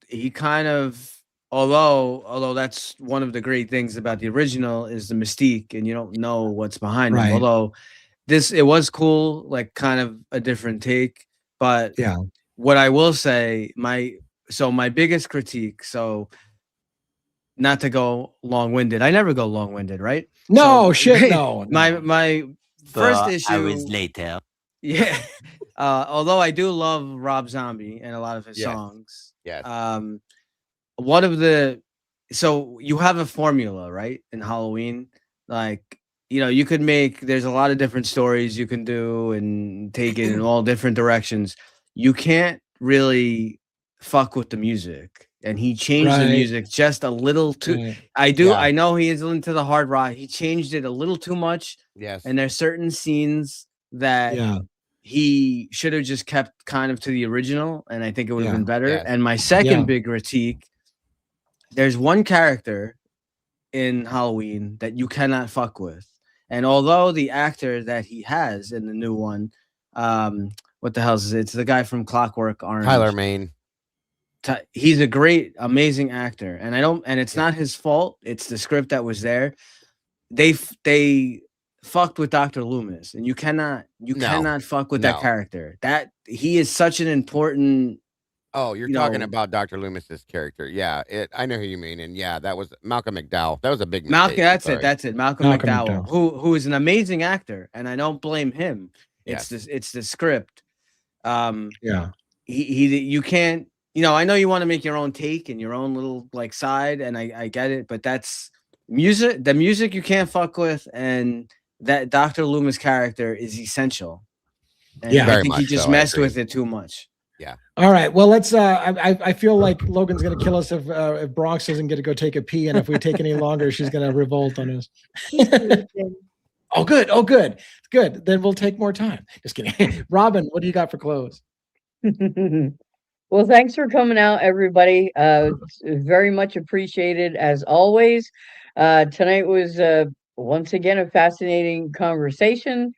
he kind of. Although that's one of the great things about the original is the mystique, and you don't know what's behind it. Although it was cool, like kind of a different take. But what I will say, my biggest critique. So not to go long-winded. I never go long-winded, right? No, no. My first issue. I was later. Yeah. Although I do love Rob Zombie and a lot of his songs. Yes. So you have a formula, right? In Halloween, like, you could there's a lot of different stories you can do and take it in all different directions. You can't really fuck with the music. And he changed the music just a little too. I know he is into the hard rock. He changed it a little too much. Yes. And there's certain scenes that he should have just kept kind of to the original. And I think it would have been better. Yes. And my second big critique, there's one character in Halloween that you cannot fuck with. And although the actor that he has in the new one, what the hell is it? It's the guy from Clockwork Orange. Tyler Mane. He's a great, amazing actor. And it's not his fault. It's the script that was there. They fucked with Dr. Loomis, and you cannot fuck with that character. That he is such an important. Oh, you're talking about Dr. Loomis's character. Yeah, I know who you mean. And that was Malcolm McDowell. That was a big mistake. That's it. Malcolm McDowell, who is an amazing actor, and I don't blame him. It's the script. You can't, I know you want to make your own take and your own little side, and I get it, but that's music. The music you can't fuck with, and that Dr. Loomis character is essential. And I think he just messed with it too much. Yeah. All right. Well, let's. I feel like Logan's going to kill us if Bronx doesn't get to go take a pee, and if we take any longer, she's going to revolt on us. Oh, good. Good. Then we'll take more time. Just kidding. Robin, what do you got for close? Well, thanks for coming out, everybody. It's very much appreciated as always. Tonight was once again a fascinating conversation.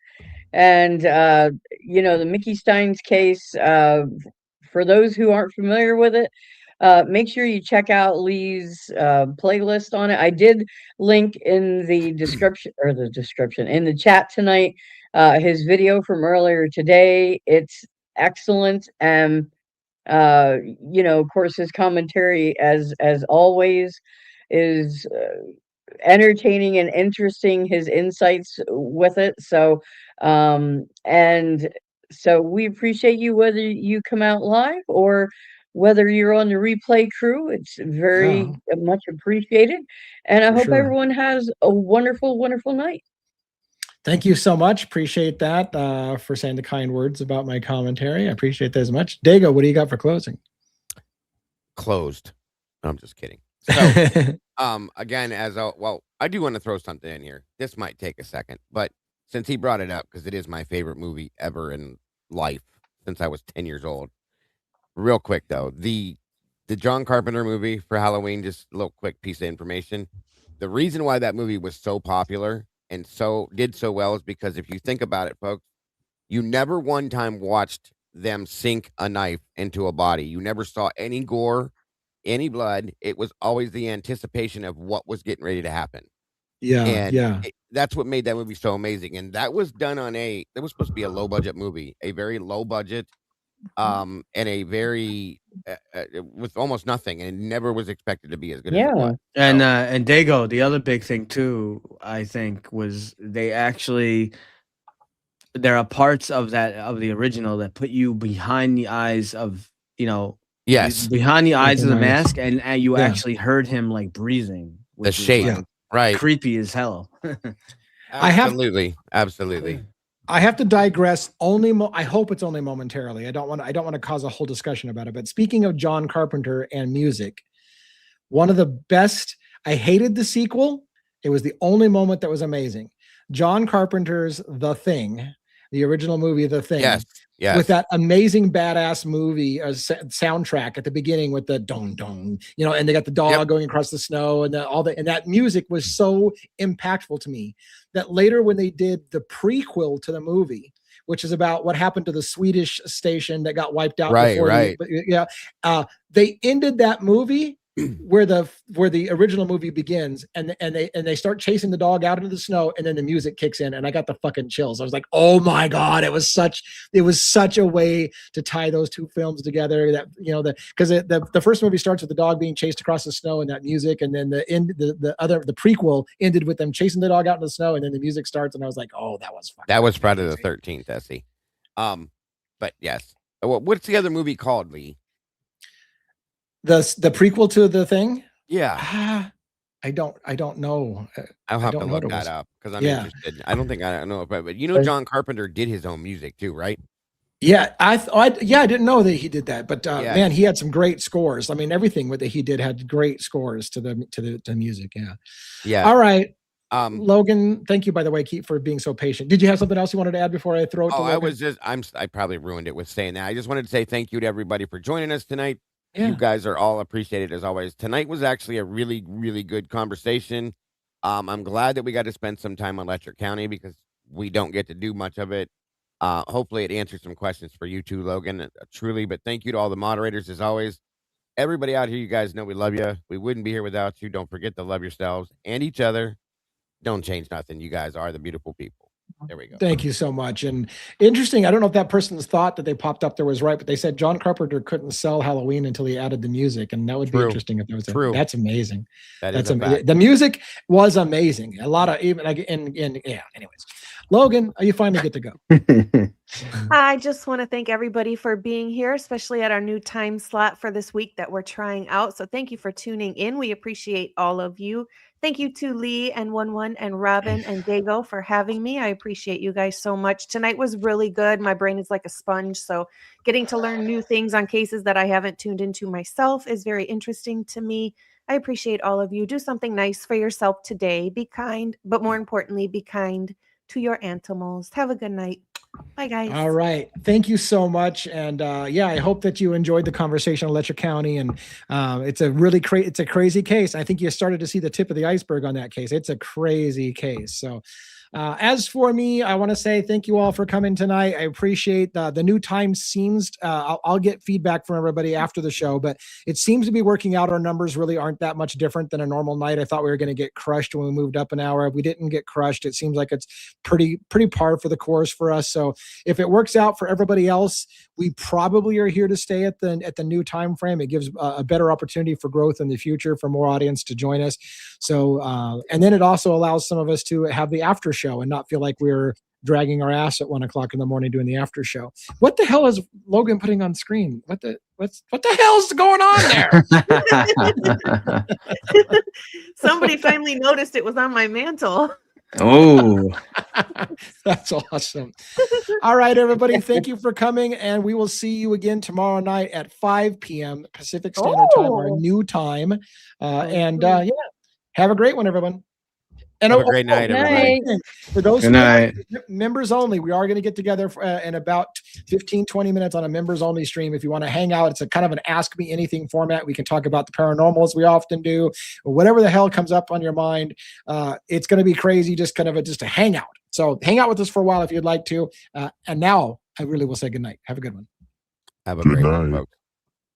And, the Mickey Stines case, for those who aren't familiar with it, make sure you check out Lee's playlist on it. I did link in the description in the chat tonight, his video from earlier today. It's excellent. And, of course, his commentary, as always, is entertaining and interesting, his insights with it. So we appreciate you, whether you come out live or whether you're on the replay crew. It's very much appreciated, and I hope everyone has a wonderful night. Thank you so much. Appreciate that for saying the kind words about my commentary. I appreciate that as much. Dago, what do you got for closing? Closed. No, I'm just kidding. So, again, I do want to throw something in here. This might take a second, but since he brought it up, because it is my favorite movie ever in life since I was 10 years old. Real quick though, the John Carpenter movie for Halloween, just a little quick piece of information. The reason why that movie was so popular and did so well is because if you think about it, folks, you never one time watched them sink a knife into a body. You never saw any gore, any blood. It was always the anticipation of what was getting ready to happen. That's what made that movie so amazing. And that was done on that was supposed to be a low budget movie, a very low budget, and a very with almost nothing, and never was expected to be as good as it was. And Dago, the other big thing too, I think, was there are parts of the original that put you behind the eyes of, behind the eyes of the mask, and you actually heard him like breathing. The shape, right? Creepy as hell. Absolutely. I have to digress only. I hope it's only momentarily. I don't want to cause a whole discussion about it. But speaking of John Carpenter and music, one of the best. I hated the sequel. It was the only moment that was amazing. John Carpenter's The Thing, the original movie, The Thing. Yes. With that amazing badass movie soundtrack at the beginning with the dong dong, and they got the dog going across the snow and and that music was so impactful to me that later when they did the prequel to the movie, which is about what happened to the Swedish station that got wiped out. They ended that movie where the original movie begins, and they start chasing the dog out into the snow, and then the music kicks in, and I got the fucking chills. I was like, oh my God, it was such a way to tie those two films together, that because the first movie starts with the dog being chased across the snow and that music, and then the prequel ended with them chasing the dog out in the snow, and then the music starts, and I was like, oh, that was Friday the 13th, Essie. But yes, what's the other movie called, Lee? The prequel to The Thing? Yeah. I don't know. I'll have to look that up because I'm interested. I don't know, but John Carpenter did his own music too, right? Yeah, I didn't know that he did that, but man, he had some great scores. I mean, everything that he did had great scores to the music. Yeah. All right. Logan, thank you, by the way, for being so patient. Did you have something else you wanted to add before I throw it to Logan? I probably ruined it with saying that. I just wanted to say thank you to everybody for joining us tonight. Yeah. You guys are all appreciated as always. Tonight was actually a really, really good conversation. I'm glad that we got to spend some time on Lecher County because we don't get to do much of it. Hopefully it answered some questions for you too, Logan, truly. But thank you to all the moderators as always. Everybody out here, you guys know we love you. We wouldn't be here without you. Don't forget to love yourselves and each other. Don't change nothing. You guys are the beautiful people. There we go. Thank you so much. And interesting, I don't know if that person's thought that they popped up there was right, but they said John Carpenter couldn't sell Halloween until he added the music, and that would be interesting if there was true. That's amazing. That's amazing. The music was amazing. A lot of anyways. Logan, you finally get to go. I just want to thank everybody for being here, especially at our new time slot for this week that we're trying out. So thank you for tuning in. We appreciate all of you. Thank you to Lee and 11 and Robin and Dago for having me. I appreciate you guys so much. Tonight was really good. My brain is like a sponge. So getting to learn new things on cases that I haven't tuned into myself is very interesting to me. I appreciate all of you. Do something nice for yourself today. Be kind, but more importantly, be kind to your animals. Have a good night. Bye, guys. All right. Thank you so much. And I hope that you enjoyed the conversation on Lecher County. And it's a really it's a crazy case. I think you started to see the tip of the iceberg on that case. It's a crazy case. So as for me, I want to say thank you all for coming tonight. I appreciate the new time seems, I'll get feedback from everybody after the show, but it seems to be working out. Our numbers really aren't that much different than a normal night. I thought we were going to get crushed when we moved up an hour. We didn't get crushed. It seems like it's pretty par for the course for us. So if it works out for everybody else, we probably are here to stay at the new time frame. It gives a better opportunity for growth in the future for more audience to join us. So, and then it also allows some of us to have the after show and not feel like we're dragging our ass at 1 o'clock in the morning doing the after show. What the hell is Logan putting on screen? What the hell's going on there? Somebody finally noticed it was on my mantle. Oh, that's awesome. All right, everybody. Thank you for coming. And we will see you again tomorrow night at 5 p.m. Pacific Standard Time, our new time. Yeah, have a great one, everyone. And have a great night, everybody. For those Good night. members only, we are going to get together in about 15, 20 minutes on a members only stream. If you want to hang out, it's a kind of an ask me anything format. We can talk about the paranormal as we often do, or whatever the hell comes up on your mind. It's going to be crazy, just kind of just a hangout. So hang out with us for a while if you'd like to. And now I really will say good night. Have a good one. Have a great one, folks.